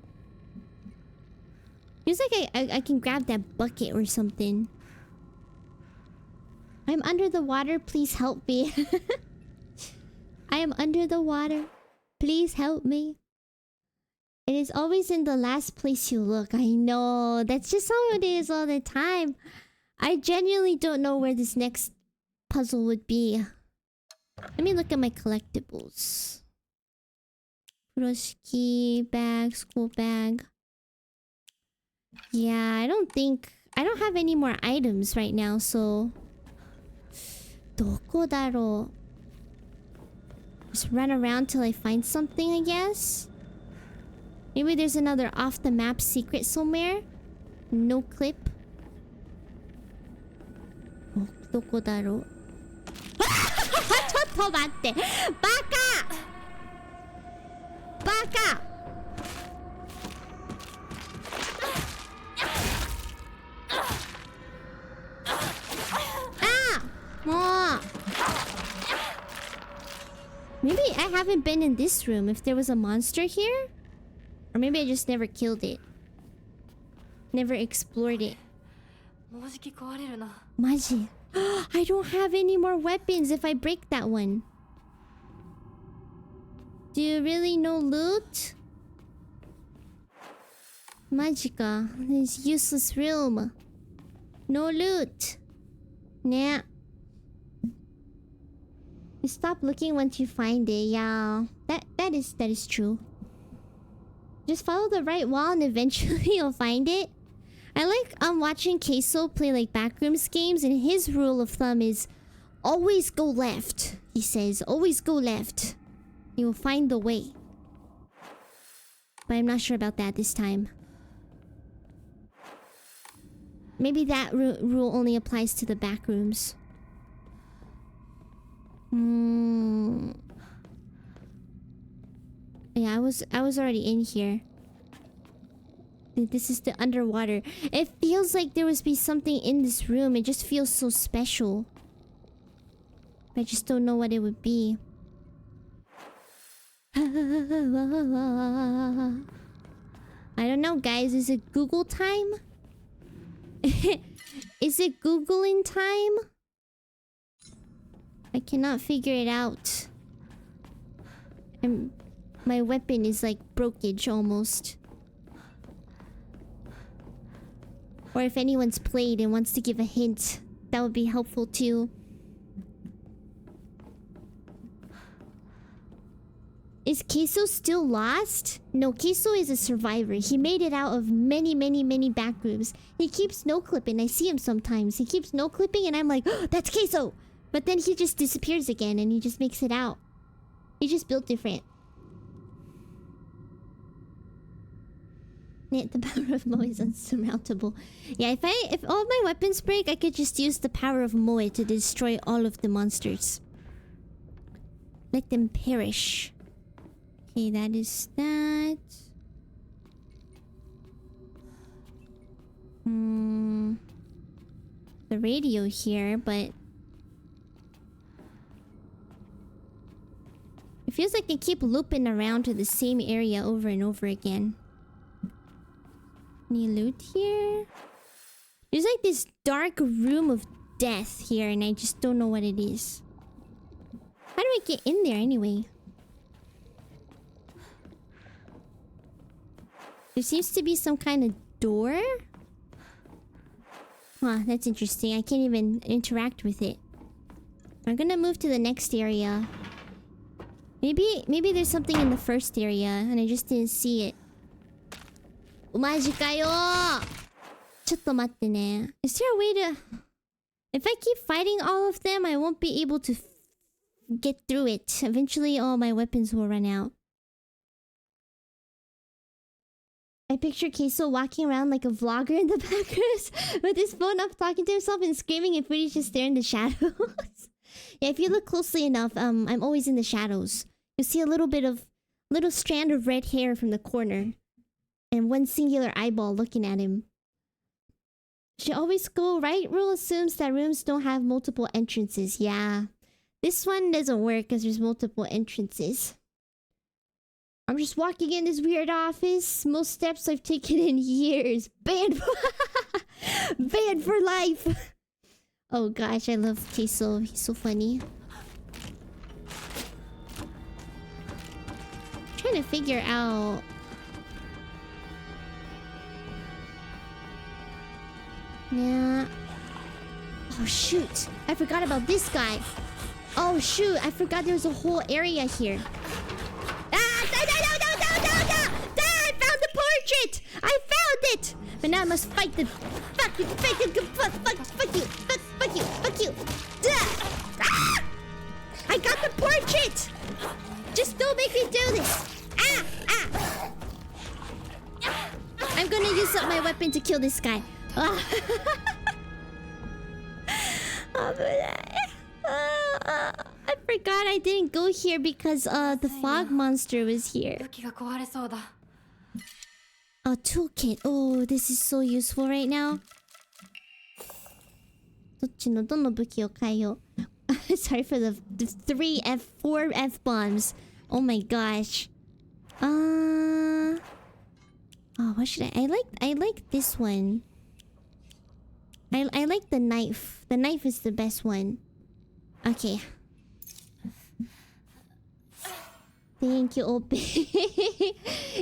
Feels like I can grab that bucket or something. I'm under the water. Please help me. I am under the water. Please help me. It is always in the last place you look. I know. That's just how it is all the time. I genuinely don't know where this next puzzle would be. Let me look at my collectibles. Furoshiki bag, school bag. Yeah, I don't have any more items right now, so... Doko daro? Just run around till I find something, I guess? Maybe there's another off-the-map secret somewhere? No clip? Oh, doko daro? ちょっと待って！バカ！バカ！Ah! Maybe I haven't been in this room if there was a monster here? Or maybe I just never killed it. Never explored it. もうじき壊れるな。 Maji. I don't have any more weapons if I break that one. Do you really know loot? Majika. This useless room. No loot. Nah. You stop looking once you find it. Yeah. That is true. Just follow the right wall and eventually you'll find it. I like watching Queso play like Backrooms games, and his rule of thumb is always go left. He says, always go left. You will find the way. But I'm not sure about that this time. Maybe that rule only applies to the Backrooms. Yeah, I was already in here. This is the underwater. It feels like there must be something in this room. It just feels so special. I just don't know what it would be. I don't know, guys. Is it Google time? Is it Googling time? I cannot figure it out. My weapon is like brokeage almost. Or if anyone's played and wants to give a hint, that would be helpful too. Is Queso still lost? No, Queso is a survivor. He made it out of many backrooms. He keeps no-clipping. I see him sometimes. He keeps no-clipping and I'm like, oh, that's Queso! But then he just disappears again and he just makes it out. He just built different. The power of Moe is unsurmountable. Yeah, if all my weapons break, I could just use the power of Moe to destroy all of the monsters. Let them perish. Okay, that is that. The radio here, but it feels like I keep looping around to the same area over and over again. Any loot here? There's like this dark room of death here and I just don't know what it is. How do I get in there anyway? There seems to be some kind of door? Huh, that's interesting. I can't even interact with it. I'm gonna move to the next area. Maybe there's something in the first area and I just didn't see it. Majika yo! Chotto matte ne. Is there a way to... If I keep fighting all of them, I won't be able to get through it. Eventually, all my weapons will run out. I picture Queso walking around like a vlogger in the background with his phone up, talking to himself and screaming and Footy's just there in the shadows. Yeah, if you look closely enough, I'm always in the shadows. You'll see a little strand of red hair from the corner. And one singular eyeball looking at him. Should always go right. Rule assumes that rooms don't have multiple entrances. Yeah. This one doesn't work because there's multiple entrances. I'm just walking in this weird office. Most steps I've taken in years. Banned. Banned for life. Oh gosh, I love Queso. He's so funny. I'm trying to figure out... Yeah. Oh shoot! I forgot about this guy. Oh shoot! I forgot there was a whole area here. Ah! No! I found the portrait. I found it. But now I must fight the fuck you. Ah! Shit! Just don't make me do this! Ah! Ah! I'm gonna use up my weapon to kill this guy. Ah. I forgot I didn't go here because the fog monster was here. 武器が壊れそうだ。 A toolkit. Oh, this is so useful right now. どっちのどの武器を変えよう。Sorry for the 4 F bombs. Oh my gosh. Oh, what should I like this one. I like the knife. The knife is the best one. Okay. Thank you, Ope.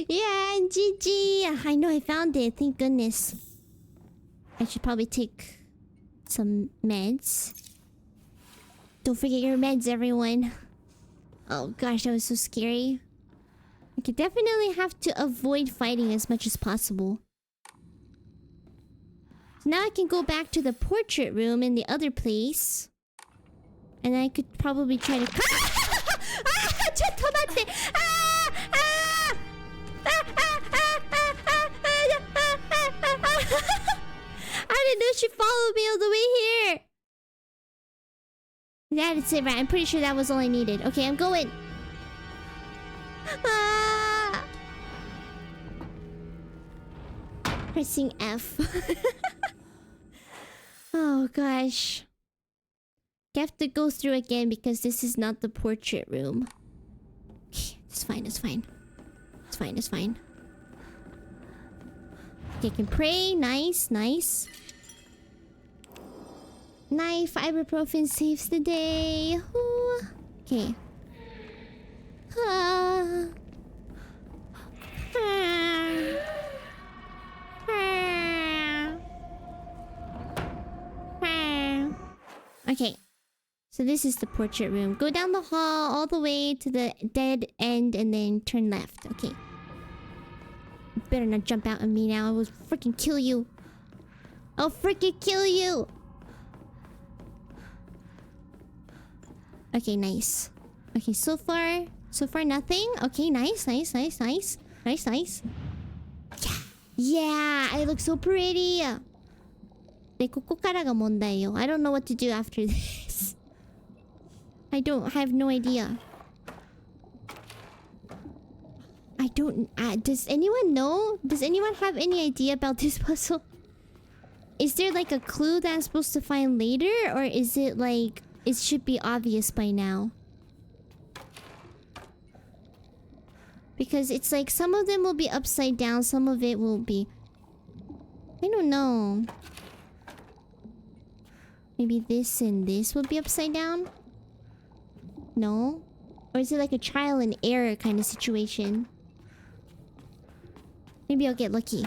Yeah, and GG. I know I found it. Thank goodness. I should probably take some meds. Don't forget your meds, everyone. Oh gosh, that was so scary. I could definitely have to avoid fighting as much as possible. So now I can go back to the portrait room in the other place. And I could probably try to... I didn't know she followed me all the way here. That's it, right? I'm pretty sure that was all I needed. Okay, I'm going. Pressing F. Oh gosh. I have to go through again because this is not the portrait room. Okay, it's fine, it's fine. It's fine, it's fine. Okay, I can pray. Nice, nice. Knife, ibuprofen saves the day. Ooh. Okay. Okay. So this is the portrait room. Go down the hall all the way to the dead end and then turn left. Okay. You better not jump out on me now. I will freaking kill you. I'll freaking kill you. Okay, nice. Okay, so far nothing. Okay, nice. Nice. Yeah, I look so pretty. で、ここからが問題よ。I don't know what to do after this. I have no idea. Does anyone know? Does anyone have any idea about this puzzle? Is there like a clue that I'm supposed to find later? Or is it like... It should be obvious by now? Because it's like some of them will be upside down, some of it will be... I don't know. Maybe this and this will be upside down? No? Or is it like a trial and error kind of situation? Maybe I'll get lucky.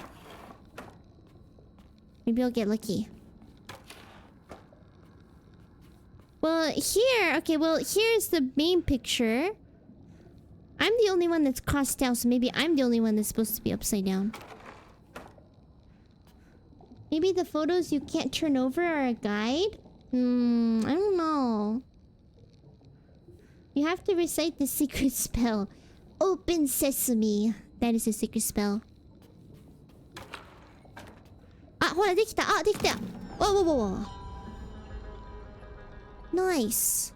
Well, here... Okay, well, here's the main picture. I'm the only one that's crossed out, so maybe I'm the only one that's supposed to be upside down. Maybe the photos you can't turn over are a guide? I don't know. You have to recite the secret spell. Open sesame. That is a secret spell. Ah, hold on, できた. Ah, できた. Whoa. Nice.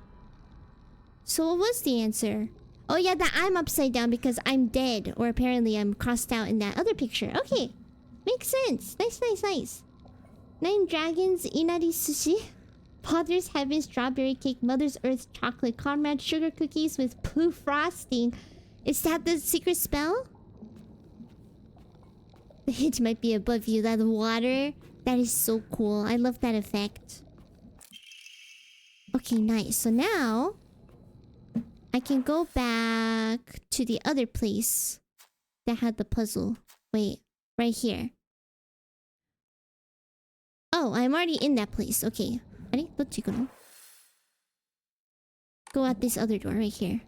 So what was the answer? Oh yeah, that I'm upside down because I'm dead. Or apparently I'm crossed out in that other picture. Okay. Makes sense. Nice. 9 dragons, inari sushi. Father's heaven, strawberry cake. Mother's earth, chocolate. Comrade, sugar cookies with blue frosting. Is that the secret spell? The hinge might be above you. That water. That is so cool. I love that effect. Okay, nice. So now... I can go back to the other place that had the puzzle. Wait, right here. Oh, I'm already in that place. Okay. Go out this other door right here.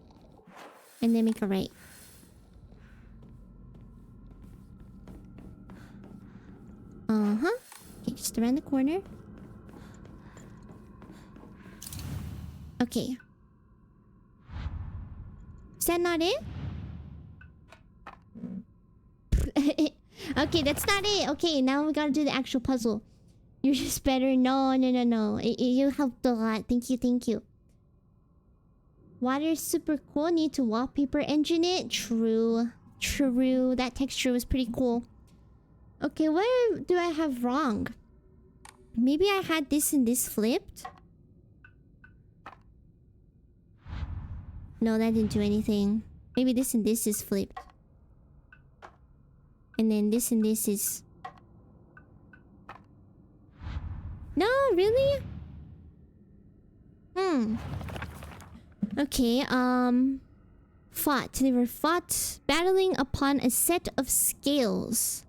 And then make a right. Uh-huh. Okay, just around the corner. Is that not it? Okay, that's not it. Okay, now we gotta do the actual puzzle. You're just better. No. You helped a lot. Thank you, thank you. Water is super cool. Need to wallpaper engine it. True. That texture was pretty cool. Okay, what do I have wrong? Maybe I had this and this flipped? No, that didn't do anything. Maybe this and this is flipped. And then this and this is... No, really? Okay, fought. They were fought, battling upon a set of scales.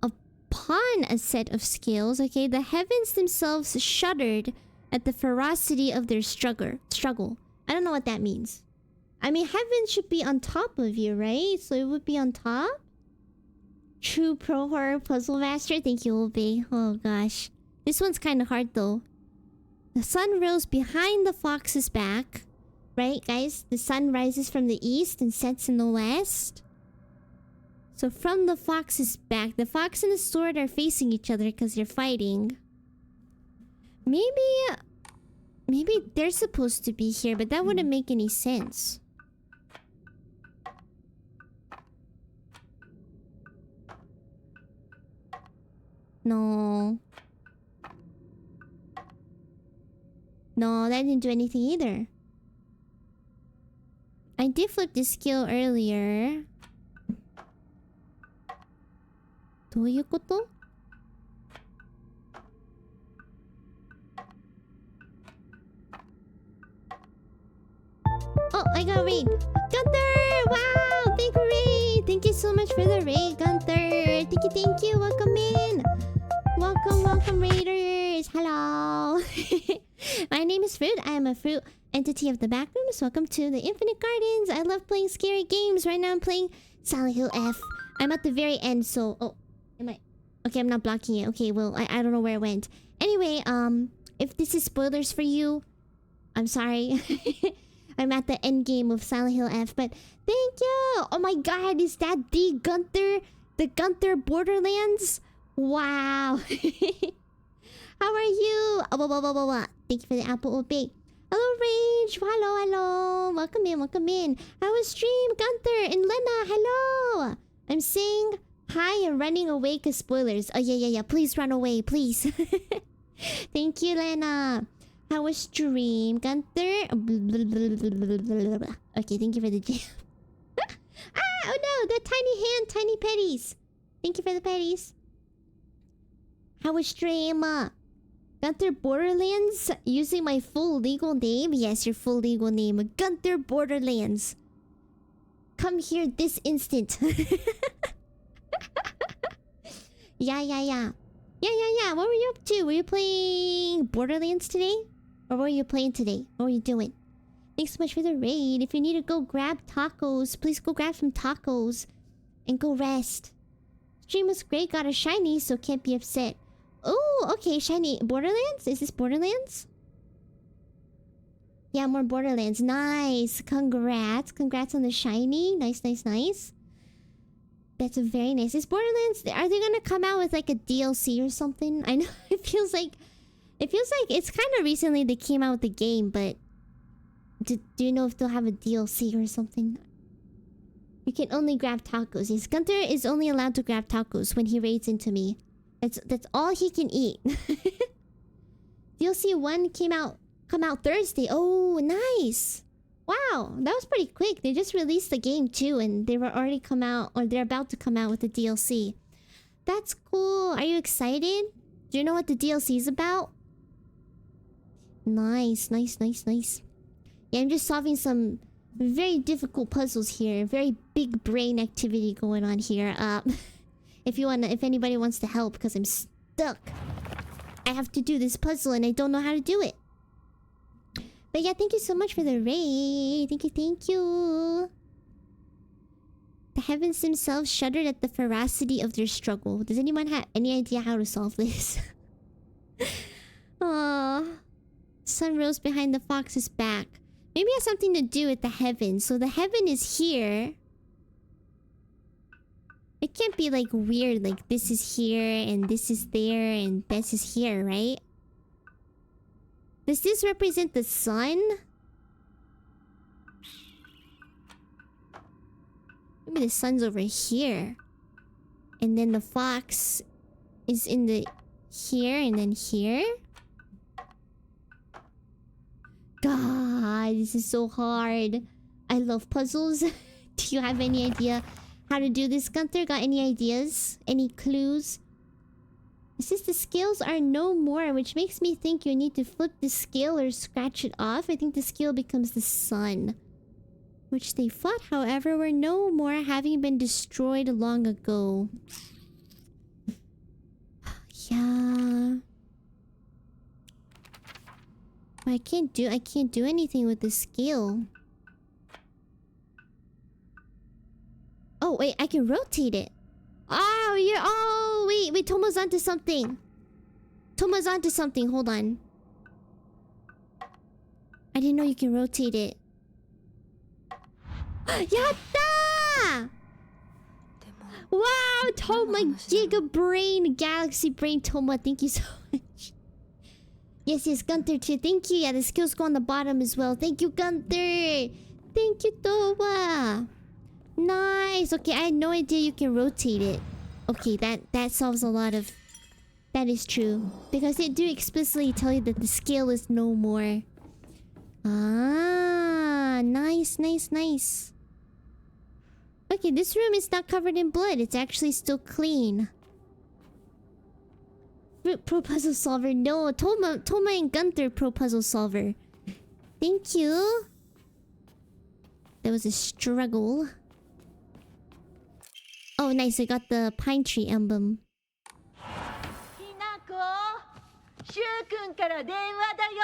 Upon a set of scales, okay? The heavens themselves shuddered at the ferocity of their struggle. I don't know what that means. I mean, heaven should be on top of you, right? So it would be on top? True pro horror puzzle master. Thank you, Obe. Oh gosh. This one's kind of hard though. The sun rose behind the fox's back. Right, guys? The sun rises from the east and sets in the west. So from the fox's back, the fox and the sword are facing each other because they're fighting. Maybe they're supposed to be here, but that wouldn't make any sense. No, that didn't do anything either. I did flip this skill earlier. どういうこと? Oh, I got a raid. Gunther! Wow! Thank you, raid! Thank you so much for the raid, Gunther! Thank you! Welcome in! Welcome, raiders! Hello! My name is Fruit. I am a fruit entity of the Backrooms. Welcome to the Infinite Gardens. I love playing scary games. Right now I'm playing Silent Hill F. I'm at the very end, so... Oh, am I... Okay, I'm not blocking it. Okay, well, I don't know where it went. Anyway, if this is spoilers for you, I'm sorry. I'm at the end game of Silent Hill F, but thank you! Oh my god, is that the Gunther? The Gunther Borderlands? Wow! How are you? Thank you for the apple obey. Hello, Rage! Hello! Welcome in. How was stream, Gunther and Lena? Hello! I'm saying hi and running away cause spoilers. Oh, yeah. Please run away, please. Thank you, Lena. How was stream, Gunther? Okay, thank you for the jam. Oh no, the tiny hand, tiny petties. Thank you for the petties. How was stream? Gunther Borderlands? Using my full legal name? Yes, your full legal name. Gunther Borderlands. Come here this instant. Yeah. What were you up to? Were you playing Borderlands today? Or what were you playing today? What were you doing? Thanks so much for the raid. If you need to go grab tacos, please go grab some tacos. And go rest. Stream was great, got a shiny, so can't be upset. Oh, okay, shiny. Borderlands? Is this Borderlands? Yeah, more Borderlands. Nice. Congrats on the shiny. Nice. That's a very nice. Is Borderlands... Are they gonna come out with like a DLC or something? I know it feels like it's kind of recently they came out with the game, but... Do you know if they'll have a DLC or something? You can only grab tacos. Yes, Gunther is only allowed to grab tacos when he raids into me. That's all he can eat. DLC 1 come out Thursday. Oh, nice. Wow, that was pretty quick. They just released the game too, and they were already come out, or they're about to come out with the DLC. That's cool. Are you excited? Do you know what the DLC is about? Nice. Yeah, I'm just solving some very difficult puzzles here. Very big brain activity going on here. If anybody wants to help, because I'm stuck. I have to do this puzzle and I don't know how to do it. But yeah, thank you so much for the raid. Thank you. The heavens themselves shuddered at the ferocity of their struggle. Does anyone have any idea how to solve this? Aww. Sun rose behind the fox's back. Maybe it has something to do with the heaven. So the heaven is here. It can't be like weird, like this is here and this is there and this is here, right? Does this represent the sun? Maybe the sun's over here. And then the fox is in the here and then here? God, this is so hard. I love puzzles. Do you have any idea how to do this, Gunther? Got any ideas? Any clues? It says the scales are no more, which makes me think you need to flip the scale or scratch it off. I think the scale becomes the sun. Which they thought, however, were no more, having been destroyed long ago. Yeah. I can't do anything with the scale. Oh, wait, I can rotate it. Oh, wait, Tomo's onto something. Tomo's onto something, hold on. I didn't know you can rotate it. Yatta! Wow, Toma, Giga Brain, Galaxy Brain, Toma, thank you so much. Yes, Gunther too, thank you. Yeah, the skills go on the bottom as well. Thank you, Gunther. Thank you, Toma. Nice. Okay, I had no idea you can rotate it. Okay, that solves a lot of... That is true. Because they do explicitly tell you that the scale is no more. Ah, nice. Okay, this room is not covered in blood. It's actually still clean. Pro puzzle solver. No, Toma and Gunther pro puzzle solver. Thank you. That was a struggle. Oh, nice. I got the pine tree emblem. ひなこ、しゅうくんから電話だよ。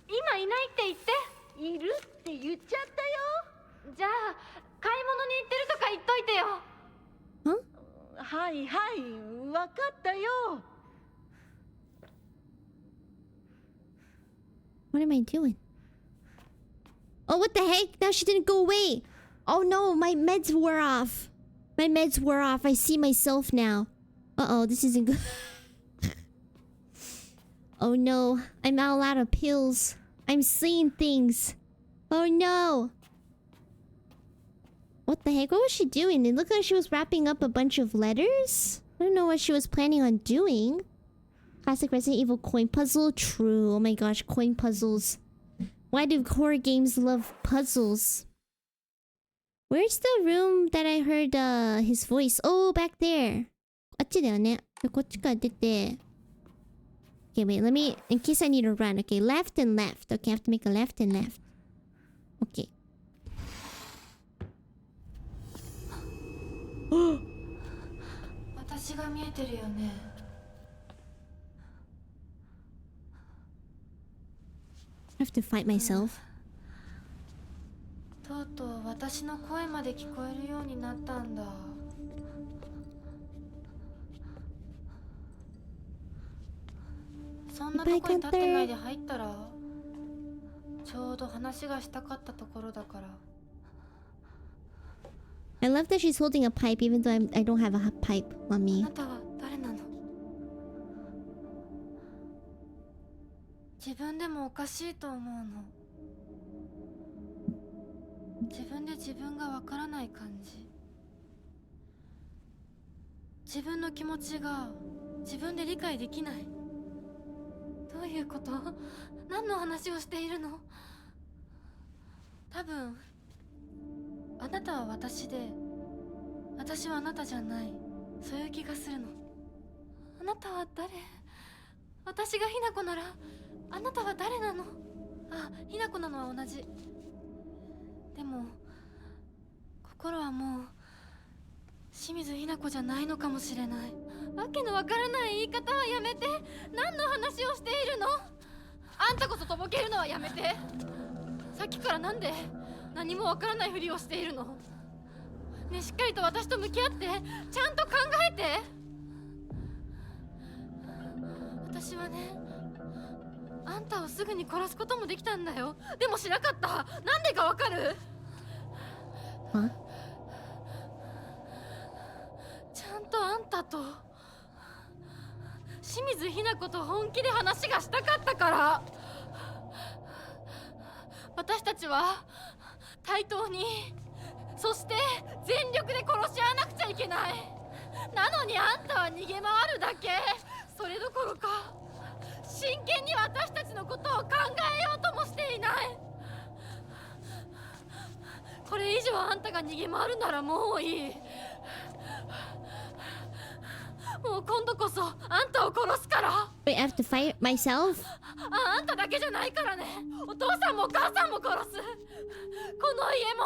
今いないって言って。いるって言っちゃったよ。じゃあ買い物に行ってるとか言っといてよ。はいはい、わかったよ。What am I doing? Oh, what the heck? Now she didn't go away. Oh no, my meds wore off. My meds wore off. I see myself now. Uh-oh, this isn't good. Oh no, I'm all out of pills. I'm seeing things. Oh no. What the heck? What was she doing? It looked like she was wrapping up a bunch of letters. I don't know what she was planning on doing. Classic Resident Evil coin puzzle? True. Oh my gosh, coin puzzles. Why do horror games love puzzles? Where's the room that I heard his voice? Oh, back there. あっちだよね。こっちから出て。Okay, wait, let me... In case I need to run. Okay, left and left. Okay, I have to make a left and left. Okay. 私が見えてるよね。I have to fight myself. とうとう私の声まで聞こえるようになったんだ。そんなとこに立ってないで入ったら、ちょうど話がしたかったところだから。I love that she's holding a pipe even though I don't have a pipe on あ me. なたは誰なの？自分でもおかしいと思うの。自分で自分がわからない感じ。自分の気持ちが自分で理解できない。どういうこと？何の話をしているの？多分あなたは私で、私はあなたじゃない。そういう気がするの。あなたは誰？私がひなこなら、あなたは誰なの？あ、ひなこなのは同じ。でも心はもう清水ひなこじゃないのかもしれない。わけのわからない言い方はやめて。何の話をしているの？あんたこそとぼけるのはやめて。さっきからなんで何もわからないふりをしているの？ね、しっかりと私と向き合って、ちゃんと考えて。私はね、ああんたをすぐに殺すこともできたんだよ。でもしなかった。なんでかわかる？ちゃんとあんたと清水ひな子と本気で話がしたかったから。私たちは対等に、そして全力で殺し合わなくちゃいけない。なのにあんたは逃げ回るだけ。それどころか真剣に私たちのことを考えようともしていない。これ以上あんたが逃げ回るならもういい。もう今度こそあんたを殺すから。 Wait, I have to fight myself? あんただけじゃないからね。お父さんもお母さんも殺す。この家も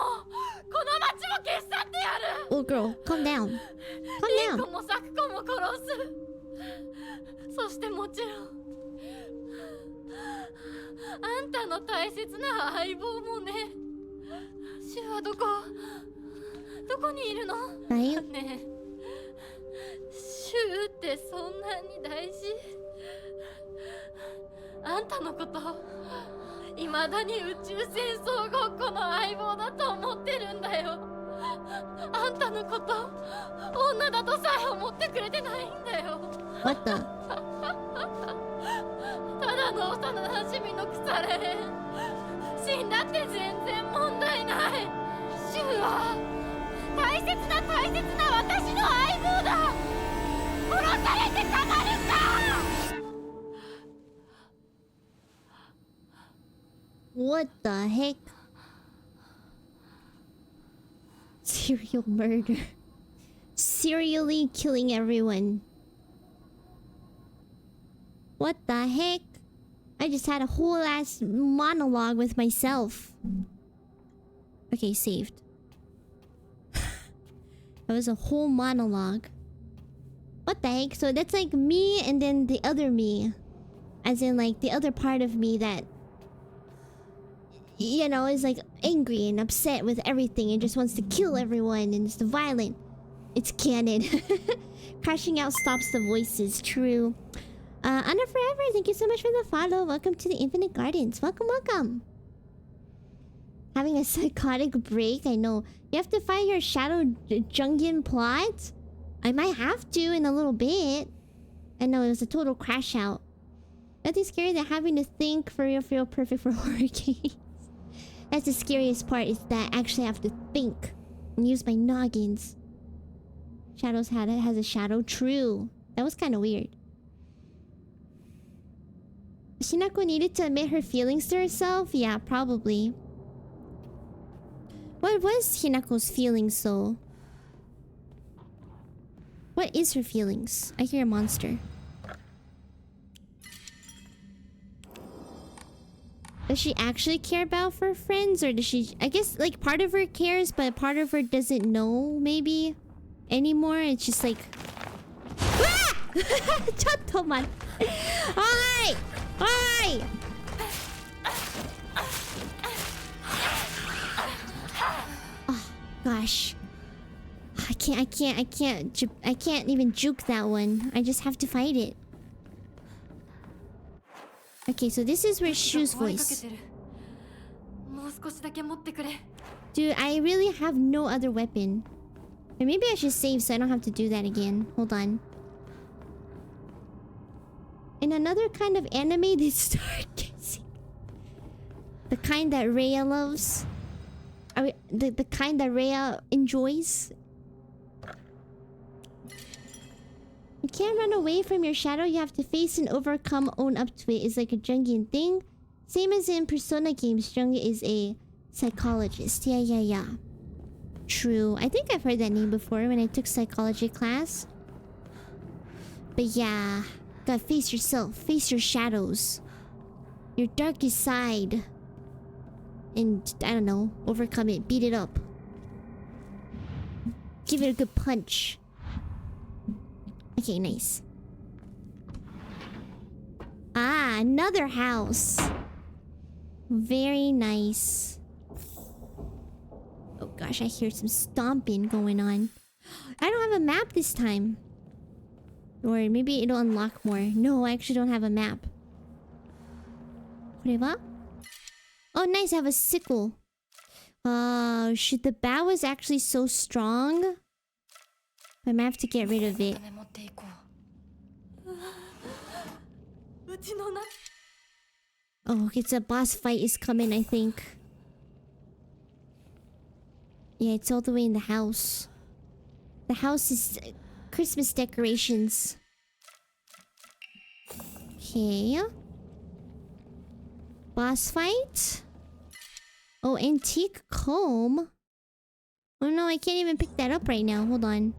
この町も消し去ってやる。 Oh girl, calm down. Calm いい down. 子も咲く子も殺す。そしてもちろんあんたの大切な相棒もね。シュはどこにいるの？はいねえ、シュってそんなに大事？あんたのこと未だに宇宙戦争ごっこの相棒だと思ってるんだよ。あんたのこと女だとさえ思ってくれてないんだよ。 What the? ただの幼馴染の腐れ。死んだって全然問題ない。シュは大切な私の相棒だ。殺されてたまるか。 What the heck? Serial murder. Serially killing everyone. What the heck? I just had a whole ass monologue with myself. Okay, saved. That was a whole monologue. What the heck? So that's like me and then the other me. As in like the other part of me that, you know, is like angry and upset with everything and just wants to kill everyone and it's violent. It's canon. Crashing out stops the voices. True. Anna Forever, thank you so much for the follow. Welcome to the Infinite Gardens. Welcome, welcome. Having a psychotic break, I know. You have to find your Shadow Jungian plot? I might have to in a little bit. I know, it was a total crash out. Nothing scary than having to think for real perfect for horror games. That's the scariest part, is that I actually have to think and use my noggins. Shadows has a shadow. True. That was kind of weird. Shinako needed to admit her feelings to herself? Yeah, probably. What was Hinako's feelings though? What is her feelings? I hear a monster. Does she actually care about her friends, or does she... I guess like part of her cares, but part of her doesn't know maybe anymore. It's just like... Ah! Chattoman! Hi! Hi! Oh gosh. I can't even juke that one. I just have to fight it. Okay, so this is where Shu's voice. Dude, I really have no other weapon. And maybe I should save so I don't have to do that again. Hold on. In another kind of anime, they start kissing. The kind that Rhea loves. The kind that Rhea enjoys. You can't run away from your shadow. You have to face and overcome, own up to it. It's like a Jungian thing. Same as in Persona games, Jungi is a psychologist. Yeah. True. I think I've heard that name before when I took psychology class. But yeah, gotta face yourself. Face your shadows. Your darkest side. And, I don't know, overcome it. Beat it up. Give it a good punch. Okay, nice. Ah, another house. Very nice. Oh gosh, I hear some stomping going on. I don't have a map this time. Or maybe it'll unlock more. No, I actually don't have a map. Kureva? Oh, nice. I have a sickle. Shit. The bat was actually so strong. I might have to get rid of it. Oh, it's a boss fight is coming, I think. Yeah, it's all the way in the house. The house is Christmas decorations. Okay. Boss fight? Oh, antique comb? Oh no, I can't even pick that up right now. Hold on.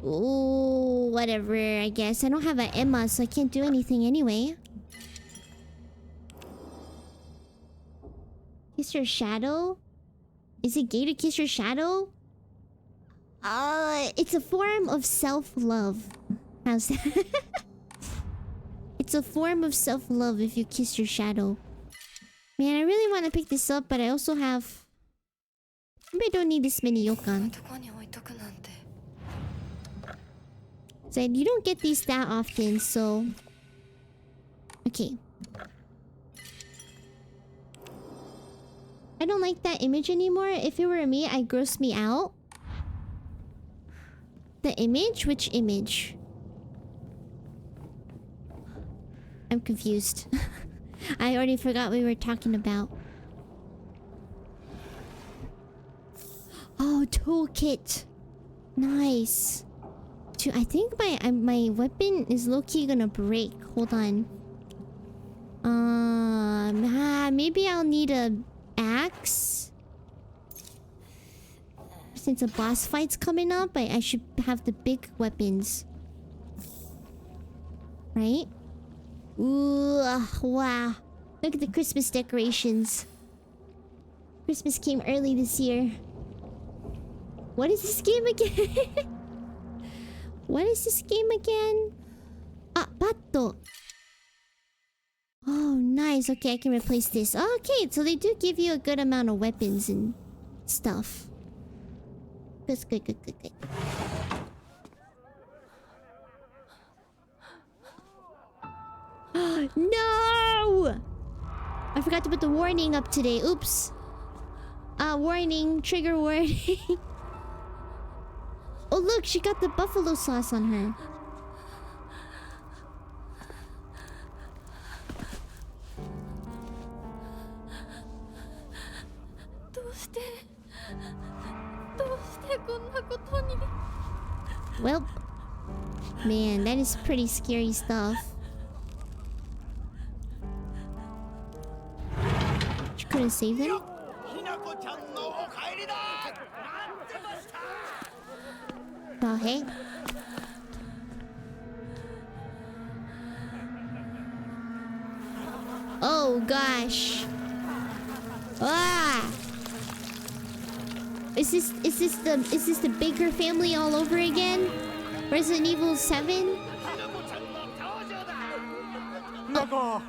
Oh, whatever, I guess. I don't have an Emma, so I can't do anything anyway. Kiss your shadow? Is it gay to kiss your shadow? It's a form of self-love. How's that? It's a form of self-love if you kiss your shadow. Man, I really want to pick this up, but I also have... Maybe I don't need this many yokan. So you don't get these that often, so... Okay. I don't like that image anymore. If it were me, I'd gross me out. The image? Which image? I'm confused. I already forgot what we were talking about. Oh, toolkit. Nice. I think my weapon is low-key gonna break. Hold on. Maybe I'll need a axe. Since a boss fight's coming up, I should have the big weapons. Right? Ooh, wow. Look at the Christmas decorations. Christmas came early this year. What is this game again? What is this game again? Ah, Batto. Oh, nice. Okay, I can replace this. Okay, so they do give you a good amount of weapons and stuff. Good. No! I forgot to put the warning up today. Oops. Warning. Trigger warning. Oh, look. She got the buffalo sauce on her. Well, man, that is pretty scary stuff. You couldn't save them? Oh, hey. Oh, gosh. Ah! Is this the Baker family all over again? Resident Evil 7? Nako,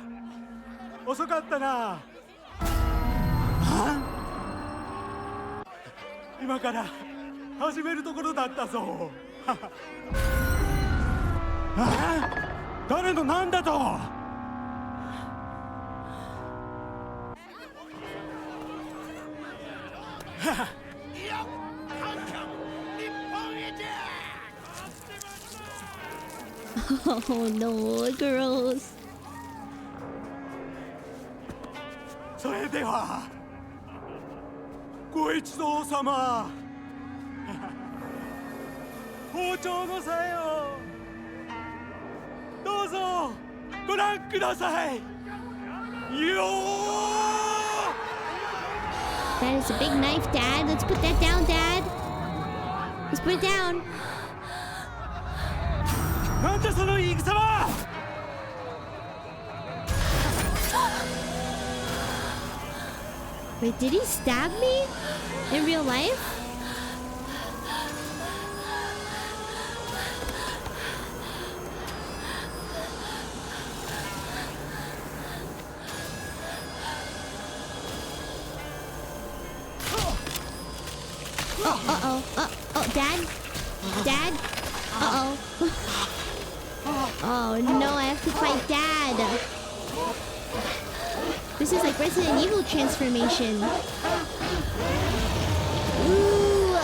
遅かったな。今から始めるところだったぞ。誰のなんだと。Oh no, girls. それではご一同様包丁のさえをどうぞご覧くださいよー That is a big knife, Dad. Let's put that down, Dad. Let's put it down. なんだその言い草は Wait, did he stab me? In real life? Oh, Dad? Dad? Oh no, I have to fight Dad. This is like Resident Evil transformation. Ooh.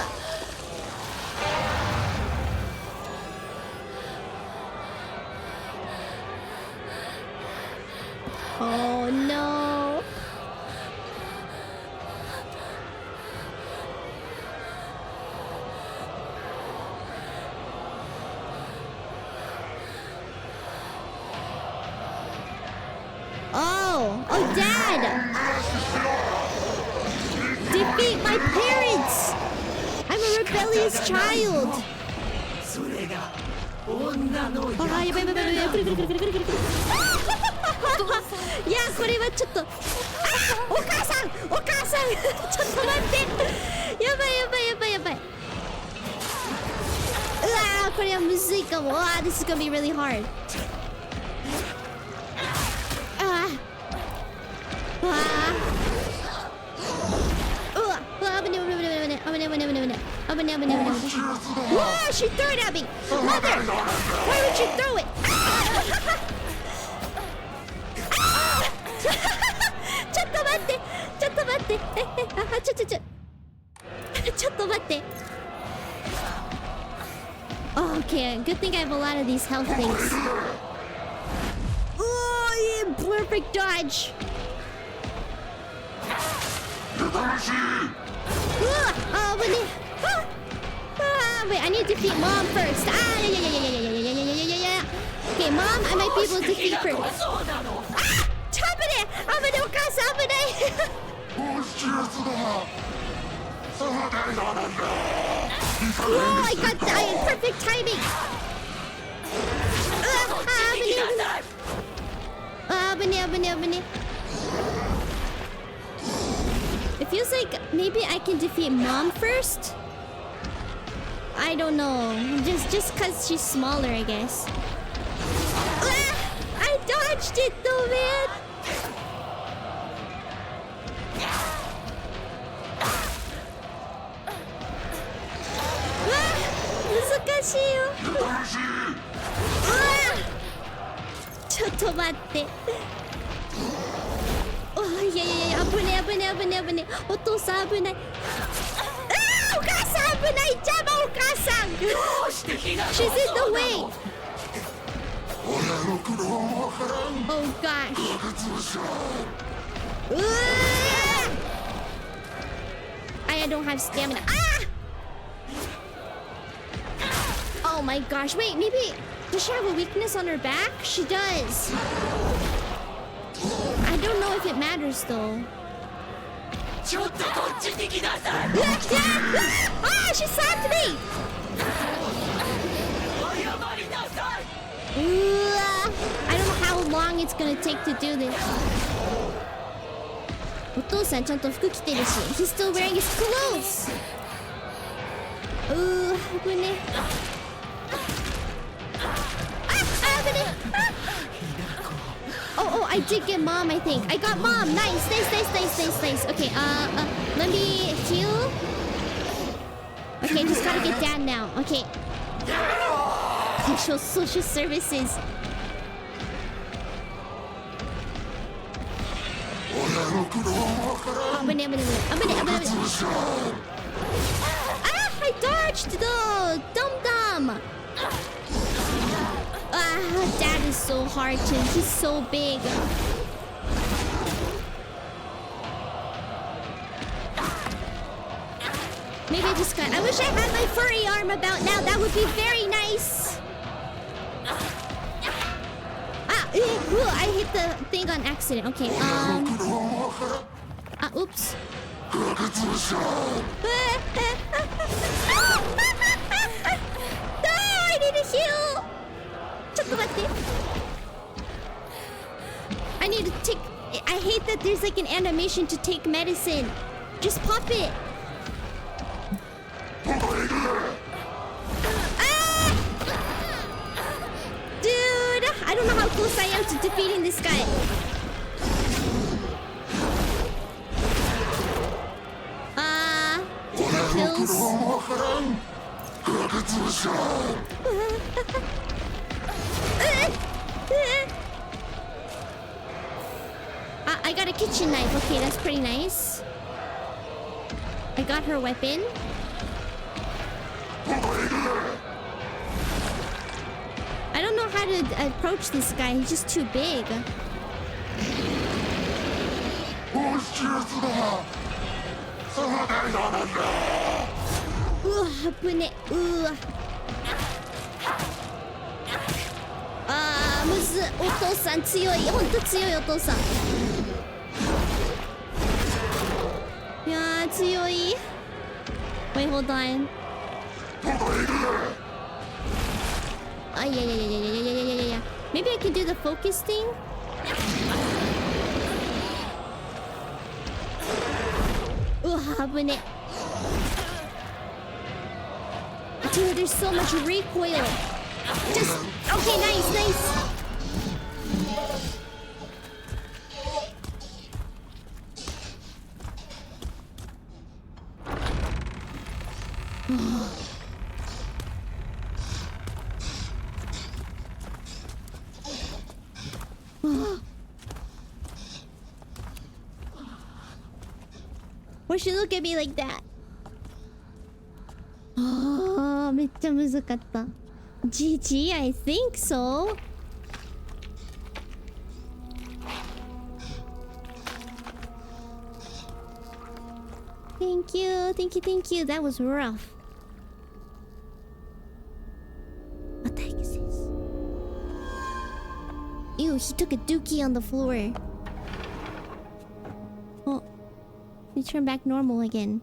Oh no. Oh, Dad! Defeat my parents! I'm a rebellious child! Ah, やばいやばいやばいやばい。来る来る来る来る来る来る。いや、これはちょっと。あ、お母さんちょっと待って。やばいやばいやばいやばい。うわー、これはむずいかも。わー、this is gonna be really hard. 危ね。Whoa, she threw it at me! Mother! Why would you throw it? ちょっと待って。ちょっと待って。Oh, okay, good thing I have a lot of these health things. Oh, yeah, perfect dodge. Oh, wait, I need to defeat Mom first. Yeah. Okay, Mom, I might be able to defeat her. Ah! Stop it! Oh, I got perfect timing. It feels like maybe I can defeat Mom first. I don't know. Just cause she's smaller, I guess. I dodged it though, man. Oh, yeah. 危ね。お父さん危ない。お母さん危ない。邪魔お母さん。She's in the way. Oh gosh. I don't have stamina. Oh my gosh. Wait, maybe does she have a weakness on her back? She does. I don't know if it matters though. Ah, she slapped me! I don't know how long it's gonna take to do this. お父さんちゃんと服着てるし He's still wearing his clothes! 危ね。危ね。Oh, I did get Mom, I think. I got Mom. Nice. Okay, let me heal. Okay, just gotta get Dad now. Okay. Social services. I dodged though. Dum. Dad is so hard to. He's so big. Maybe I just got. I wish I had my furry arm about now. That would be very nice. I hit the thing on accident. Okay. Oops. No, I need to heal. I need to take. I hate that there's like an animation to take medicine. Just pop it. Dude, I don't know how close I am to defeating this guy. Kills. I a kitchen knife. Okay, that's pretty nice. I got her weapon. I don't know how to approach this guy. He's just too big. Ugh, 무슨 오토산 強い ほんと強いお父さんいやー強い Wait, hold on. Oh, yeah. Maybe I can do the focus thing? Habune. Dude, there's so much recoil. Just... Okay, nice. Why should you look at me like that? Oh, めっちゃ難かった。GG, I think so. Thank you. That was rough. What the heck is this? Ew, he took a dookie on the floor. Oh, he turned back normal again.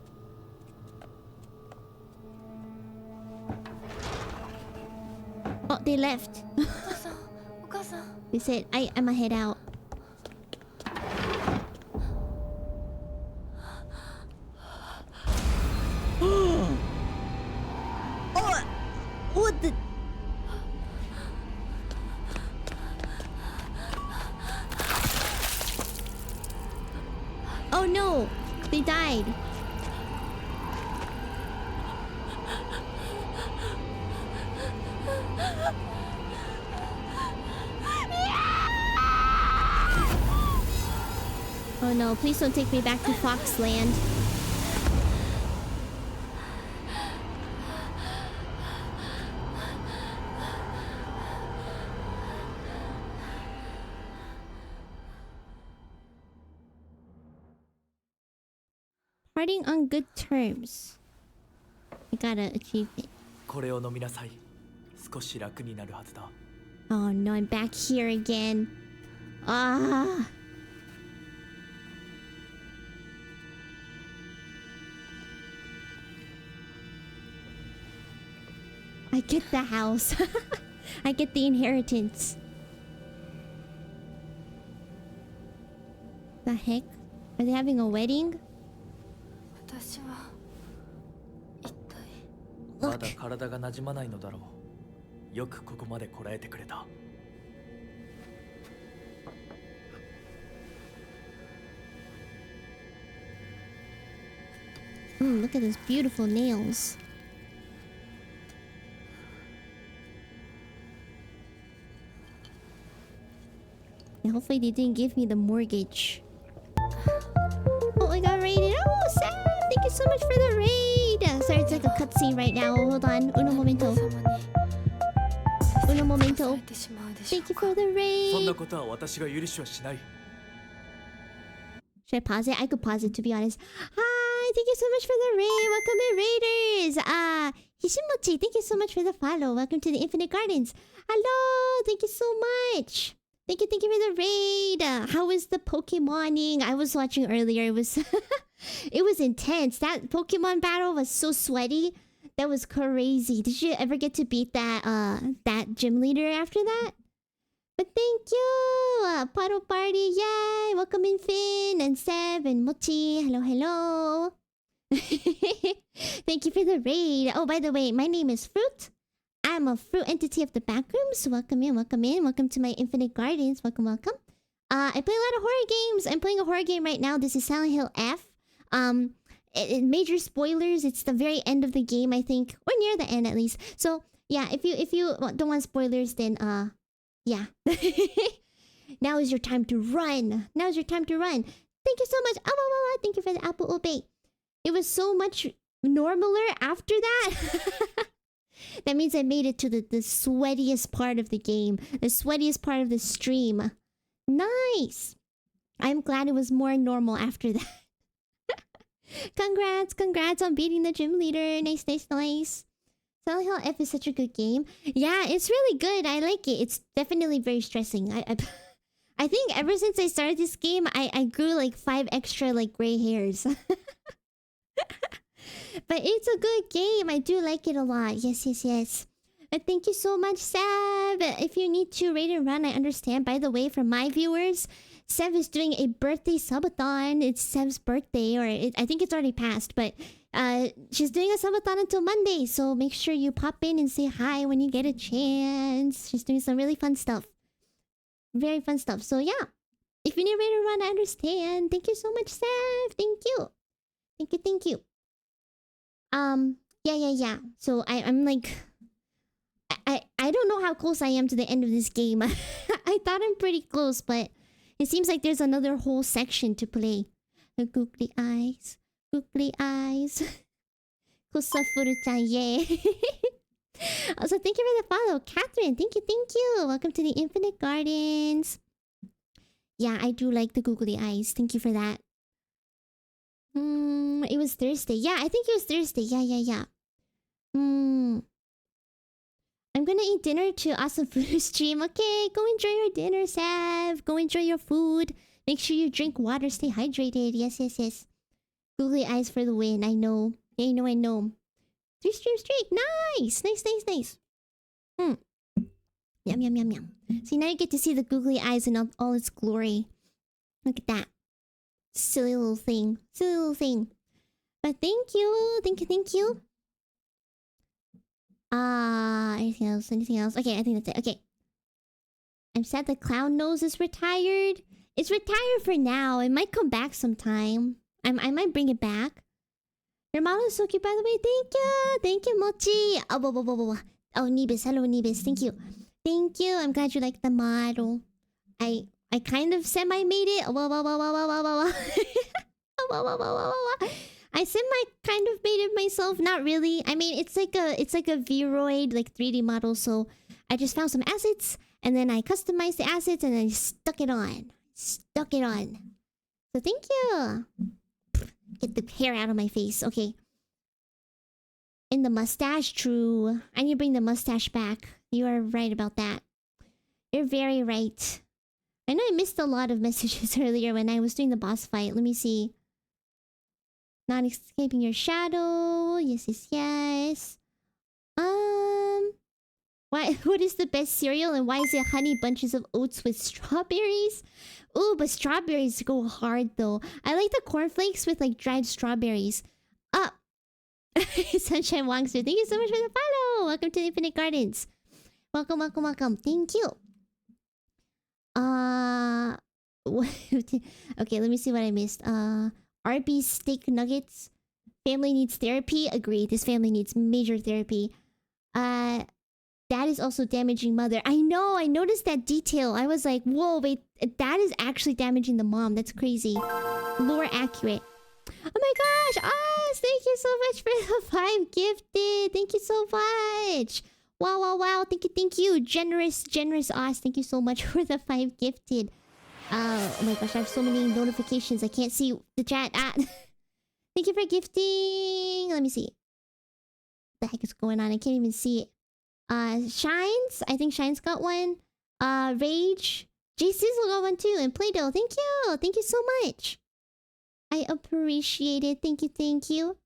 Oh, they left. They said, I'ma head out. Oh, what the... Oh no, they died. Oh no, please don't take me back to Foxland. Parting on good terms. I gotta achieve it. Oh no, I'm back here again. Ah. I get the house. I get the inheritance. The heck? Are they having a wedding? Look. Look at those beautiful nails. And hopefully they didn't give me the mortgage. Oh, I got raided. Oh, Sam! Thank you so much for the raid! Sorry, it's like a cutscene right now. Hold on. Uno momento. Thank you for the raid! Should I pause it? I could pause it, to be honest. Hi! Thank you so much for the raid! Welcome in, Raiders! Hishimochi, thank you so much for the follow. Welcome to the Infinite Gardens. Hello! Thank you so much! Thank you for the raid! How was the Pokemoning? I was watching earlier. It was... it was intense. That Pokemon battle was so sweaty. That was crazy. Did you ever get to beat that that gym leader after that? But thank you! Puddle Party, yay! Welcome in Finn and Seb and Mochi. Hello. Thank you for the raid. Oh, by the way, my name is Fruit. I'm a fruit entity of the Backrooms. Welcome in. Welcome to my Infinite Gardens. Welcome. I play a lot of horror games. I'm playing a horror game right now. This is Silent Hill F. Major spoilers. It's the very end of the game, I think, or near the end at least. So yeah, if you don't want spoilers, then yeah. Now is your time to run. Now is your time to run. Thank you so much. Thank you for the apple obey. It was so much normaler after that. That means I made it to the sweatiest part of the game. The sweatiest part of the stream. Nice. I'm glad it was more normal after that. Congrats on beating the gym leader. Nice. Silent Hill F is such a good game. Yeah, it's really good. I like it. It's definitely very stressing. I think ever since I started this game, I grew like 5 extra like gray hairs. But it's a good game. I do like it a lot. Yes. Thank you so much, Seb. If you need to raid and run, I understand. By the way, for my viewers, Seb is doing a birthday subathon. It's Seb's birthday, or I think it's already passed, but she's doing a subathon until Monday. So make sure you pop in and say hi when you get a chance. She's doing some really fun stuff. Very fun stuff. So yeah, if you need raid and run, I understand. Thank you so much, Seb. Thank you. Yeah. So I'm like, I don't know how close I am to the end of this game. I thought I'm pretty close, but it seems like there's another whole section to play. Googly eyes. Kusafuru-chan, yay. Also, thank you for the follow. Catherine, thank you. Welcome to the Infinite Gardens. Yeah, I do like the googly eyes. Thank you for that. It was Thursday. Yeah, I think it was Thursday. Yeah. I'm gonna eat dinner to awesome food stream. Okay, go enjoy your dinner, Sav. Go enjoy your food. Make sure you drink water. Stay hydrated. Yes. Googly eyes for the win. I know. 3 stream streak. Nice. Yum. See, now you get to see the googly eyes in all its glory. Look at that. Silly little thing. But thank you. Anything else? Okay, I think that's it. Okay. I'm sad the clown nose is retired. It's retired for now. It might come back sometime. I might bring it back. Your model is so cute, by the way. Thank you, Mochi. Oh, Nibis. Hello, Nibis. Thank you. I'm glad you like the model. I kind of semi-made it. I kind of made it myself. Not really. I mean, it's like a Vroid, like 3D model. So I just found some assets, and then I customized the assets, and I stuck it on. So thank you. Get the hair out of my face. Okay. And the mustache, true. I need to bring the mustache back. You are right about that. You're very right. I know I missed a lot of messages earlier when I was doing the boss fight. Let me see. Not escaping your shadow. Yes. What is the best cereal, and why is it honey bunches of oats with strawberries? Ooh, but strawberries go hard though. I like the cornflakes with like dried strawberries. Sunshine Wangster, thank you so much for the follow. Welcome to the Infinite Gardens. Welcome. Thank you. Okay, let me see what I missed. Arby's steak nuggets. Family needs therapy. Agreed. This family needs major therapy. Dad is also damaging mother. I know. I noticed that detail. I was like, whoa, wait. Dad is actually damaging the mom. That's crazy. Lore accurate. Oh my gosh. Thank you so much for the 5 gifted. Thank you so much. Wow. Thank you. Generous Oz. Thank you so much for the 5 gifted. Oh my gosh, I have so many notifications. I can't see the chat. Thank you for gifting. Let me see. What the heck is going on? I can't even see it. Shines. I think Shines got one. Rage. J Sizzle got one too. And Play-Doh. Thank you. Thank you so much. I appreciate it. Thank you.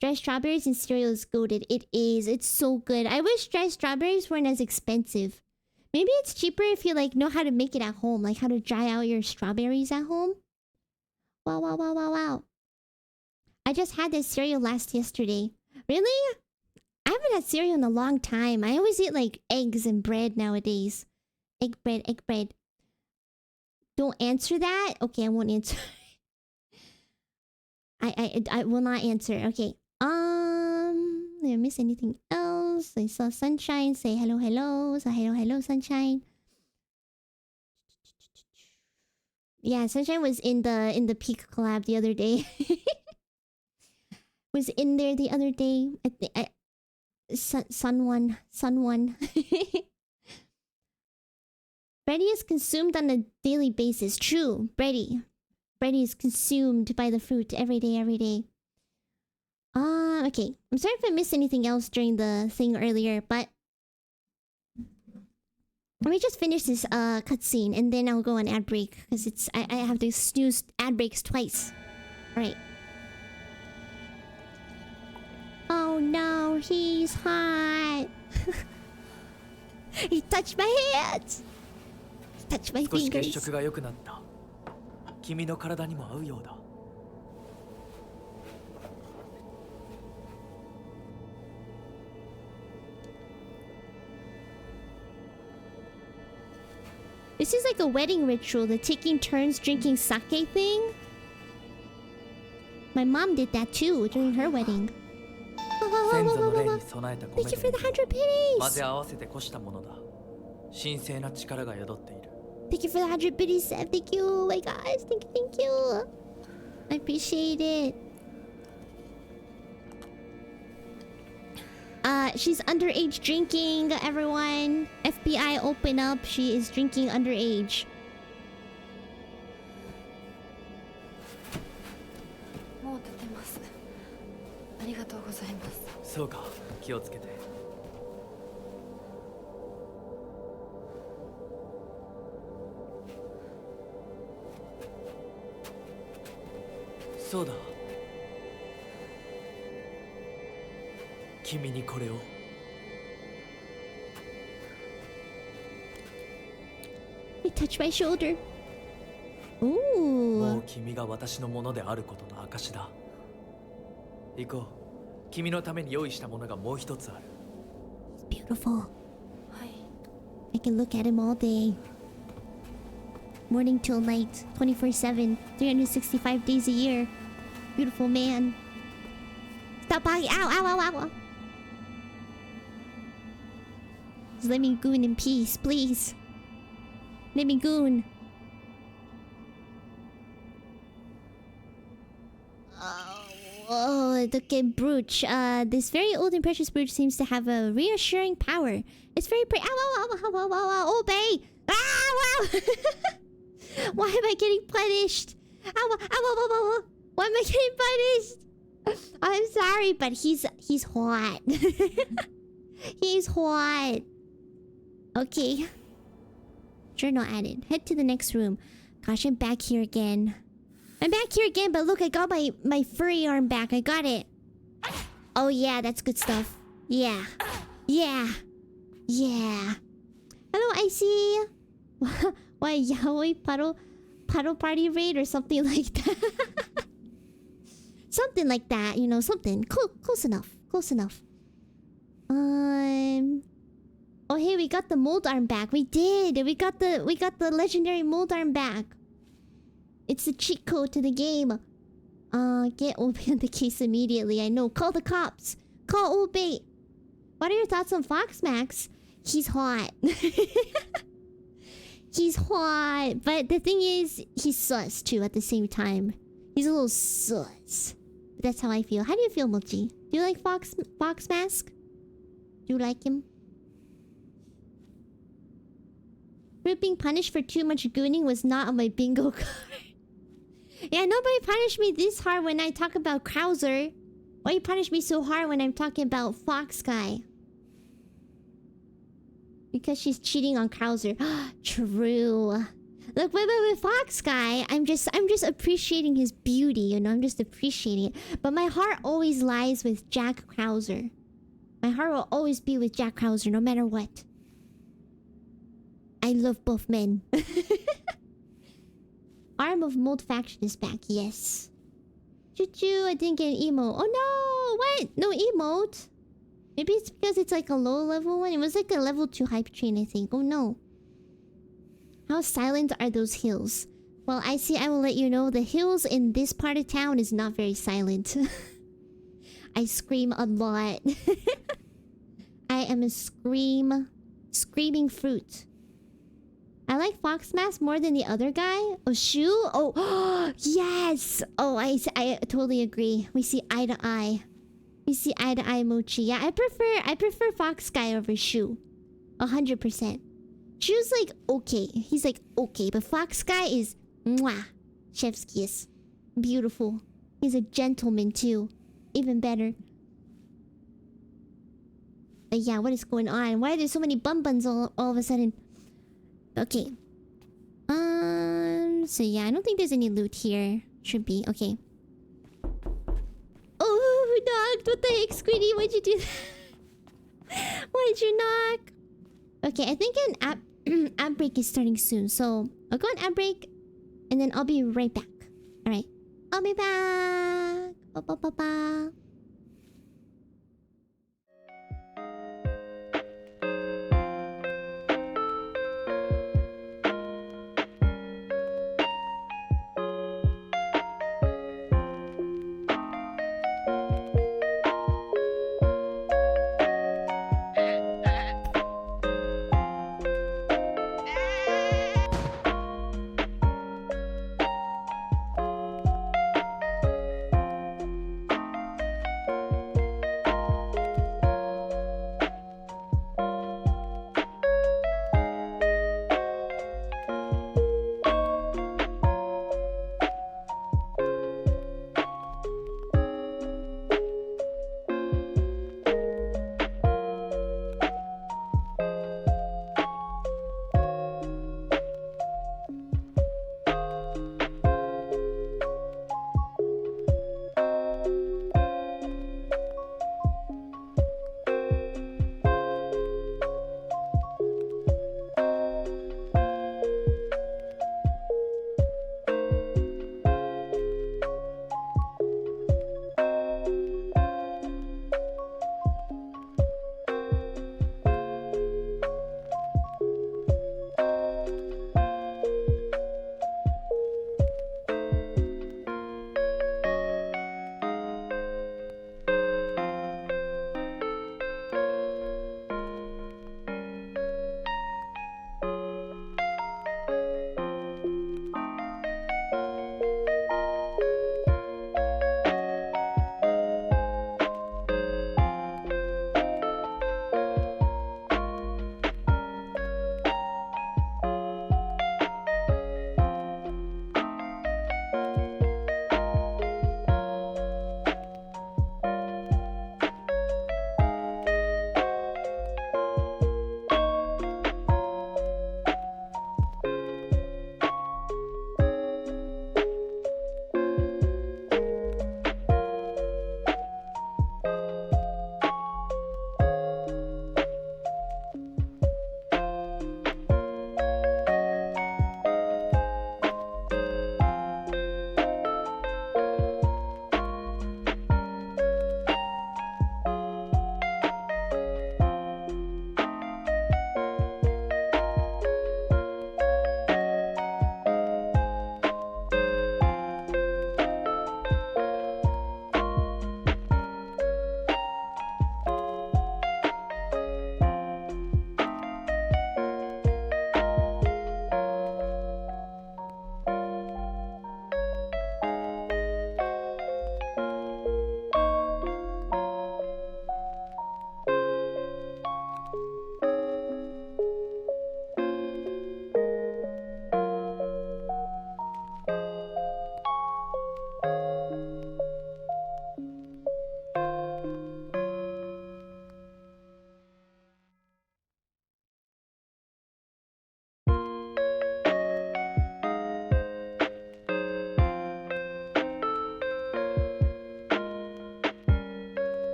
Dry strawberries and cereal is goated. It is. It's so good. I wish dry strawberries weren't as expensive. Maybe it's cheaper if you like know how to make it at home, like how to dry out your strawberries at home. Wow. I just had this cereal yesterday. Really? I haven't had cereal in a long time. I always eat like eggs and bread nowadays. Egg bread. Don't answer that? Okay, I won't answer. I will not answer. Okay. Did I miss anything else? I saw Sunshine say hello. So hello, Sunshine. Yeah, Sunshine was in the peak collab the other day. Was in there the other day at the Sun one. Bready is consumed on a daily basis. True, Bready is consumed by the fruit every day. Okay. I'm sorry if I missed anything else during the thing earlier, but let me just finish this cutscene and then I'll go on ad break because I have to snooze ad breaks twice. All right. Oh no, he's hot. He touched my hands. He touched my 少し血 fingers. 色が良くなった。君の体にも合うようだ。This is like a wedding ritual, the taking turns drinking sake thing. My mom did that too during her wedding. 先祖の霊に備えた米 Thank you for the 100と混 pennies. ぜ合わせてこしたものだ。神聖な力が宿っている。Thank you for the 100 pennies, Seth. Thank you. Oh my gosh. Thank you. I appreciate it. She's underage drinking, everyone. FBI, open up. She is drinking underage. もう立てます。ありがとうございます。そうか、気をつけて。そうだ。君にこれを。They touch my shoulder. も Ooh. う君が私のものであることの証だ。行こう。君のために用意したものがもう一つある。It's beautiful. はい。 I can look at him all day. Morning till night. 24/7. 365 days a year. Beautiful man. Stop barking. Ow, ow, ow, ow. Just let me goon in peace, please. Let me goon. Oh, look at Brooch. This very old and precious brooch seems to have a reassuring power. It's very pretty. Ow, ow, ow, ow, ow, ow, ow, obey! Ah, wow! Why am I getting punished? Ow, ow, ow, ow, ow, ow. Why am I getting punished? I'm sorry, but he's hot. He's hot. Okay. Journal added. Head to the next room. Gosh, I'm back here again. I'm back here again, but look, I got my furry arm back. I got it. Oh yeah, that's good stuff. Yeah. Yeah. Yeah. Hello, Icy. Why, yaoi puddle party raid or something like that? Something like that, you know, something. Close enough. Close enough. Oh hey, we got the mold arm back. We did. We got the legendary mold arm back. It's the cheat code to the game. Get Obey on the case immediately. I know. Call the cops. Call Obey. What are your thoughts on Fox Max? He's hot. He's hot. But the thing is, he's sus too at the same time. He's a little sus. That's how I feel. How do you feel, Mochi? Do you like Fox Mask? Do you like him? Fruit being punished for too much gooning was not on my bingo card. Yeah, nobody punished me this hard when I talk about Krauser. Why you punish me so hard when I'm talking about Fox Guy? Because she's cheating on Krauser. True. Look, with Fox Guy, I'm just appreciating his beauty, you know. I'm just appreciating it. But my heart always lies with Jack Krauser. My heart will always be with Jack Krauser, no matter what. I love both men. Arm of Mold Faction is back, yes. Choo-choo, I didn't get an emote. Oh no! What? No emote? Maybe it's because it's like a low level one. It was like a level 2 hype train, I think. Oh no. How silent are those hills? Well, I will let you know the hills in this part of town is not very silent. I scream a lot. I am a screaming fruit. I like Fox Mask more than the other guy? Oh, Shu? Oh, yes! Oh, I totally agree. We see eye to eye. We see eye to eye, Mochi. Yeah, I prefer Fox Guy over Shu. 100%. Shu's like, okay. He's like, okay. But Fox Guy is, mwah. Chef's kiss. Beautiful. He's a gentleman, too. Even better. But yeah, what is going on? Why are there so many bum-buns all of a sudden? Okay. So yeah, I don't think there's any loot here. Should be. Okay. Oh, who knocked? What the heck, Squiddy? Why'd you do that? Why'd you knock? Okay, I think an app break is starting soon. So I'll go on app break. And then I'll be right back. Alright. I'll be back. Ba-ba-ba-ba.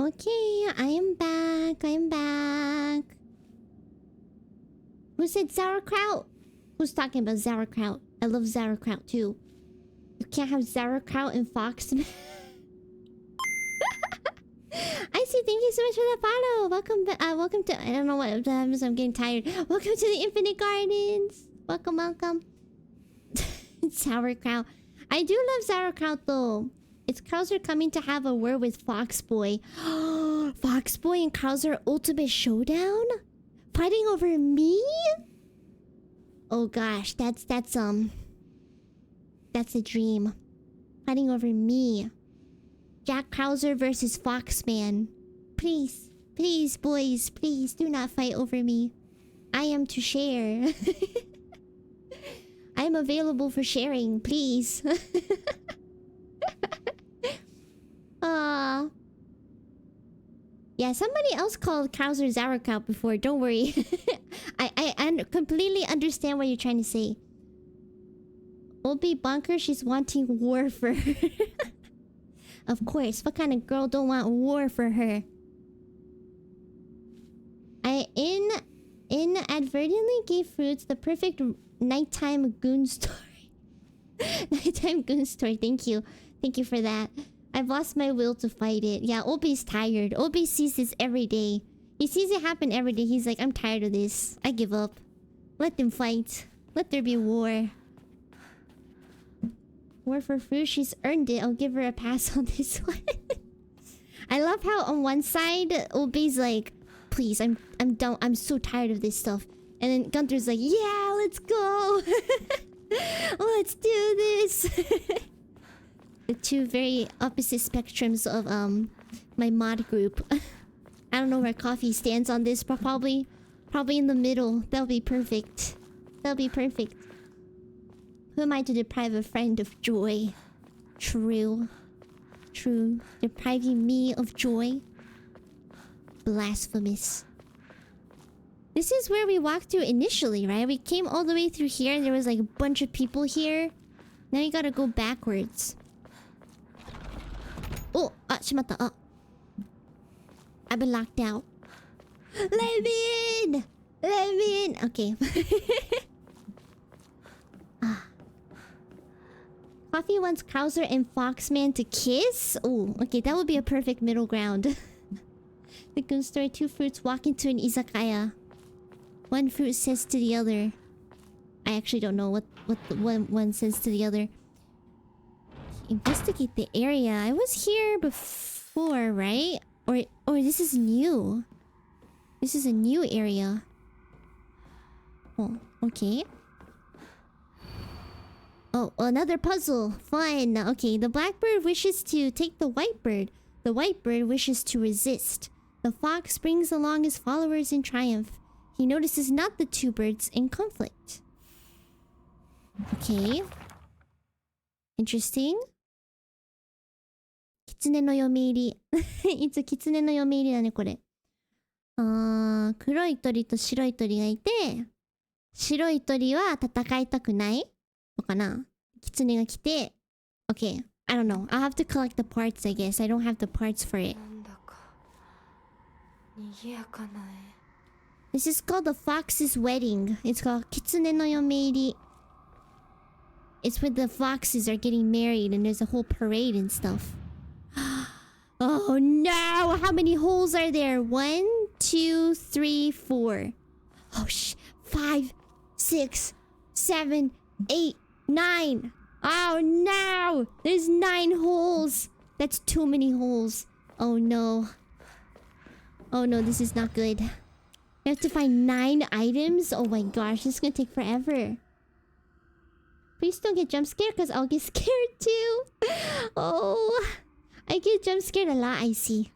Okay, I am back. I am back. Who said sauerkraut? Who's talking about sauerkraut? I love sauerkraut too. You can't have sauerkraut and fox. I see you. Thank you so much for the follow. Welcome to... I don't know what happens. I'm getting tired. Welcome to the Infinite Gardens. Welcome. Sauerkraut. I do love sauerkraut though. It's Krauser coming to have a word with Foxboy. Foxboy and Krauser ultimate showdown? Fighting over me? Oh gosh, that's a dream. Fighting over me. Jack Krauser versus Foxman. Please, boys, please do not fight over me. I am to share. I am available for sharing, please. Yeah, somebody else called Krauser sauerkraut before. Don't worry. I completely understand what you're trying to say. Obi Bunker, she's wanting war for her. Of course, what kind of girl don't want war for her? I inadvertently gave Fruits the perfect nighttime goon story. Nighttime goon story. Thank you for that. I've lost my will to fight it. Yeah, Obi's tired. Obi sees this every day. He sees it happen every day. He's like, I'm tired of this. I give up. Let them fight. Let there be war. War for Fruit. She's earned it. I'll give her a pass on this one. I love how on one side, Obi's like, please, I'm done. I'm so tired of this stuff. And then Gunther's like, yeah, let's go. Let's do this. The two very opposite spectrums of my mod group. I don't know where Coffee stands on this, but probably in the middle. That'll be perfect. Who am I to deprive a friend of joy? True. Depriving me of joy? Blasphemous. This is where we walked through initially, right? We came all the way through here and there was like a bunch of people here. Now you gotta go backwards. Oh, shimatta. I've been locked out. Let me in! Okay. Coffee wants Krauser and Foxman to kiss? Oh, okay, that would be a perfect middle ground. The goon story, two fruits walk into an izakaya. One fruit says to the other... I actually don't know what the one says to the other. Investigate the area. I was here before, right? Or this is new. This is a new area. Oh, okay. Oh, another puzzle. Fun. Okay, the blackbird wishes to take the whitebird. The whitebird wishes to resist. The fox brings along his followers in triumph. He notices not the two birds in conflict. Okay. Interesting. 狐の嫁入り。いつ狐の嫁入りだね、これ。黒い鳥と白い鳥がいて、白い鳥は戦いたくないのかな。狐が来て、Okay, I don't know. I'll have to collect the parts, I guess. I don't have the parts for it. This is called the Fox's Wedding. It's called Kitsune no Yomeiri. It's when the foxes are getting married and there's a whole parade and stuff. Oh no! How many holes are there? 1, 2, 3, 4. Oh 5, 6, 7, 8, 9. Oh no! There's 9 holes. That's too many holes. Oh no. Oh no, this is not good. I have to find 9 items? Oh my gosh, this is gonna take forever. Please don't get jump scared because I'll get scared too. Oh, I get jump scared a lot, I see.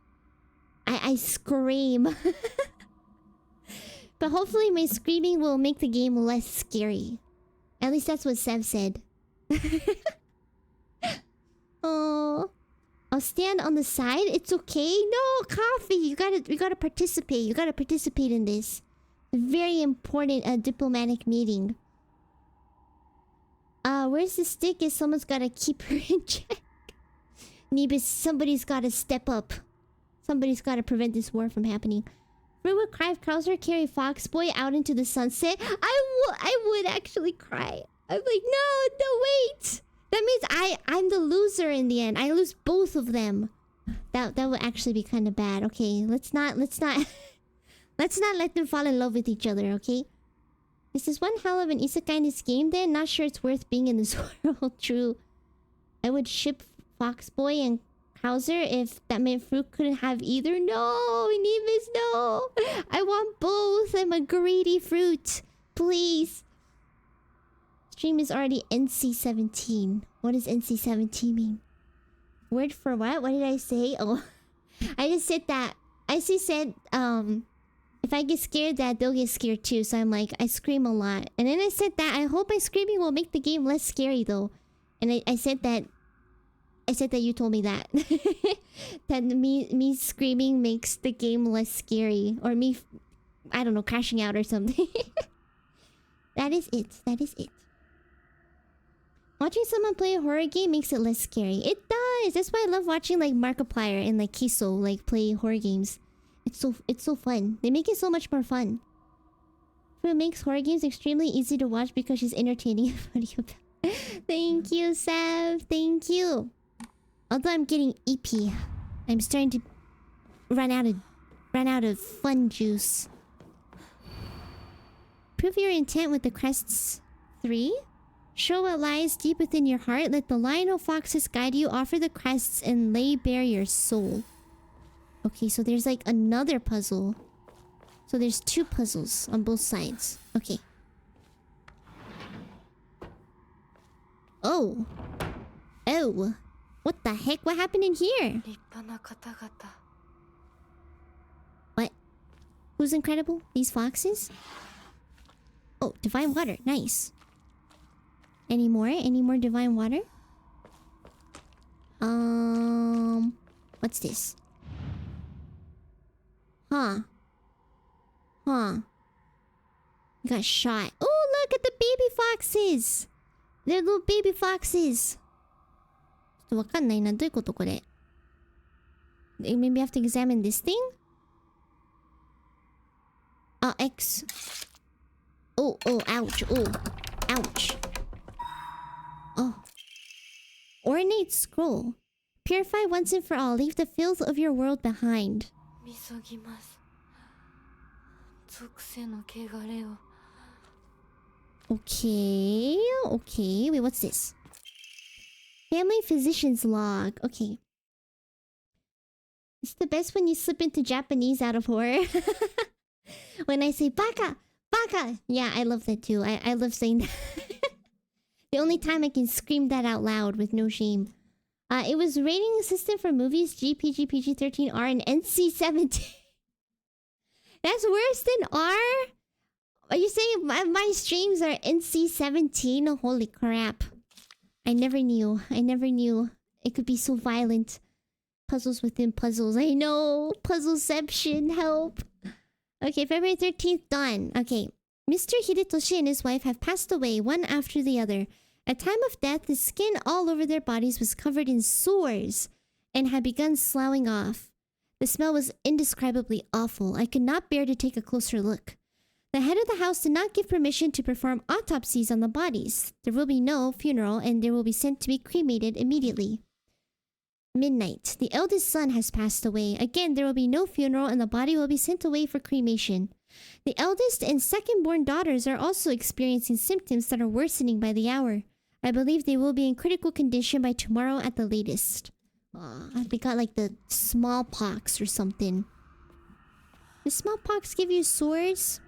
I scream. But hopefully my screaming will make the game less scary. At least that's what Sev said. Oh, I'll stand on the side. It's okay. No, Coffee. You gotta participate. You gotta participate in this. Very important diplomatic meeting. Where's the stick? Is someone's gotta keep her in check. Nebus, somebody's gotta step up. Somebody's gotta prevent this war from happening. Fruit would cry if Krauser carry Foxboy out into the sunset. I would actually cry. I'm like, no, wait. That means I'm the loser in the end. I lose both of them. That would actually be kind of bad. Okay, let's not let's not let them fall in love with each other, okay? This is one hell of an isekai in this game then. Not sure it's worth being in this world. True. I would ship Foxboy and Krauser if that meant Fruit couldn't have either. No, Nevis, no. I want both. I'm a greedy Fruit. Please. Stream is already NC-17. What does NC-17 mean? Word for what? What did I say? Oh, I just said that. I just said, if I get scared that they'll get scared too. So I'm like, I scream a lot. And then I said that I hope my screaming will make the game less scary though. And I said that you told me that. That me screaming makes the game less scary. Or me, I don't know, crashing out or something. That is it. That is it. Watching someone play a horror game makes it less scary. It does. That's why I love watching like Markiplier and like Kiso like play horror games. It's so fun. They make it so much more fun. Fruit makes horror games extremely easy to watch because she's entertaining. Thank you, Sav. Thank you. Although I'm getting EP, I'm starting to run out of fun juice. Prove your intent with the crests 3. Show what lies deep within your heart. Let the lion or foxes guide you. Offer the crests and lay bare your soul. Okay, so there's like another puzzle. So there's 2 puzzles on both sides. Okay. Oh. Oh. What the heck? What happened in here? What? Who's incredible? These foxes? Oh, divine water. Nice. Any more? Any more divine water? What's this? Huh. Got shot. Oh, look at the baby foxes! They're little baby foxes. Maybe I have to examine this thing? X. Oh, ouch. Oh, ouch. Oh. Ornate scroll. Purify once and for all. Leave the filth of your world behind. Okay. Wait, what's this? Family physician's log. Okay. It's the best when you slip into Japanese out of horror. When I say baka! Baka! Yeah, I love that too. I love saying that. The only time I can scream that out loud with no shame. It was rating system for movies GPG, PG-13, R, and NC-17. That's worse than R? Are you saying my streams are NC-17? Oh, holy crap. I never knew. It could be so violent. Puzzles within puzzles. I know. Puzzleception. Help. Okay, February 13th, done. Okay. Mr. Hidetoshi and his wife have passed away, one after the other. At time of death, the skin all over their bodies was covered in sores and had begun sloughing off. The smell was indescribably awful. I could not bear to take a closer look. The head of the house did not give permission to perform autopsies on the bodies. There will be no funeral, and they will be sent to be cremated immediately. Midnight. The eldest son has passed away. Again, there will be no funeral, and the body will be sent away for cremation. The eldest and second-born daughters are also experiencing symptoms that are worsening by the hour. I believe they will be in critical condition by tomorrow at the latest. They got like the smallpox or something. Does smallpox give you sores? Is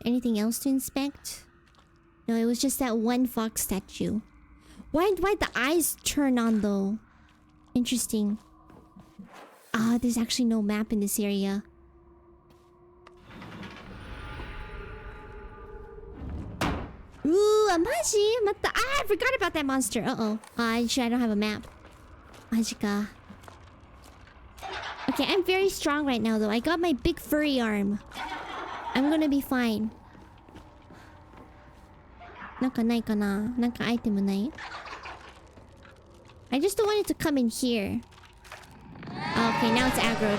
there anything else to inspect? No, it was just that one fox statue. Why'd the eyes turn on though? Interesting. There's actually no map in this area. Ooh, a Maji! I forgot about that monster. Uh-oh. I don't have a map. Majika. Okay, I'm very strong right now though. I got my big furry arm. I'm gonna be fine. Nanka nai kana? Nanka item nai? I just don't want it to come in here. Okay, now it's aggroed.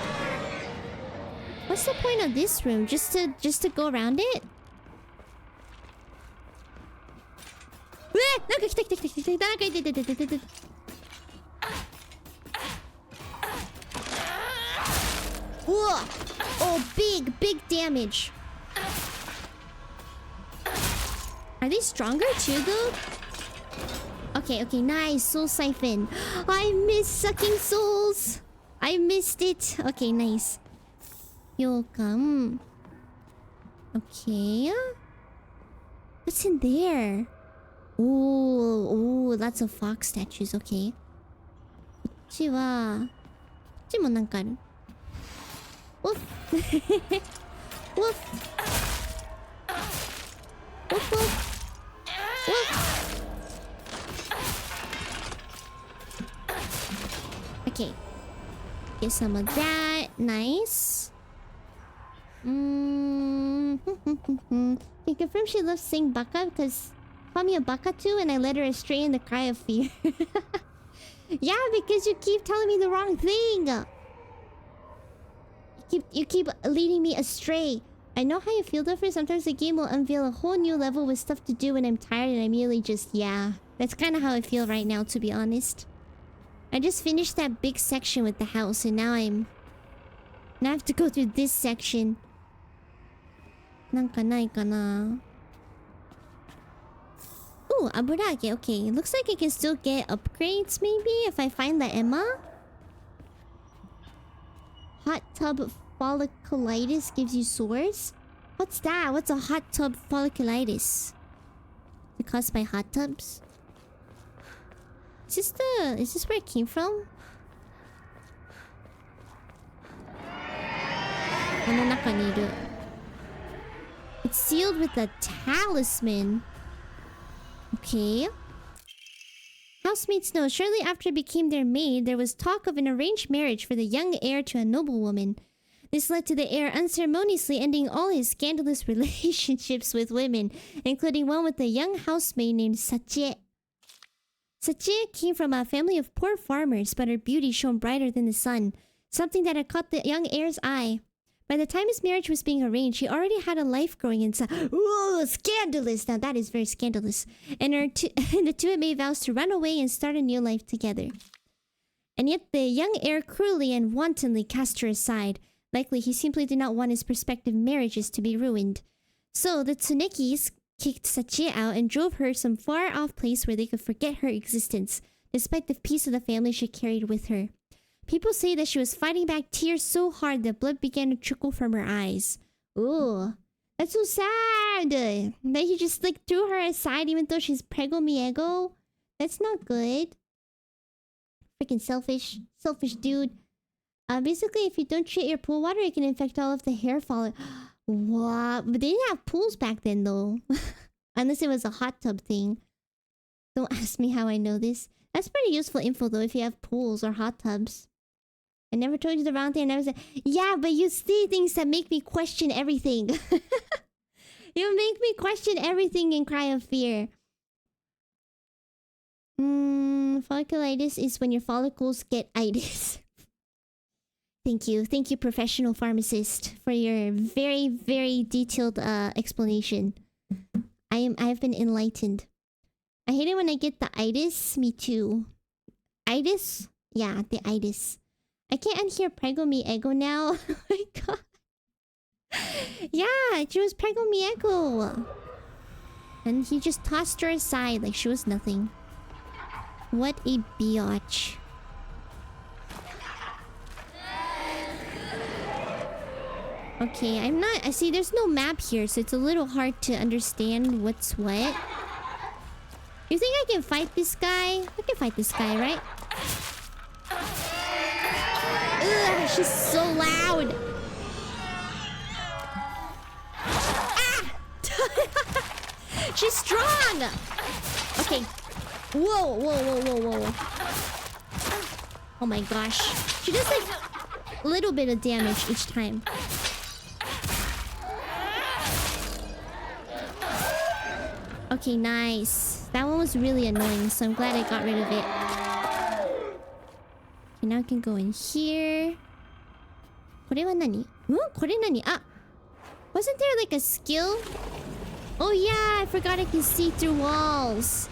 What's the point of this room? Just to go around it? Whoa! Oh, big damage. Are they stronger too, though? Okay, nice. Soul siphon. I miss sucking souls. I missed it. Okay, nice. Welcome. Okay. What's in there? Ooh, lots of fox statues. Okay. こっちは、こっちもなんかある。Woof. Woof. Woof, woof. Woof. Okay. Get some of that. Nice. Can you confirm she loves saying baka? Because call me a baka too and I led her astray in the cry of fear. Yeah, because you keep telling me the wrong thing. You keep leading me astray. I know how you feel though, for sometimes the game will unveil a whole new level with stuff to do when I'm tired and I immediately just, yeah. That's kind of how I feel right now, to be honest. I just finished that big section with the house and now I have to go through this section. Nanka nai kana? Ooh, aburage. Okay, looks like I can still get upgrades maybe if I find the Emma. Hot tub folliculitis gives you sores? What's that? What's a hot tub folliculitis? Is it caused by hot tubs? Is this where it came from? It's sealed with a talisman. Okay. Housemates know shortly after it became their maid, there was talk of an arranged marriage for the young heir to a noblewoman. This led to the heir unceremoniously ending all his scandalous relationships with women, including one with a young housemaid named Sachi. Sachi came from a family of poor farmers, but her beauty shone brighter than the sun, something that had caught the young heir's eye. By the time his marriage was being arranged, he already had a life growing inside. Ooh, scandalous! Now that is very scandalous. And the two had made vows to run away and start a new life together. And yet the young heir cruelly and wantonly cast her aside. Likely he simply did not want his prospective marriages to be ruined. So the Tsunekis kicked Sachi out and drove her some far-off place where they could forget her existence, despite the peace of the family she carried with her. People say that she was fighting back tears so hard that blood began to trickle from her eyes. Ooh, that's so sad. That he just threw her aside even though she's prego mi ego. That's not good. Freaking selfish dude. Basically, if you don't treat your pool water, it can infect all of the hair follicles. What? But they didn't have pools back then, though. Unless it was a hot tub thing. Don't ask me how I know this. That's pretty useful info, though, if you have pools or hot tubs. I never told you the wrong thing. I never said... Yeah, but you see things that make me question everything. You make me question everything and cry of fear. Folliculitis is when your follicles get itis. Thank you, professional pharmacist, for your very, very detailed explanation. I have been enlightened. I hate it when I get the itis. Me too. Itis? Yeah, the itis. I can't unhear prego mi ego now. Oh my god. Yeah, she was prego mi ego. And he just tossed her aside like she was nothing. What a biatch. Okay, I see there's no map here, so it's a little hard to understand what's what. You think I can fight this guy? I can fight this guy, right? Ugh, she's so loud. Ah! She's strong! Okay. Whoa. Oh my gosh. She does like a little bit of damage each time. Okay, nice. That one was really annoying, so I'm glad I got rid of it. Okay, now I can go in here. これは何? Ah! Wasn't there like a skill? Oh yeah, I forgot I can see through walls.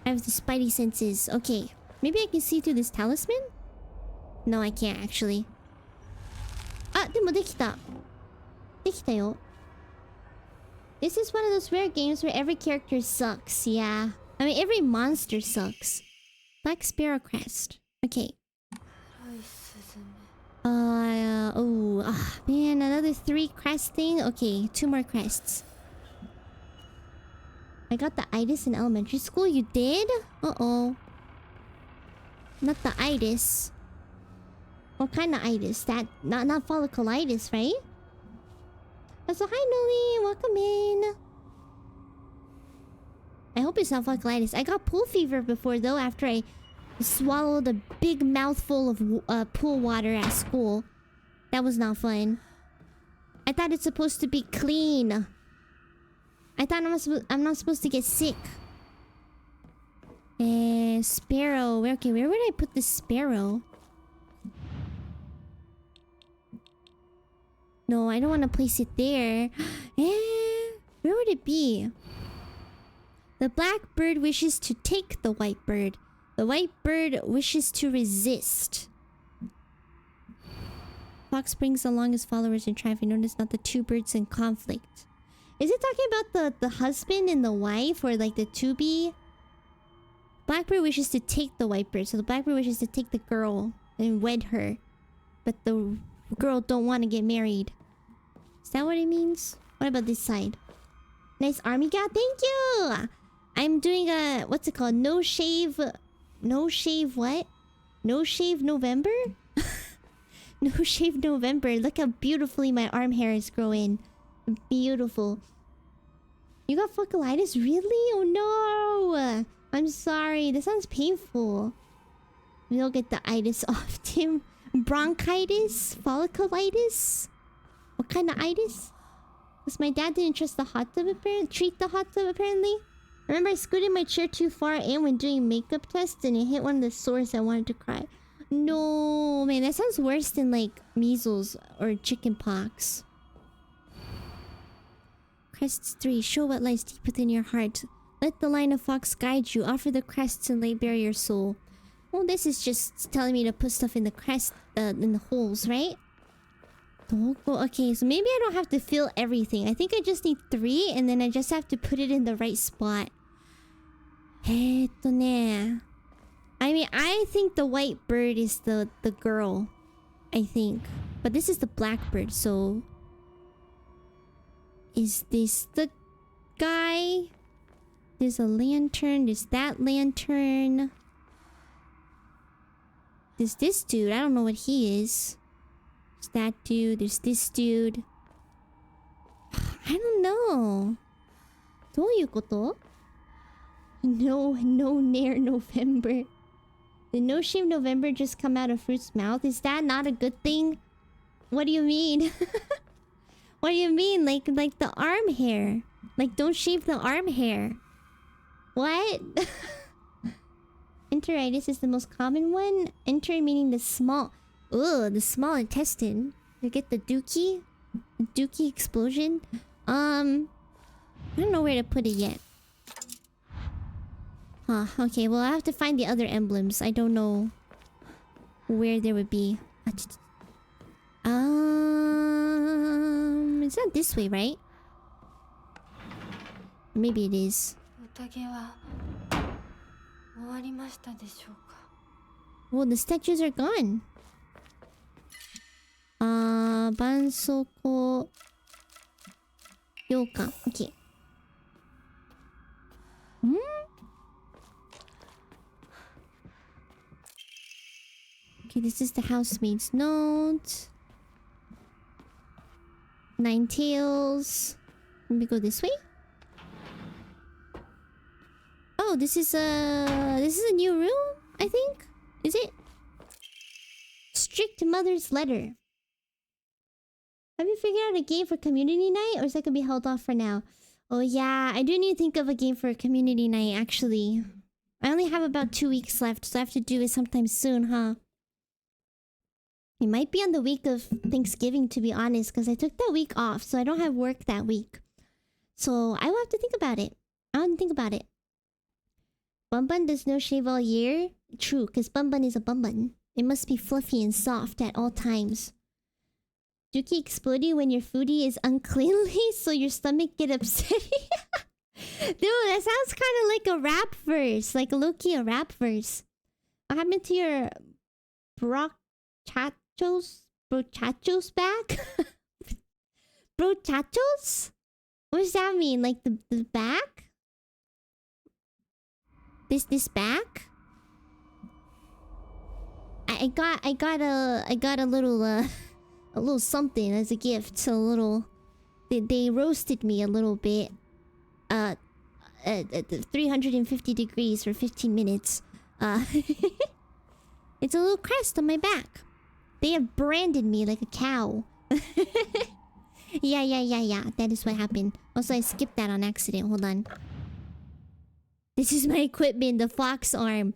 I have the spidey senses. Okay, maybe I can see through this talisman? No, I can't actually. あ、でもできた。できたよ。This is one of those rare games where every character sucks. Yeah. I mean, every monster sucks. Black Sparrow Crest. Okay. Man, another 3 crest thing? Okay, 2 more crests. I got the itis in elementary school. You did? Uh-oh. Not the itis. What kind of itis? That not folliculitis, right? So hi Noli, welcome in. I hope it's not folliculitis. I got pool fever before though after I swallowed a big mouthful of pool water at school. That was not fun. I thought it's supposed to be clean. I thought I'm not supposed to get sick. Sparrow. Okay, where would I put the sparrow? No, I don't want to place it there. Where would it be? The black bird wishes to take the white bird. The white bird wishes to resist. Fox brings along his followers in triumph. Notice not the 2 birds in conflict. Is it talking about the husband and the wife, or like the to-be? Blackbird wishes to take the white bird, so the blackbird wishes to take the girl and wed her, but the girl don't want to get married. Is that what it means? What about this side? Nice army gal, thank you. I'm doing a what's it called? No shave what? No shave November? No shave November. Look how beautifully my arm hair is growing. Beautiful. You got folliculitis? Really? Oh no! I'm sorry. This sounds painful. We'll get the itis off, Tim. Bronchitis? Folliculitis? What kind of itis? Because my dad didn't trust the hot tub treat the hot tub apparently. Remember I scooted my chair too far in when doing makeup tests and it hit one of the sores. I wanted to cry. No, man, that sounds worse than like measles or chicken pox. Crests 3. Show what lies deep within your heart. Let the line of fox guide you. Offer the crests and lay bare your soul. Well, this is just telling me to put stuff in the crest, in the holes, right? Okay, so maybe I don't have to fill everything. I think I just need 3 and then I just have to put it in the right spot. I mean, I think the white bird is the girl. I think. But this is the black bird, so... Is this the guy? There's a lantern. There's that lantern. There's this dude. I don't know what he is. There's that dude. There's this dude. I don't know. どういうこと? No Nair November. Did no shave November just come out of Fruit's mouth? Is that not a good thing? What do you mean? What do you mean? Like the arm hair. Like don't shave the arm hair. What? Enteritis is the most common one. Enter meaning the small... Ugh, the small intestine. You get the dookie? The dookie explosion? I don't know where to put it yet. Huh, okay, well I have to find the other emblems. I don't know where there would be. It's not this way, right? Maybe it is. Well, the statues are gone. Bansoko Yoka. Okay. Okay, this is the housemaid's note. 9 tails. Let me go this way. Oh, this is a new room, I think. Is it? Strict Mother's Letter. Have you figured out a game for community night, or is that gonna be held off for now? Oh yeah, I do need to think of a game for a community night, actually. I only have about 2 weeks left, so I have to do it sometime soon, huh? It might be on the week of Thanksgiving, to be honest, because I took that week off, so I don't have work that week. So I will have to think about it. I want to think about it. Bun does no shave all year? True, because Bun is a bun. It must be fluffy and soft at all times. Dookie exploding when your foodie is uncleanly, so your stomach get upset. Dude, that sounds kind of like a rap verse. Like low-key a rap verse. What happened to your brochachos? Brochachos back? Brochachos? What does that mean? Like the back? This back? I got a little something as a gift. A little they roasted me a little bit. At 350 degrees for 15 minutes. It's a little crest on my back. They have branded me like a cow. Yeah. That is what happened. Also, I skipped that on accident. Hold on. This is my equipment, the fox arm.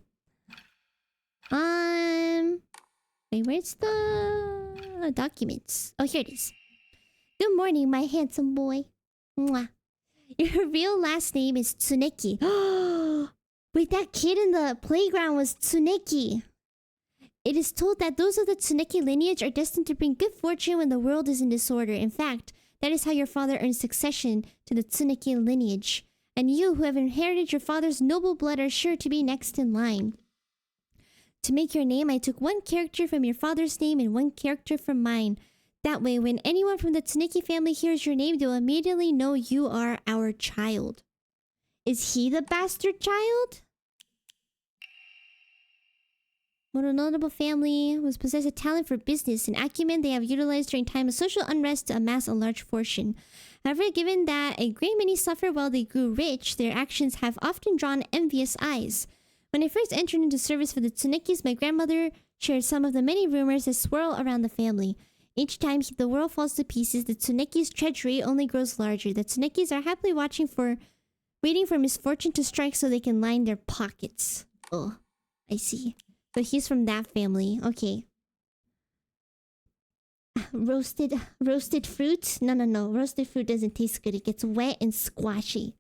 Wait, where's the documents? Oh, here it is. Good morning, my handsome boy. Mwah. Your real last name is Tsuneki. Wait, that kid in the playground was Tsuneki. It is told that those of the Tsuneki lineage are destined to bring good fortune when the world is in disorder. In fact, that is how your father earned succession to the Tsuneki lineage. And you, who have inherited your father's noble blood, are sure to be next in line. To make your name, I took one character from your father's name and one character from mine. That way, when anyone from the Tsuneki family hears your name, they'll immediately know you are our child. Is he the bastard child? What a notable family was possessed a talent for business, an acumen they have utilized during time of social unrest to amass a large fortune. However, given that a great many suffered while they grew rich, their actions have often drawn envious eyes. When I first entered into service for the Tsunekis, my grandmother shared some of the many rumors that swirl around the family. Each time the world falls to pieces, the Tsuneki's treachery only grows larger. The Tsunekis are happily waiting for misfortune to strike so they can line their pockets. Oh, I see. So he's from that family. Okay. Roasted fruit? No. Roasted fruit doesn't taste good. It gets wet and squashy.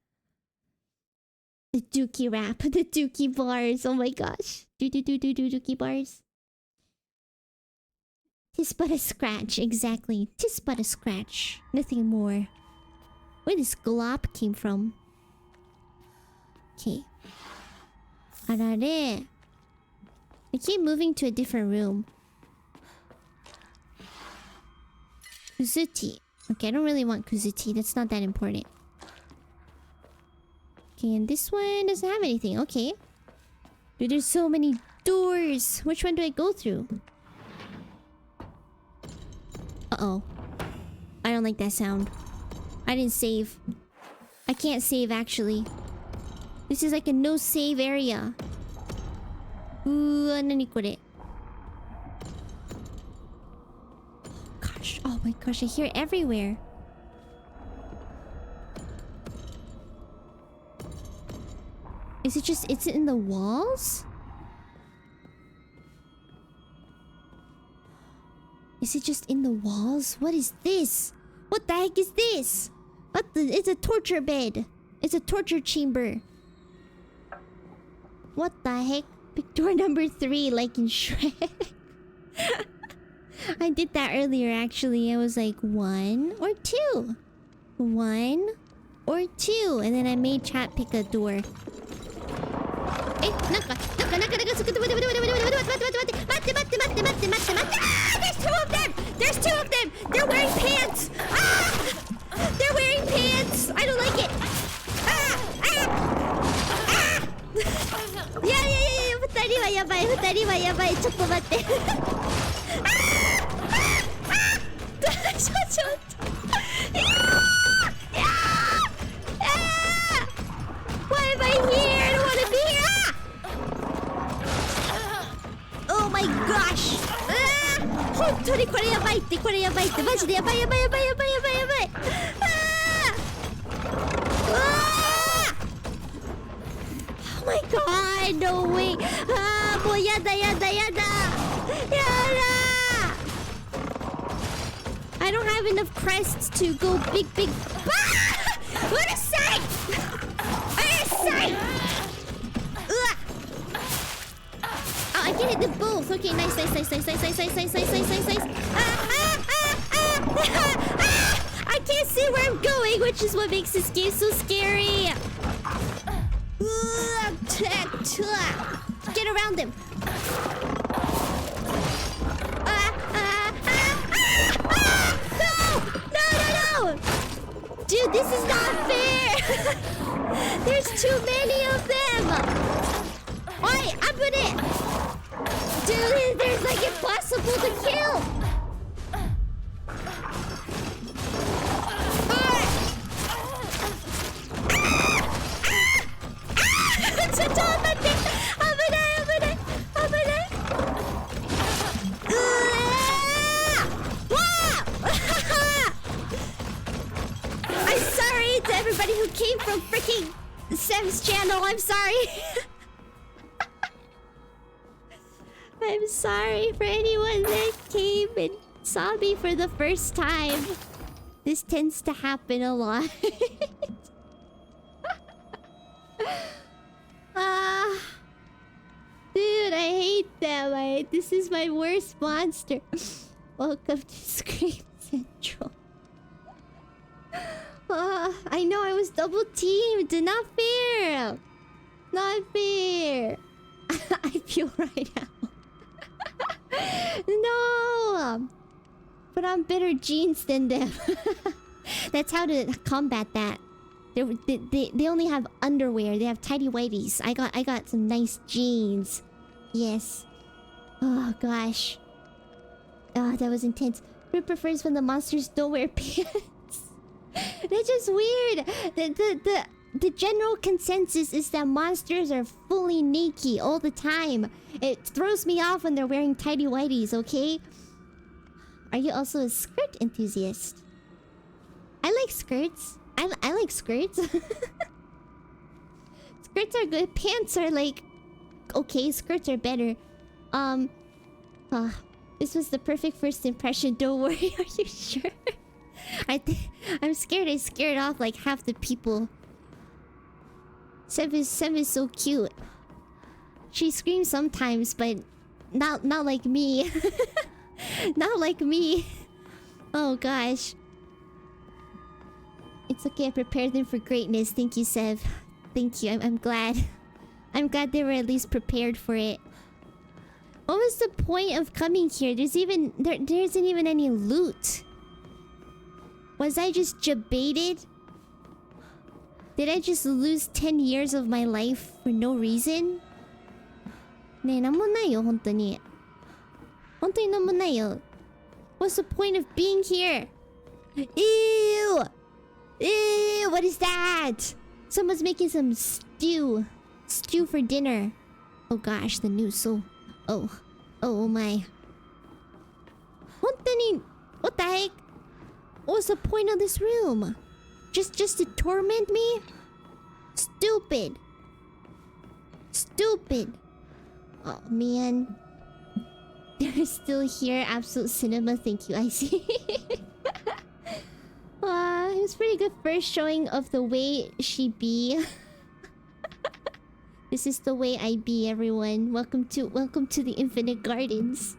The Dookie rap. The Dookie bars. Oh my gosh. Dookie bars. Tis but a scratch. Exactly. Tis but a scratch. Nothing more. Where this glop came from. Okay. Arare. I keep moving to a different room. Kuzuti. Okay, I don't really want Kuzuti. That's not that important. Okay, and this one doesn't have anything. Okay. Dude, there's so many doors. Which one do I go through? Uh-oh. I don't like that sound. I didn't save. I can't save, actually. This is like a no-save area. Ooh, nani kore? Gosh, oh my gosh, I hear it everywhere. Is it just, it's in the walls? Is it just in the walls? What is this? What the heck is this? What the, it's a torture bed. It's a torture chamber. What the heck? Pick door number 3, like in Shrek. I did that earlier, actually. I was like, 1 or 2. 1 or 2. And then I made chat pick a door. Eh, naka, there's 2 of them! There's 2 of them! They're wearing pants! Ah! They're wearing pants! I don't like it! Yeah. 2人はやばい。2人はやばい。ちょっと待って。ちょっと。Why am I here? I don't want to be here. Oh my gosh. 本当にこれやばいって。これやばいって。マジでやばい。Oh my god, no way. もうやだ。I don't have enough crests to go big. What a sight! Oh, I can hit them both. Okay, nice. I can't see where I'm going, which is what makes this game so scary. Get around him. No! Dude, this is not fair. There's too many of them. Oi, up with it. Dude, there's like impossible to kill. I'm sorry to everybody who came from freaking Sam's channel. I'm sorry. I'm sorry for anyone that came and saw me for the first time. This tends to happen a lot. Dude, I hate them. This is my worst monster. Welcome to Scream Central. I know I was double teamed. Not fair. Not fair. I feel right now. No. But I'm better genes than them. That's how to combat that. They only have underwear. They have tidy whities. I got some nice jeans. Yes. Oh gosh. Oh, that was intense. Who prefers when the monsters don't wear pants? That's just weird. The general consensus is that monsters are fully naked all the time. It throws me off when they're wearing tidy whities, okay? Are you also a skirt enthusiast? I like skirts. I like skirts. Skirts are good. Pants are like... okay, skirts are better. This was the perfect first impression. Don't worry, are you sure? I'm scared I scared off like half the people. Sem is so cute. She screams sometimes, but not like me. Not like me. Oh gosh. It's okay, I prepared them for greatness. Thank you, Sev. Thank you. I'm glad. I'm glad they were at least prepared for it. What was the point of coming here? There isn't even any loot. Was I just jebaited? Did I just lose 10 years of my life for no reason? ねえ、なんもないよ、本当に。本当になんもないよ。What's the point of being here? Ew! Ew, what is that? Someone's making some stew. Stew for dinner. Oh gosh, the news so... Oh my. 本当に... What the heck? What's the point of this room? Just to torment me? Stupid. Stupid. Oh man. They're still here. Absolute cinema. Thank you, I see. It was pretty good first showing of the way she be. This is the way I be, everyone. Welcome to the Infinite Gardens.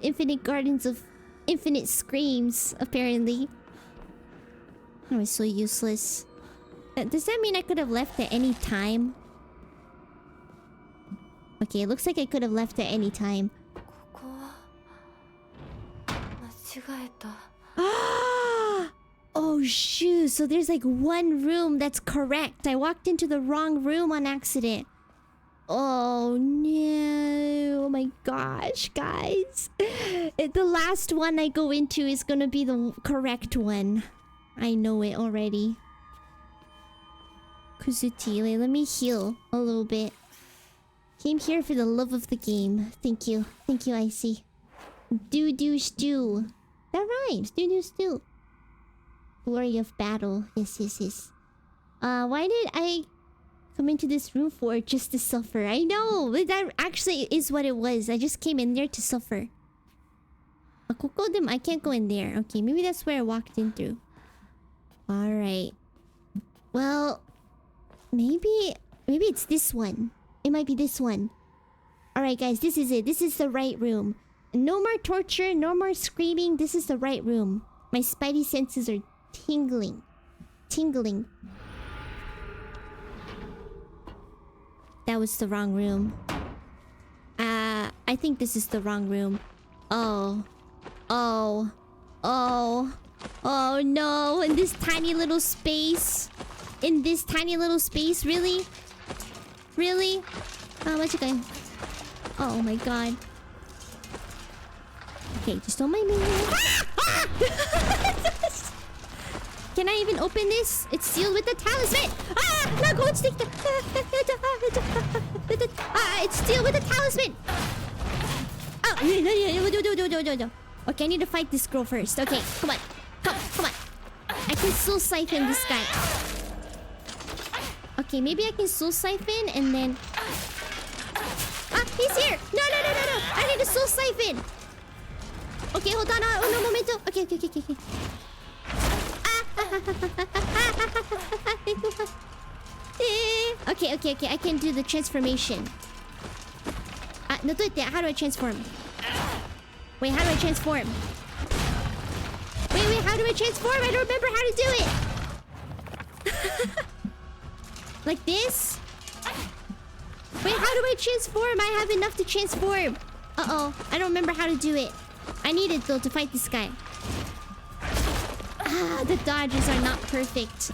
Infinite Gardens of infinite screams, apparently. That was so useless. Does that mean I could have left at any time? Okay, it looks like I could have left at any time. Oh shoot, so there's like one room that's correct. I walked into the wrong room on accident. Oh no, oh my gosh, guys. The last one I go into is gonna be the correct one. I know it already. Kuzuti, let me heal a little bit. Came here for the love of the game. Thank you, Icy. Doo-doo stew. That rhymes, doo-doo stew. Glory of battle. Yes. Why did I come into this room for? Just to suffer. I know! That actually is what it was. I just came in there to suffer. I can't go in there. Okay, maybe that's where I walked in through. Alright. Well, maybe it's this one. It might be this one. Alright guys, this is it. This is the right room. No more torture, no more screaming. This is the right room. My spidey senses are tingling. Tingling. That was the wrong room. I think this is the wrong room. Oh. Oh. Oh. Oh no. In this tiny little space. In this tiny little space? Really? Really? Where's it going? Oh my god. Okay, just don't mind me. Ah! Can I even open this? It's sealed with the talisman! Ah! No, go and stick the... it's sealed with the talisman! Oh! Okay, I need to fight this girl first. Okay, come on. Come on. I can soul siphon this guy. Okay, maybe I can soul siphon and then... Ah, he's here! No! I need a soul siphon! Okay, hold on. No momento. Okay. Okay. I can do the transformation. No, how do I transform? Wait, how do I transform? Wait, how do I transform? I don't remember how to do it. Like this? Wait, how do I transform? I have enough to transform. Uh-oh. I don't remember how to do it. I need it, though, to fight this guy. The dodges are not perfect.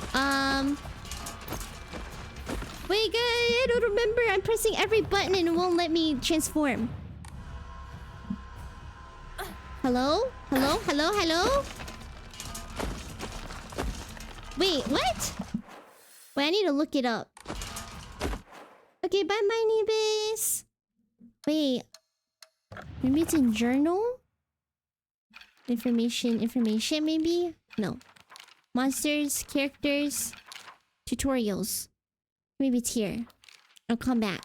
Wait, guys, I don't remember. I'm pressing every button and it won't let me transform. Hello? Wait, what? Wait, I need to look it up. Okay, bye, my neighbors. Wait. Maybe it's in journal? Information, maybe? No. Monsters, characters, tutorials. Maybe it's here. Or combat.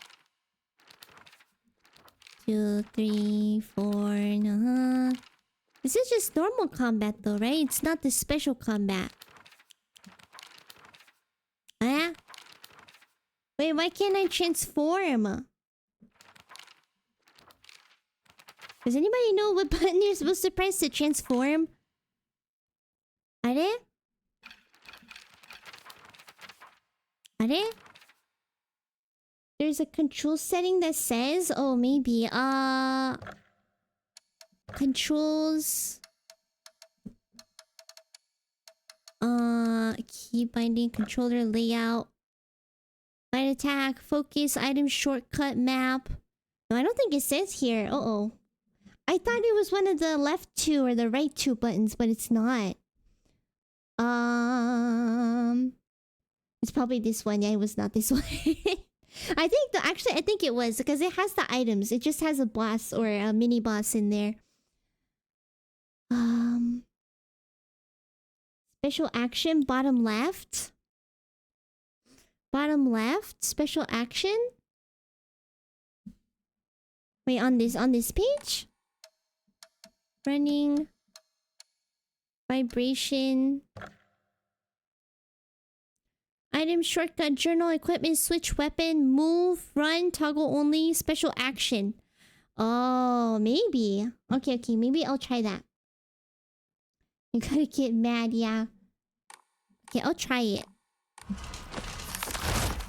2, 3, 4, no. This is just normal combat though, right? It's not the special combat. Ah? Wait, why can't I transform? Does anybody know what button you're supposed to press to transform? Are? There's a control setting that says... Oh, maybe. Controls... Key binding, controller layout. Light attack, focus, item shortcut, map. No, I don't think it says here. Uh-oh. I thought it was one of the left two or the right two buttons, but it's not. It's probably this one. Yeah, it was not this one. I think it was because it has the items. It just has a boss or a mini boss in there. Special action, bottom left. Bottom left, special action. Wait, on this page? Running. Vibration. Item, shortcut, journal, equipment, switch, weapon, move, run, toggle only, special action. Oh, maybe. Okay, maybe I'll try that. You gotta get mad, yeah. Okay, I'll try it.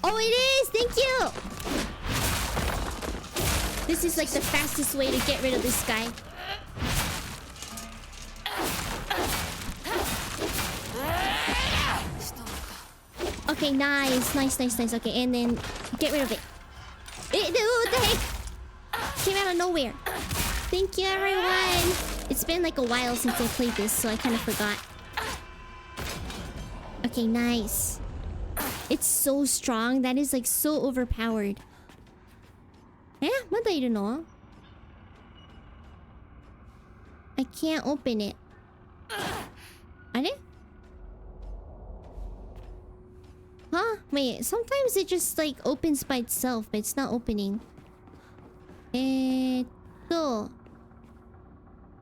Oh, it is! Thank you! This is like the fastest way to get rid of this guy. Okay, nice. Okay, and then get rid of it. What the heck? Came out of nowhere. Thank you, everyone. It's been like a while since I played this, so I kind of forgot. Okay, nice. It's so strong. That is like so overpowered. Eh? What do you know? I can't open it. Are? Huh? Wait, sometimes it just like opens by itself, but it's not opening. So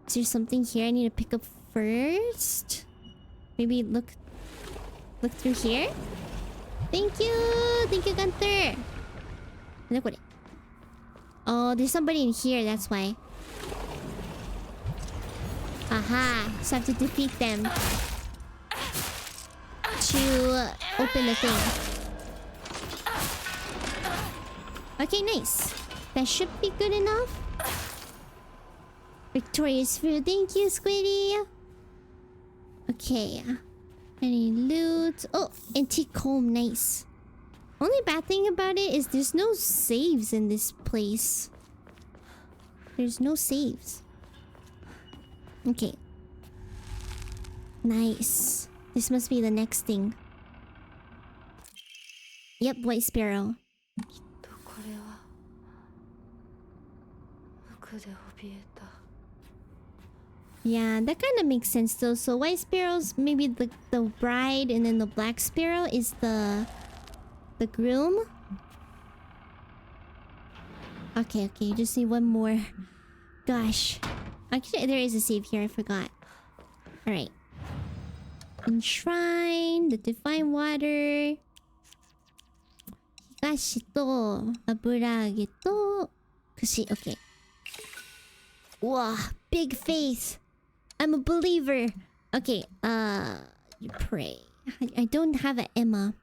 is there something here I need to pick up first? Maybe look through here? Thank you, Gunther. Look what it... Oh, there's somebody in here, that's why. Aha. So I have to defeat them to open the thing. Okay, nice. That should be good enough. Victorious food. Thank you, Squiddy. Okay. Any loot? Oh, antique comb. Nice. Only bad thing about it is there's no saves in this place. There's no saves. Okay. Nice. This must be the next thing. Yep, White Sparrow. これは無垢で怯えた Yeah, that kind of makes sense though. So White Sparrow's maybe the bride, and then the Black Sparrow is the groom. Okay, just need one more. Gosh. Actually, there is a save here, I forgot. Alright. Enshrine, the Divine Water. Higashi to Aburage to Kushi. Okay. Wow, big faith. I'm a believer. Okay, you pray. I don't have an Emma.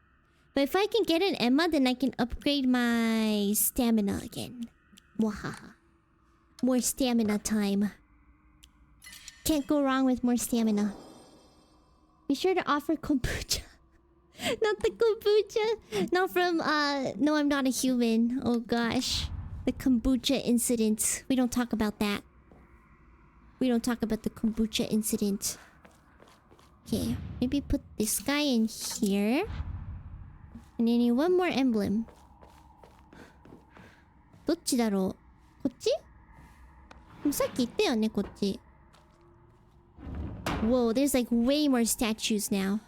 But if I can get an Emma, then I can upgrade my stamina again. Wahaha. More stamina time. Can't go wrong with more stamina. Be sure to offer kombucha. Not the kombucha. Not from, no, I'm not a human. Oh gosh. The kombucha incident. We don't talk about that. We don't talk about the kombucha incident. Okay, maybe put this guy in here. And then need one more emblem. どっちだろう? こっち? さっき言ったよね、こっち. Whoa, there's like way more statues now.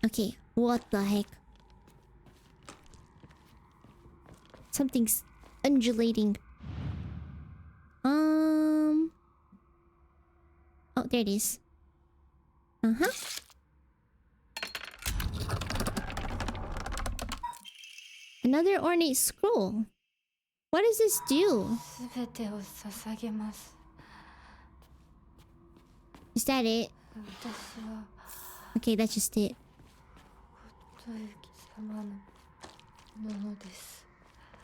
Okay, what the heck? Something's undulating. Oh, there it is. Uh-huh. Another ornate scroll. What does this do? 全てを捧げます Is that it? 私は Okay, that's just it. 琴雪様のものです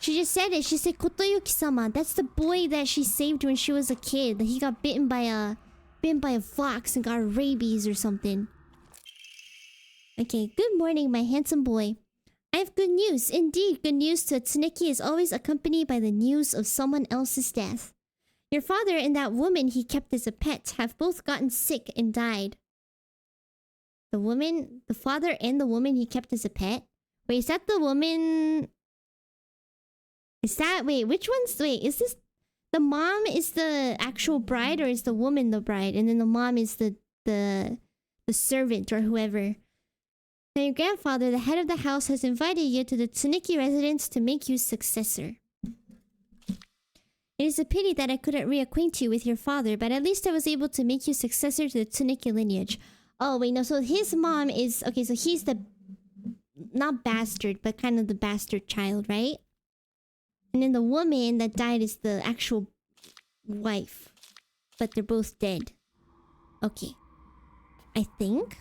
She just said it. She said Kotoyuki-sama. That's the boy that she saved when she was a kid. He got bitten by a fox and got rabies or something. Okay, good morning, my handsome boy. I have good news. Indeed, good news to a Tsuneki is always accompanied by the news of someone else's death. Your father and that woman he kept as a pet have both gotten sick and died. The father and the woman he kept as a pet? Wait, is that the woman... Wait, which one's... Wait, is this... The mom is the actual bride, or is the woman the bride? And then the mom is the servant or whoever. Now your grandfather, the head of the house, has invited you to the Tsuneki residence to make you successor. It is a pity that I couldn't reacquaint you with your father, but at least I was able to make you successor to the Tsuneki lineage. Oh, wait, no, so his mom is... Okay, so he's the... Not bastard, but kind of the bastard child, right? And then the woman that died is the actual wife. But they're both dead. Okay. I think...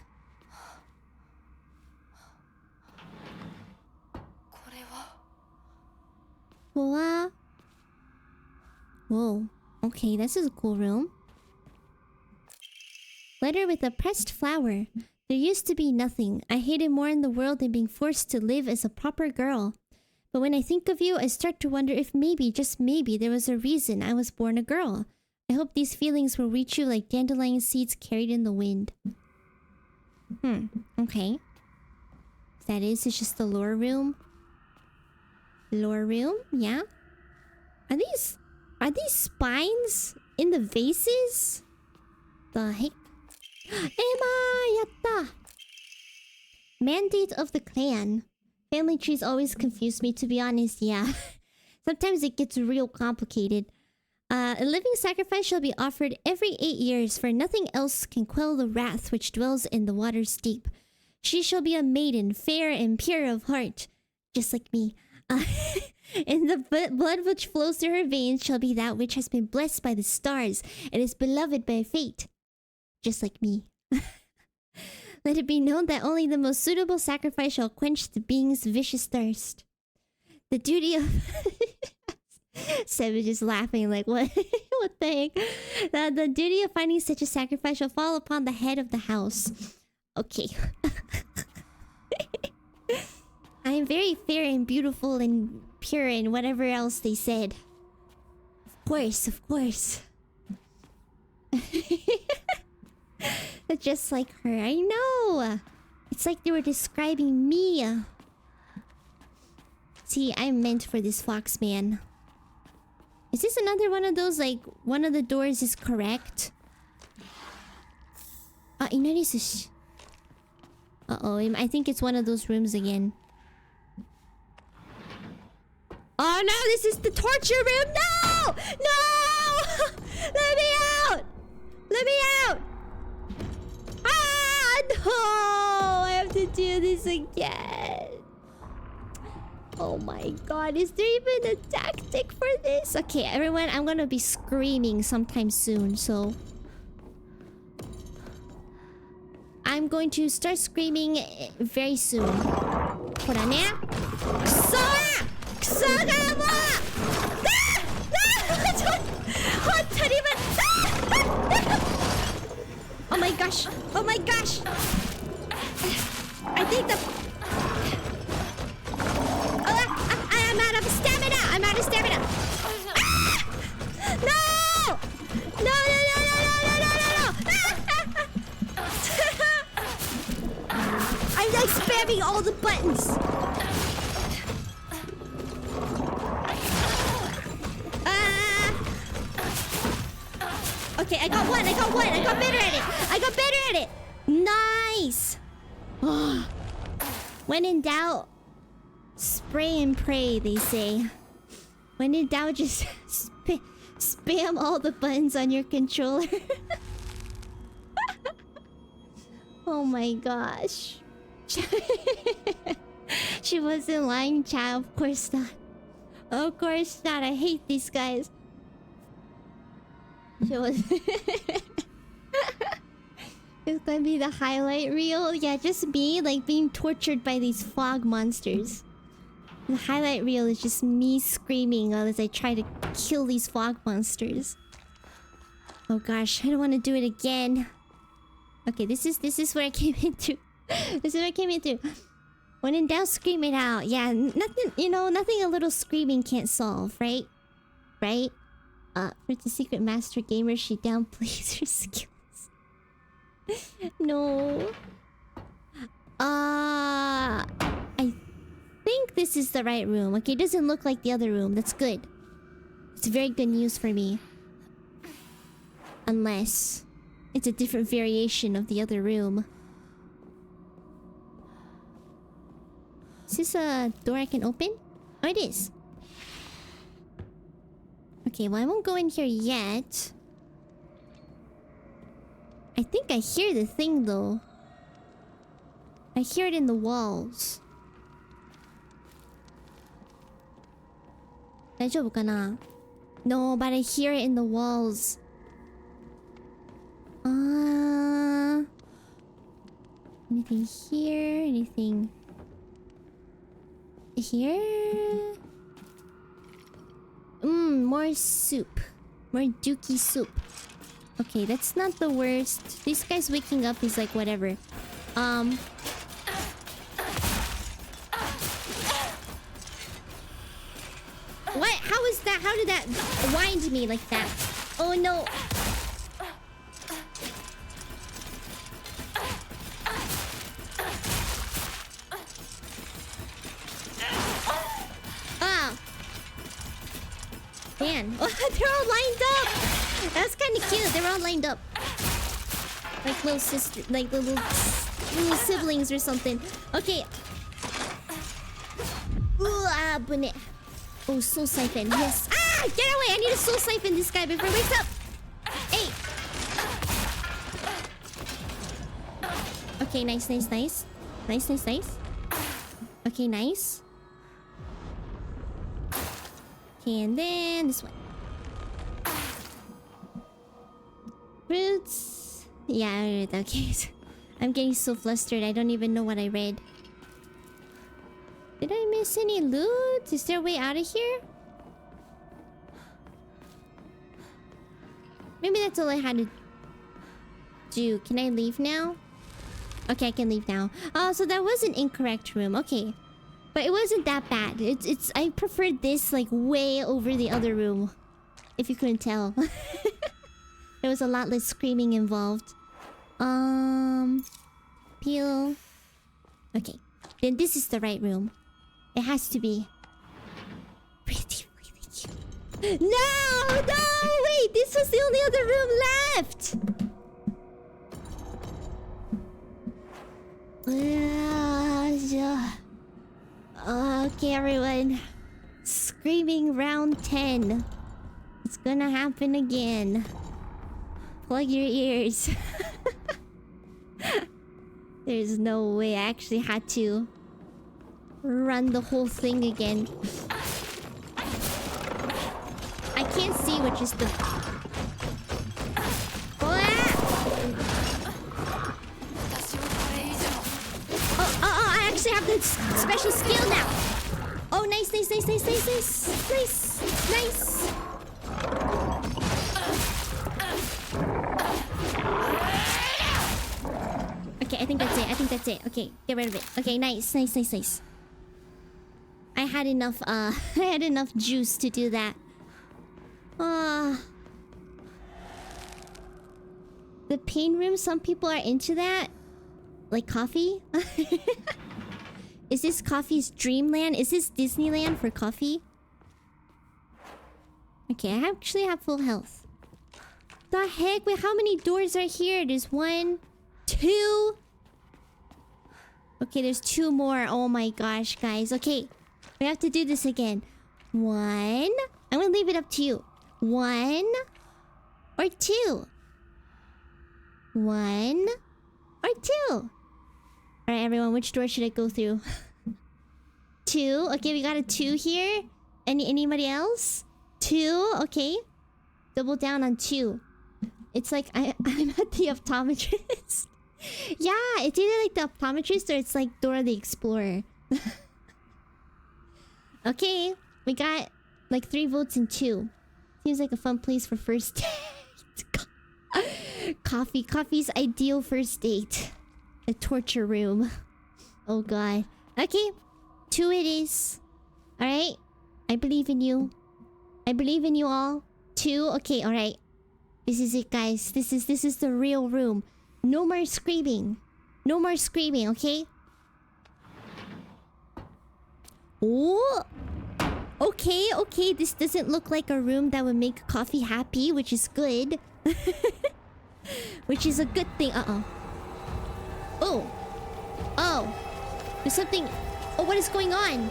これは Wow. Whoa. Okay, this is a cool room. Letter with a pressed flower. There used to be nothing. I hated more in the world than being forced to live as a proper girl. But when I think of you, I start to wonder if maybe, just maybe, there was a reason I was born a girl. I hope these feelings will reach you like dandelion seeds carried in the wind. Okay. That is, it's just the lore room. Lore room? Yeah. Are these spines in the vases? The heck? Emma! Yatta! Mandate of the clan. Family trees always confuse me, to be honest, yeah. Sometimes it gets real complicated. A living sacrifice shall be offered every 8 years, for nothing else can quell the wrath which dwells in the water's deep. She shall be a maiden, fair and pure of heart, just like me. And the blood which flows through her veins shall be that which has been blessed by the stars and is beloved by fate. just like me. Let it be known that only the most suitable sacrifice shall quench the being's vicious thirst. The duty of... Savage is laughing like, what? What the heck? The duty of finding such a sacrifice shall fall upon the head of the house. Okay. I am very fair and beautiful and pure and whatever else they said. Of course, of course. Just like her, I know. It's like they were describing me. See, I'm meant for this fox man. Is this another one of those, like, one of the doors is correct? Inari sushi. Uh-oh, I think it's one of those rooms again. Oh no, this is the torture room! No! No! Let me out! Let me out! Ah, no! I have to do this again. Oh my god, is there even a tactic for this? Okay, everyone, I'm gonna be screaming sometime soon, so... I'm going to start screaming very soon. Hold on, yeah? Kusora! Kusora mo! Oh my gosh! Oh my gosh! I think the... I'm out of stamina! I'm out of stamina! Ah! No! No, no, no, no, no, no, no, no, no! I'm like spamming all the buttons! Okay, I got one, I got one! I got better at it! I got better at it! Nice! When in doubt... spray and pray, they say. When in doubt, just spam all the buttons on your controller. Oh my gosh. She wasn't lying, chat. Of course not. Of course not. I hate these guys. She was... It's gonna be the highlight reel. Yeah, just me, like, being tortured by these fog monsters. The highlight reel is just me screaming as I try to kill these fog monsters. Oh gosh, I don't want to do it again. Okay, this is where I came into. This is where I came into. When in doubt, scream it out. Yeah, nothing, you know, nothing a little screaming can't solve, right? Right? For the secret master gamer, she downplays her skills. No. I think this is the right room. Okay, it doesn't look like the other room. That's good. It's very good news for me. Unless it's a different variation of the other room. Is this a door I can open? Oh, it is. Okay, well, I won't go in here yet. I think I hear the thing, though. I hear it in the walls. 大丈夫かな? No, but I hear it in the walls. Anything here? Anything here? More soup. More dookie soup. Okay, that's not the worst. This guy's waking up is like whatever. What? How is that? How did that wind me like that? Oh no. Ah. Man. Oh, they're all lined up. That's kind of cute. They're all lined up. Like little sister, like little siblings or something. Okay. Ooh, bunny. Oh, soul siphon. Yes. Ah! Get away! I need to soul siphon this guy before he wakes up. Hey. Okay, nice, nice, nice. Nice, nice, nice. Okay, nice. Okay, and then this one. Fruits. Yeah, I read that case. I'm getting so flustered. I don't even know what I read. Did I miss any loot? Is there a way out of here? Maybe that's all I had to do. Can I leave now? Okay, I can leave now. Oh, so that was an incorrect room. Okay. But it wasn't that bad. I preferred this like way over the other room. If you couldn't tell. There was a lot less screaming involved. Peel. Okay. Then this is the right room. It has to be. Pretty cute. No! No! Wait! This was the only other room left! Okay, everyone. Screaming round 10. It's gonna happen again. Plug your ears. There's no way I actually had to run the whole thing again. I can't see which is the... I actually have the special skill now. Oh, nice. Okay, I think that's it. Okay, get rid of it. Okay, nice. I had enough I had enough juice to do that. The pain room, some people are into that. Like coffee? Is this coffee's dreamland? Is this Disneyland for coffee? Okay, I actually have full health. The heck? Wait, how many doors are here? There's 1, 2. Okay, there's 2 more. Oh my gosh, guys. Okay, we have to do this again. 1. I'm gonna leave it up to you. 1 or 2. 1 or 2. Alright, everyone, which door should I go through? 2. Okay, we got a 2 here. Anybody else? 2. Okay. Double down on 2. It's like I'm at the optometrist. Yeah, it's either like the optometrist or it's like Dora the Explorer. Okay, we got like 3 votes and 2. Seems like a fun place for first date. Coffee's ideal first date. A torture room. Oh god. Okay, 2 it is. Alright, I believe in you. I believe in you all. 2. Okay, alright. This is it, guys. This is the real room. No more screaming. No more screaming, okay? Oh! Okay. This doesn't look like a room that would make coffee happy, which is good. Which is a good thing. Oh. There's something... Oh, what is going on?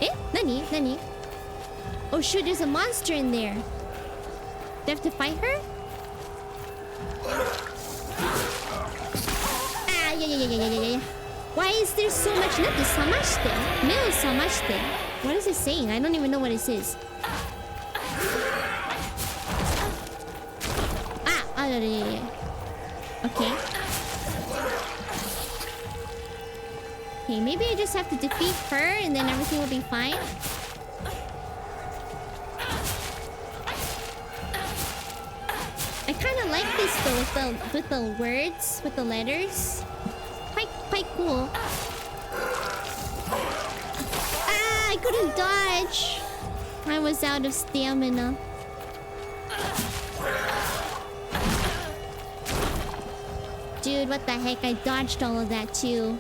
Eh? Nani? Oh shoot, there's a monster in there. Do I have to fight her? Ah, yeah. Why is there so much... What is it saying? I don't even know what it says. Yeah. Okay. Okay, maybe I just have to defeat her and then everything will be fine. I kind of like this though, with the words, with the letters. Quite cool. I couldn't dodge. I was out of stamina. Dude, what the heck? I dodged all of that too.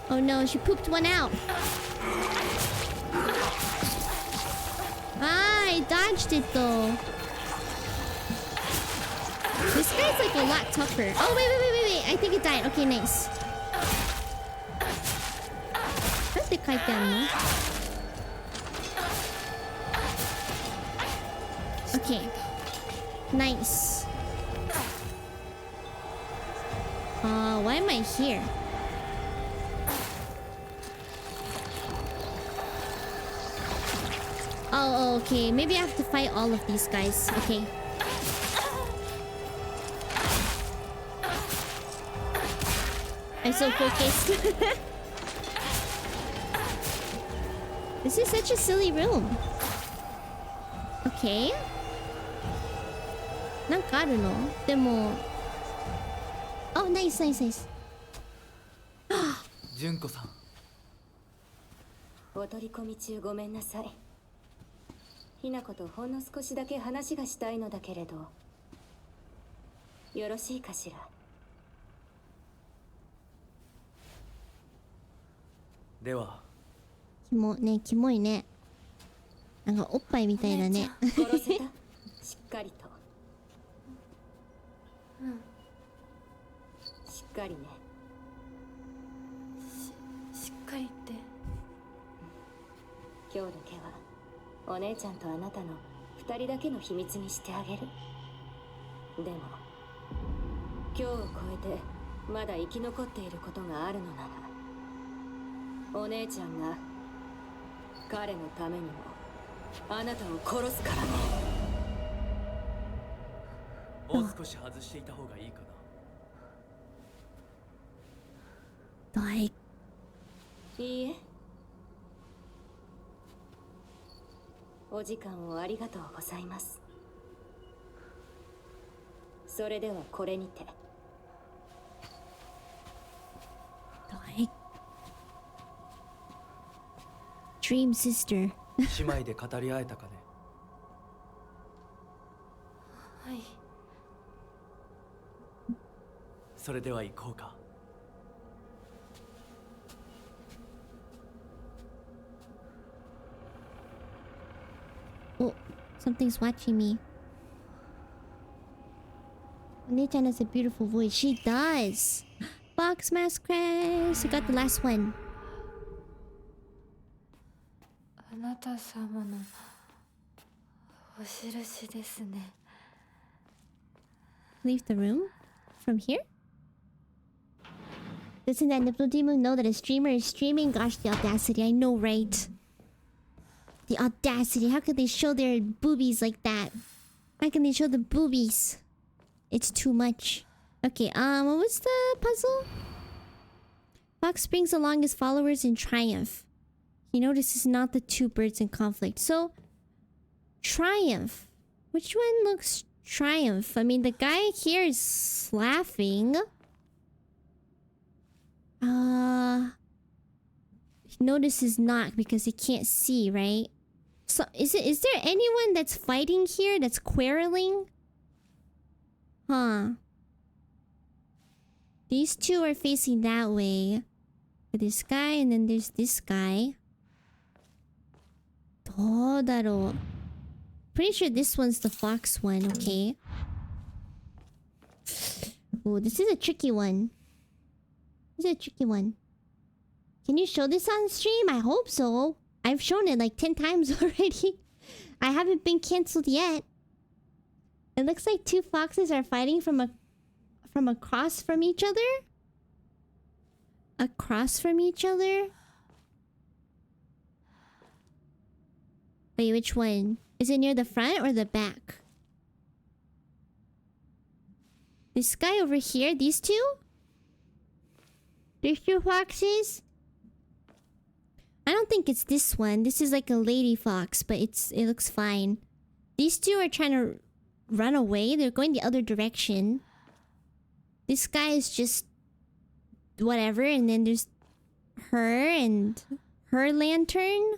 Oh no, she pooped one out. I dodged it though. This guy's like a lot tougher. Oh, wait. I think it died. Okay, nice. That's the kite down, no? Okay. Nice. Why am I here? Oh, okay. Maybe I have to fight all of these guys. Okay. I'm so focused. This is such a silly room. Okay. なんかあるの？でも。Oh, nice, nice, nice. 純子さん。お取り込み中ごめんなさい。ひなことほんの少しだけ話がしたいのだけれど、よろしいかしら。では。キモいね。なんかおっぱいみたいだね。殺せた？しっかりと。しっかりね。しっかりって。今日だけはお姉ちゃんとあなたの二人だけの秘密にしてあげる。でも今日を超えてまだ生き残っていることがあるのなら、お姉ちゃんが彼のためにもあなたを殺すからね。もう少し外していた方がいいかな。はい。いいえ。お時間をありがとうございます。それではこれにて。はい。Dream Sister 姉妹で語り合えたかね。はい。それでは行こうか。Oh, something's watching me. Onechan has a beautiful voice. She does. Box mask crash. We got the last one. あなた様のお印ですね。Leave the room? From here? Doesn't that nipple demon know that a streamer is streaming? Gosh, the audacity. I know, right? The audacity. How could they show their boobies like that? How can they show the boobies? It's too much. Okay, what was the puzzle? Fox brings along his followers in triumph. He notices not the two birds in conflict. So, triumph. Which one looks triumph? I mean, the guy here is laughing. He notices not because he can't see, right? So, is there anyone that's fighting here that's quarreling? Huh. These two are facing that way. This guy and then there's this guy. どうだろう? Pretty sure this one's the fox one, okay? Oh, this is a tricky one. This is a tricky one. Can you show this on stream? I hope so. I've shown it like 10 times already. I haven't been cancelled yet. It looks like two foxes are fighting from across from each other. Across from each other? Wait, which one? Is it near the front or the back? This guy over here? These two? There's two foxes? I don't think it's this one. This is like a lady fox, but it looks fine. These two are trying to run away. They're going the other direction. This guy is just whatever, and then there's her and her lantern.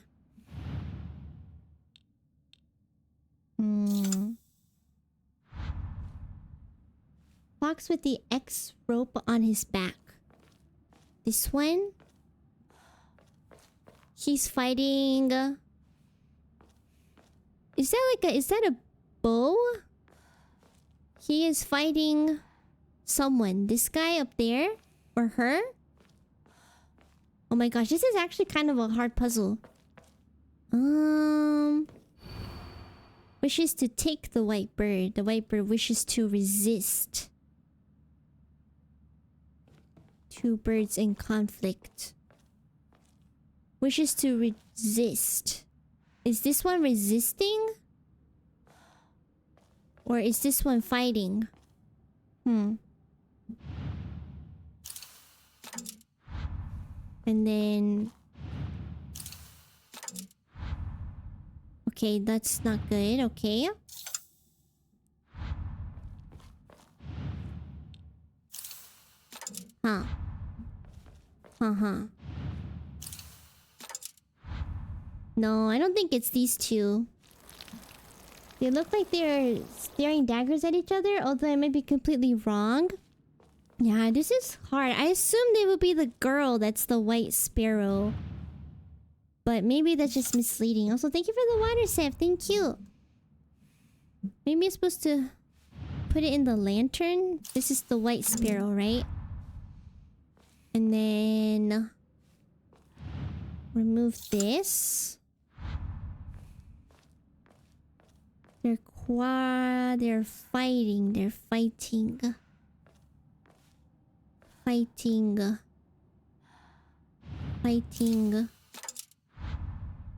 Fox with the X rope on his back. This one? He's fighting... Is that a bow? He is fighting someone. This guy up there? Or her? Oh my gosh, this is actually kind of a hard puzzle. Wishes to take the white bird. The white bird wishes to resist. Two birds in conflict. Wishes to resist. Is this one resisting? Or is this one fighting? And then... Okay, that's not good. Okay. Huh. No, I don't think it's these two. They look like they're staring daggers at each other, although I might be completely wrong. Yeah, this is hard. I assumed they would be the girl that's the white sparrow. But maybe that's just misleading. Also, thank you for the water, Seth. Thank you. Maybe I'm supposed to put it in the lantern. This is the white sparrow, right? And then... remove this. They're fighting. They're fighting. Fighting.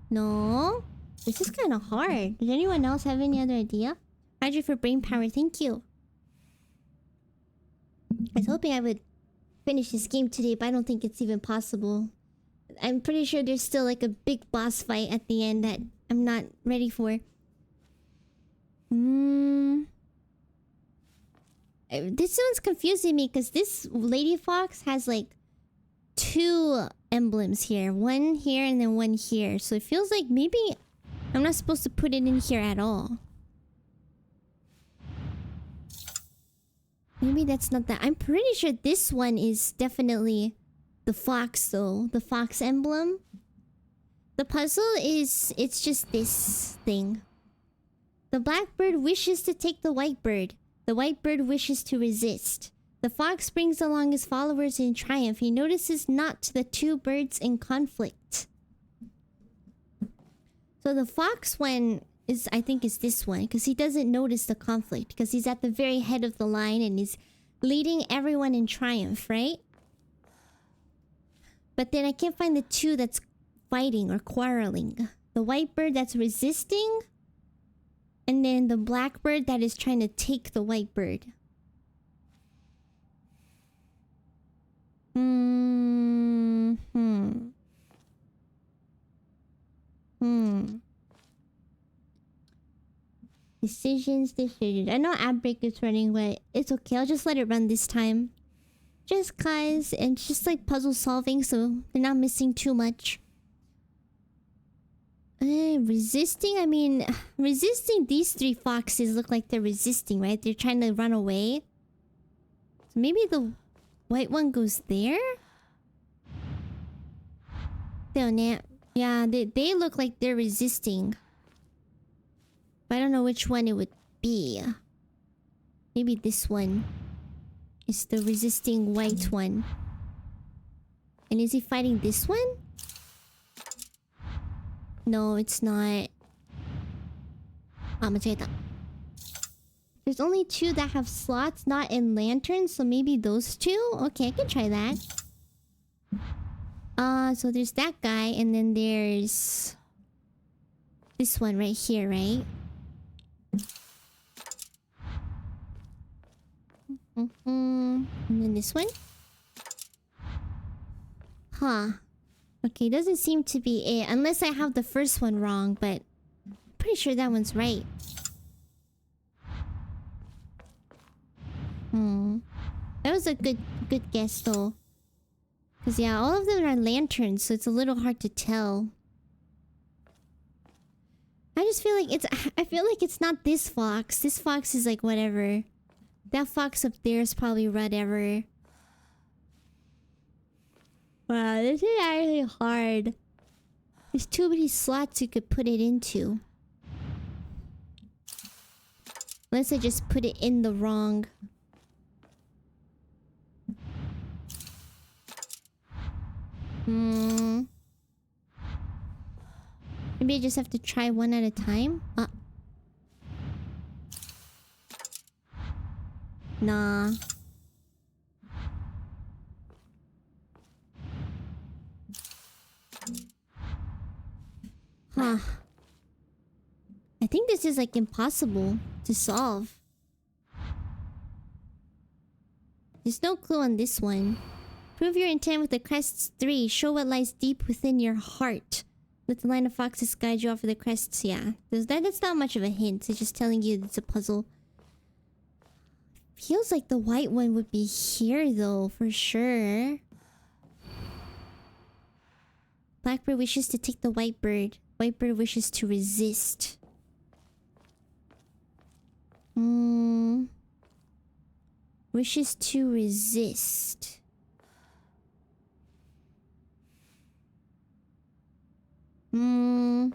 No? This is kind of hard. Does anyone else have any other idea? Roger for brain power. Thank you. I was hoping I would finish this game today, but I don't think it's even possible. I'm pretty sure there's still like a big boss fight at the end that I'm not ready for. This one's confusing me because this lady fox has like 2 emblems here. One here and then one here. So it feels like maybe I'm not supposed to put it in here at all. Maybe that's not that. I'm pretty sure this one is definitely the fox though. The fox emblem. The puzzle is... it's just this thing. The blackbird wishes to take the white bird. The white bird wishes to resist. The fox brings along his followers in triumph. He notices not the 2 birds in conflict. So the fox one is, I think, is this one. Because he doesn't notice the conflict. Because he's at the very head of the line and he's leading everyone in triumph, right? But then I can't find the 2 that's fighting or quarreling. The white bird that's resisting. And then the blackbird that is trying to take the white bird. Decisions. I know ad break is running, but it's okay. I'll just let it run this time. Just cause, and it's just like puzzle solving, so they're not missing too much. Resisting? I mean, resisting, these 3 foxes look like they're resisting, right? They're trying to run away. So maybe the white one goes there? Yeah, they look like they're resisting. But I don't know which one it would be. Maybe this one is the resisting white one. And is he fighting this one? No, it's not. There's only 2 that have slots, not in lanterns, so maybe those 2? Okay, I can try that. So there's that guy, and then there's... this one right here, right? And then this one? Huh. Okay, doesn't seem to be it. Unless I have the first one wrong, but... I'm pretty sure that one's right. That was a good guess, though. Because, yeah, all of them are lanterns, so it's a little hard to tell. I just feel like it's... I feel like it's not this fox. This fox is like whatever. That fox up there is probably whatever. Wow, this is actually hard. There's too many slots you could put it into. Unless I just put it in the wrong... Maybe I just have to try one at a time? Nah. Huh. think this is like impossible to solve. There's no clue on this one. Prove your intent with the crests 3. Show what lies deep within your heart. Let the line of foxes guide you off of the crests. Yeah, that's not much of a hint. It's just telling you it's a puzzle. Feels like the white one would be here though, for sure. Blackbird wishes to take the white bird. White bird wishes to resist. Wishes to resist. I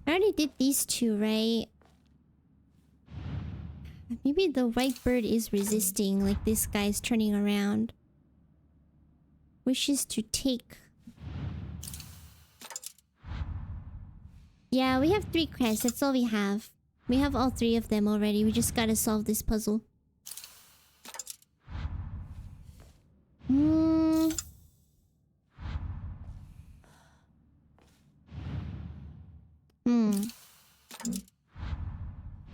already did these two, right? Maybe the white bird is resisting, like this guy's turning around. Wishes to take. Yeah, we have 3 crests. That's all we have. We have all 3 of them already. We just gotta solve this puzzle.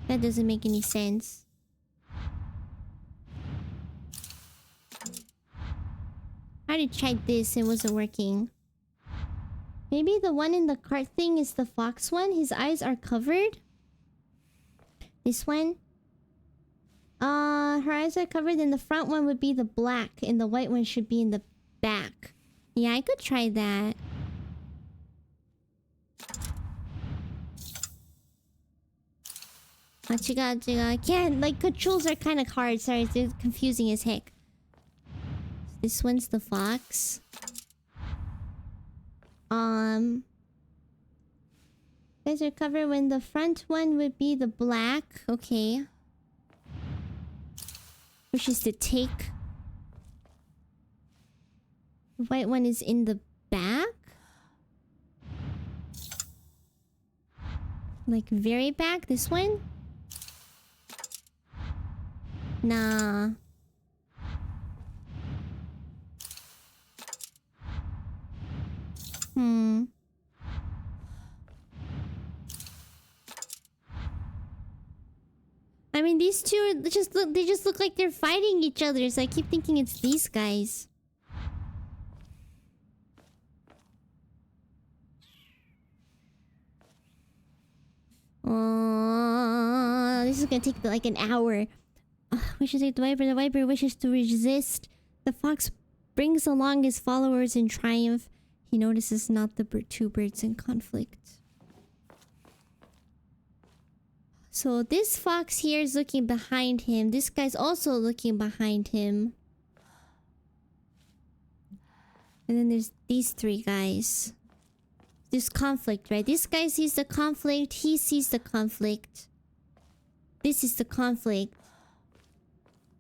That doesn't make any sense. I already tried this and it wasn't working. Maybe the one in the cart thing is the fox one? His eyes are covered? This one? Her eyes are covered and the front one would be the black and the white one should be in the back. Yeah, I could try that. I can't, like, controls are kind of hard. Sorry, it's confusing as heck. This one's the fox. Eyes are covered when the front one would be the black. Okay. Wishes to take. The white one is in the back? Like, very back? This one? Nah. I mean, these two are they just look like they're fighting each other, so I keep thinking it's these guys. This is gonna take like an hour. Wishes to take the viper. The viper wishes to resist. The fox brings along his followers in triumph. He notices not the two birds in conflict. So this fox here is looking behind him. This guy's also looking behind him. And then there's these 3 guys. There's conflict, right? This guy sees the conflict. He sees the conflict. This is the conflict.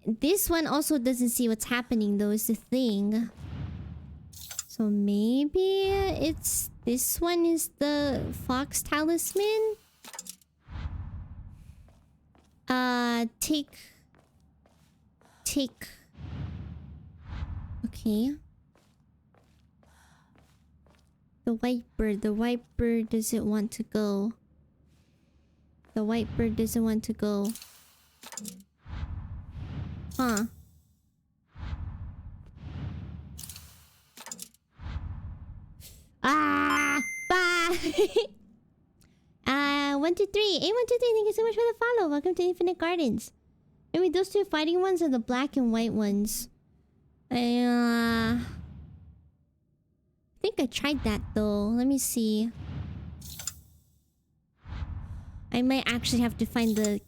This one also doesn't see what's happening though, is the thing. So maybe it's... This one is the fox talisman? Take... Okay. The white bird doesn't want to go. The white bird doesn't want to go. Huh. Ah! Bye! 1, 2, 3. Hey, 1, 2, 3. Thank you so much for the follow. Welcome to Infinite Gardens. Maybe those 2 fighting ones are the black and white ones. I think I tried that though. Let me see. I might actually have to find the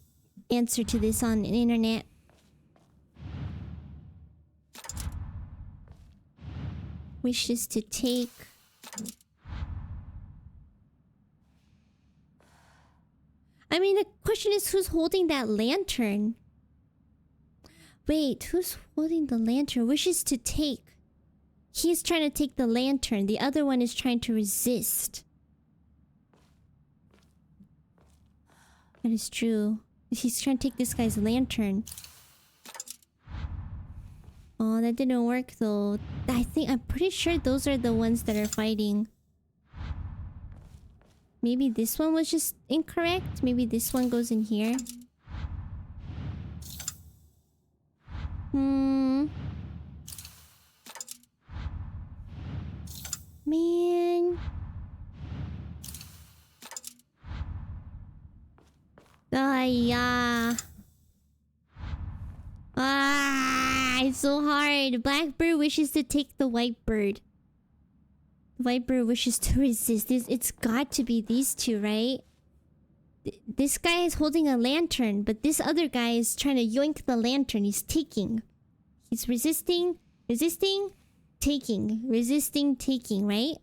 answer to this on the internet. Wishes to take. I mean, the question is who's holding that lantern? Wait, who's holding the lantern? Wishes to take. He's trying to take the lantern. The other one is trying to resist. That is true. He's trying to take this guy's lantern. Oh, that didn't work though. I'm pretty sure those are the ones that are fighting. Maybe this one was just incorrect. Maybe this one goes in here. Man. Yeah. It's so hard. Blackbird wishes to take the white bird. The white bird wishes to resist. It's got to be these two, right? This guy is holding a lantern, but this other guy is trying to yoink the lantern. He's taking. He's resisting, taking, resisting, taking, right?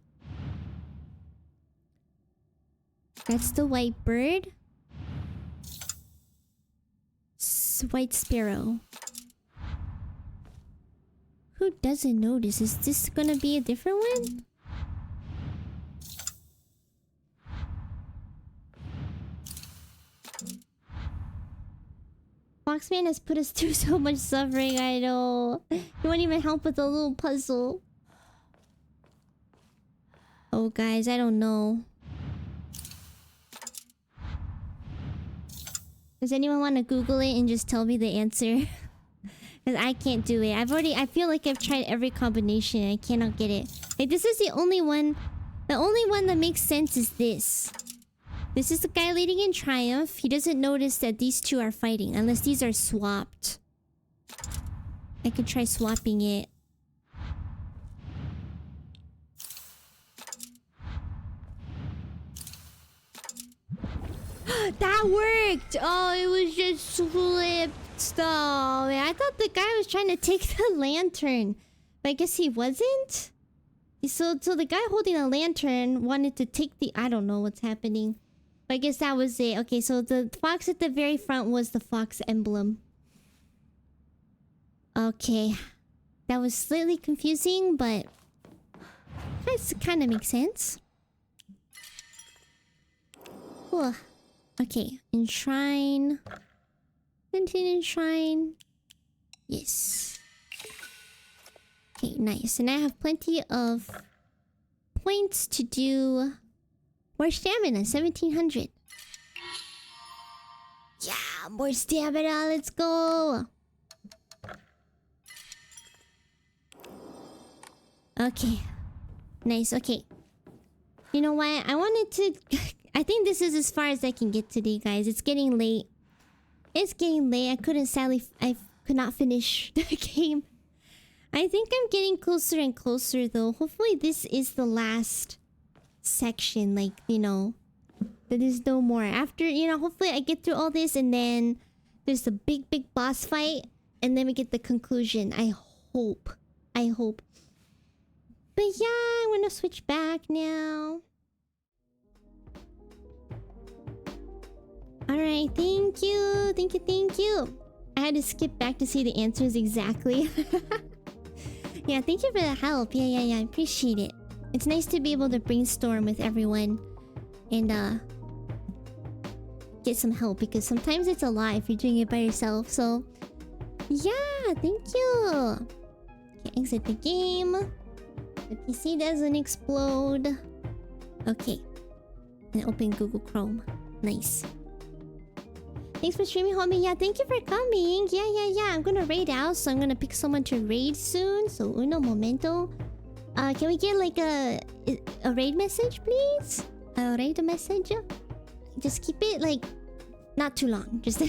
That's the white bird. White sparrow. Who doesn't notice? Is this gonna be a different one? Foxman has put us through so much suffering, I know. He won't even help with a little puzzle. Oh, guys, I don't know. Does anyone want to Google it and just tell me the answer? Because I can't do it. I feel like I've tried every combination. I cannot get it. Like, this is the only one. The only one that makes sense is this. This is the guy leading in triumph. He doesn't notice that these two are fighting. Unless these are swapped. I could try swapping it. That worked! Oh, it was just flipped. Oh, man. I thought the guy was trying to take the lantern. But I guess he wasn't? So the guy holding the lantern wanted to take the... I don't know what's happening. But I guess that was it. Okay, so the fox at the very front was the fox emblem. Okay. That was slightly confusing, but... That kind of makes sense. Cool. Okay, enshrine. Continue enshrine. Yes. Okay, nice. And I have plenty of points to do more stamina. 1700. Yeah, more stamina. Let's go. Okay. Nice. Okay. You know what? I wanted to... I think this is as far as I can get today, guys. It's getting late. It's getting late. I could not finish the game. I think I'm getting closer and closer, though. Hopefully this is the last section. Like, you know, that there's no more. After, you know, hopefully I get through all this and then there's the big boss fight. And then we get the conclusion. I hope. But yeah, I'm gonna switch back now. Alright, thank you. Thank you. I had to skip back to see the answers exactly. Yeah, thank you for the help. Yeah, I appreciate it. It's nice to be able to brainstorm with everyone and get some help, because sometimes it's a lot if you're doing it by yourself. So yeah, thank you. Okay, exit the game. The PC doesn't explode. Okay. And open Google Chrome. Nice. Thanks for streaming, homie. Yeah, thank you for coming. Yeah. I'm gonna raid out, so I'm gonna pick someone to raid soon. So, uno momento. Can we get like a raid message, please? A raid message? Just keep it like not too long. Just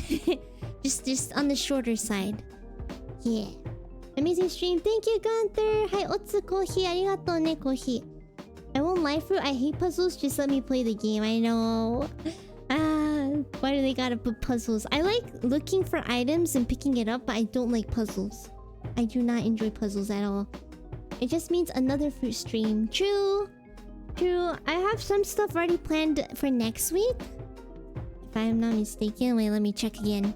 just on the shorter side. Yeah. Amazing stream. Thank you, Gunther. Hi, Otsu Kohi. Arigato ne, Kohi. I won't lie for you. I hate puzzles. Just let me play the game. I know. Why do they gotta put puzzles? I like looking for items and picking it up, but I don't like puzzles. I do not enjoy puzzles at all. It just means another fruit stream. True. I have some stuff already planned for next week. If I am not mistaken. Wait, let me check again.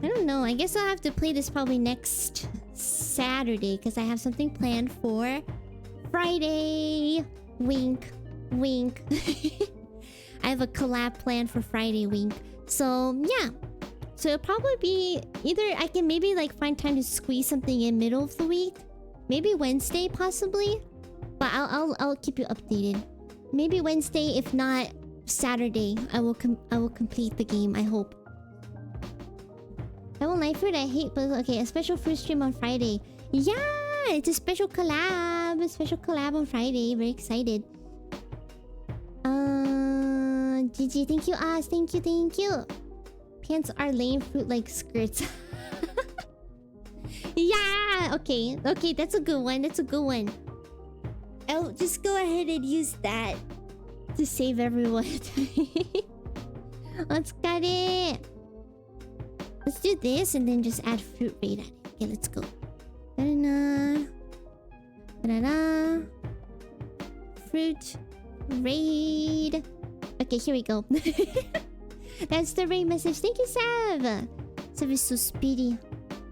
I don't know. I guess I'll have to play this probably next Saturday, because I have something planned for Friday. Wink. I have a collab planned for Friday, wink. So, yeah. So it'll probably be... Either I can maybe like find time to squeeze something in middle of the week. Maybe Wednesday, possibly. But I'll keep you updated. Maybe Wednesday, if not Saturday, I will complete the game, I hope. I won't like fruit, I hate, but okay, a special fruit stream on Friday. Yeah, it's a special collab. A special collab on Friday. Very excited. GG, thank you, Oz. Thank you, thank you. Pants are lame, fruit like skirts. Yeah, okay. Okay, that's a good one. That's a good one. I'll just go ahead and use that to save everyone. Let's get it. Let's do this and then just add fruit raid at it. Okay, let's go. Da-da-da. Da-da-da. Fruit raid. Okay, here we go. That's the raid message. Thank you, Sav. Sav is so speedy,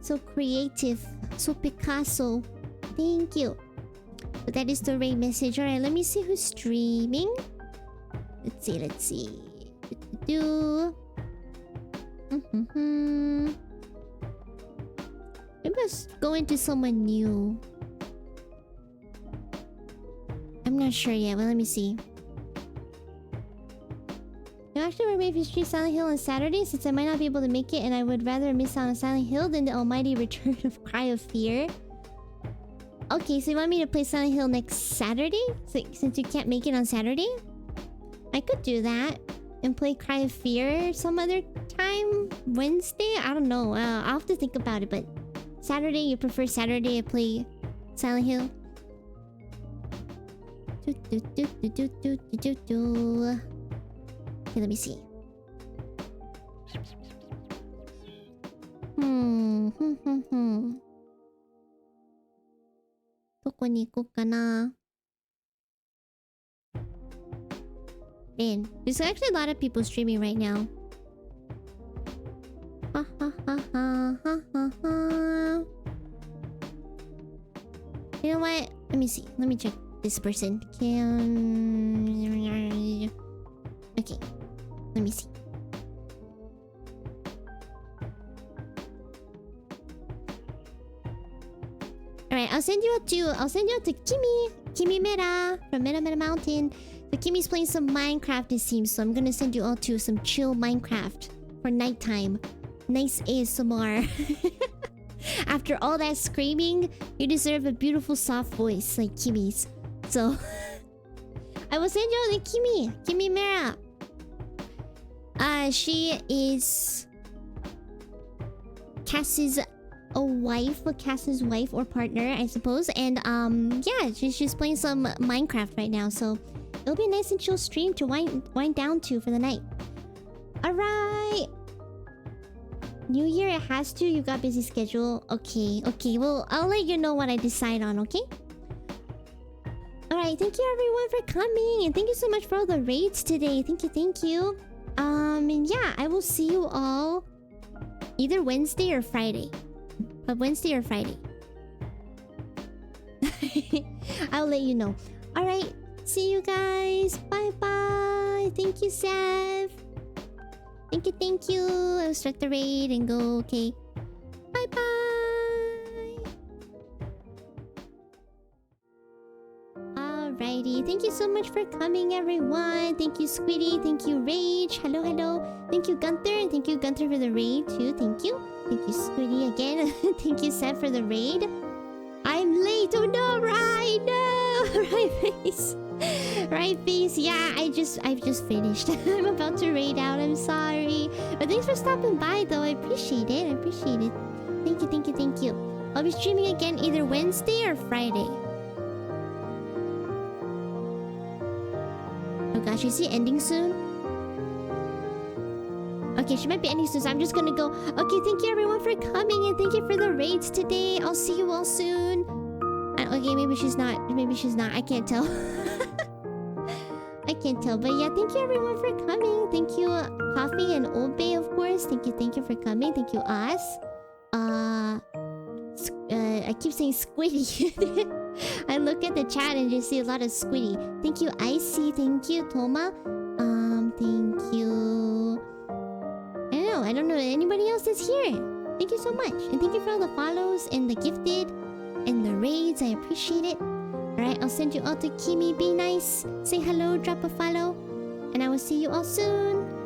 so creative, so Picasso. Thank you. But that is the raid message. Alright, let me see who's streaming. Let's see, let's see. Maybe let's go into someone new. I'm not sure yet, but let me see. You actually were made for Street Silent Hill on Saturday since I might not be able to make it and I would rather miss out on Silent Hill than the almighty return of Cry of Fear. Okay, so you want me to play Silent Hill next Saturday? Since you can't make it on Saturday? I could do that. And play Cry of Fear some other time? Wednesday? I don't know. I'll have to think about it, but... Saturday? You prefer Saturday to play Silent Hill? Okay, let me see. どこに行こうかな? Man, there's actually a lot of people streaming right now. Ha ha ha ha ha ha ha. You know what? Let me see. Let me check this person. Okay. Let me see. Alright, I'll send you out to Kimi Mera from Mera Mera Mountain. So Kimi's playing some Minecraft, it seems, so I'm gonna send you all to some chill Minecraft for nighttime. Nice ASMR. After all that screaming, you deserve a beautiful soft voice like Kimi's. So I will send you all to Kimi Mera. She is Cass's Cass's wife or partner, I suppose. And yeah, she's playing some Minecraft right now, so it'll be a nice and chill stream to wind down to for the night. Alright. New Year, it has to. You got busy schedule. Okay. Well, I'll let you know what I decide on, okay? Alright, thank you everyone for coming. And thank you so much for all the raids today. Thank you. And yeah, I will see you all either Wednesday or Friday. But Wednesday or Friday. I'll let you know. Alright, see you guys. Bye-bye. Thank you, Sav. Thank you. I'll start the raid and go, okay. Bye-bye. Alrighty. Thank you so much for coming, everyone. Thank you, Squiddy. Thank you, Rage. Hello. Thank you, Gunther. And thank you, Gunther, for the raid, too. Thank you. Thank you, Squiddy, again. Thank you, Seth, for the raid. I'm late. Oh, no, right. No. Right face. Right face. Yeah, I've just finished. I'm about to raid out. I'm sorry. But thanks for stopping by, though. I appreciate it. Thank you. I'll be streaming again either Wednesday or Friday. Oh gosh, is he ending soon? Okay, she might be ending soon, so I'm just gonna go. Okay, thank you everyone for coming and thank you for the raids today. I'll see you all soon. Okay, maybe she's not. I can't tell. I can't tell, but yeah, thank you everyone for coming. Thank you, Coffee and Old Bay, of course. Thank you for coming. Thank you, Us. I keep saying Squiddy. I look at the chat and just see a lot of Squiddy. Thank you, Icy. Thank you, Toma. Thank you. I don't know anybody else that's here. Thank you so much. And thank you for all the follows and the gifted and the raids. I appreciate it. Alright, I'll send you all to Kimi. Be nice. Say hello, drop a follow. And I will see you all soon.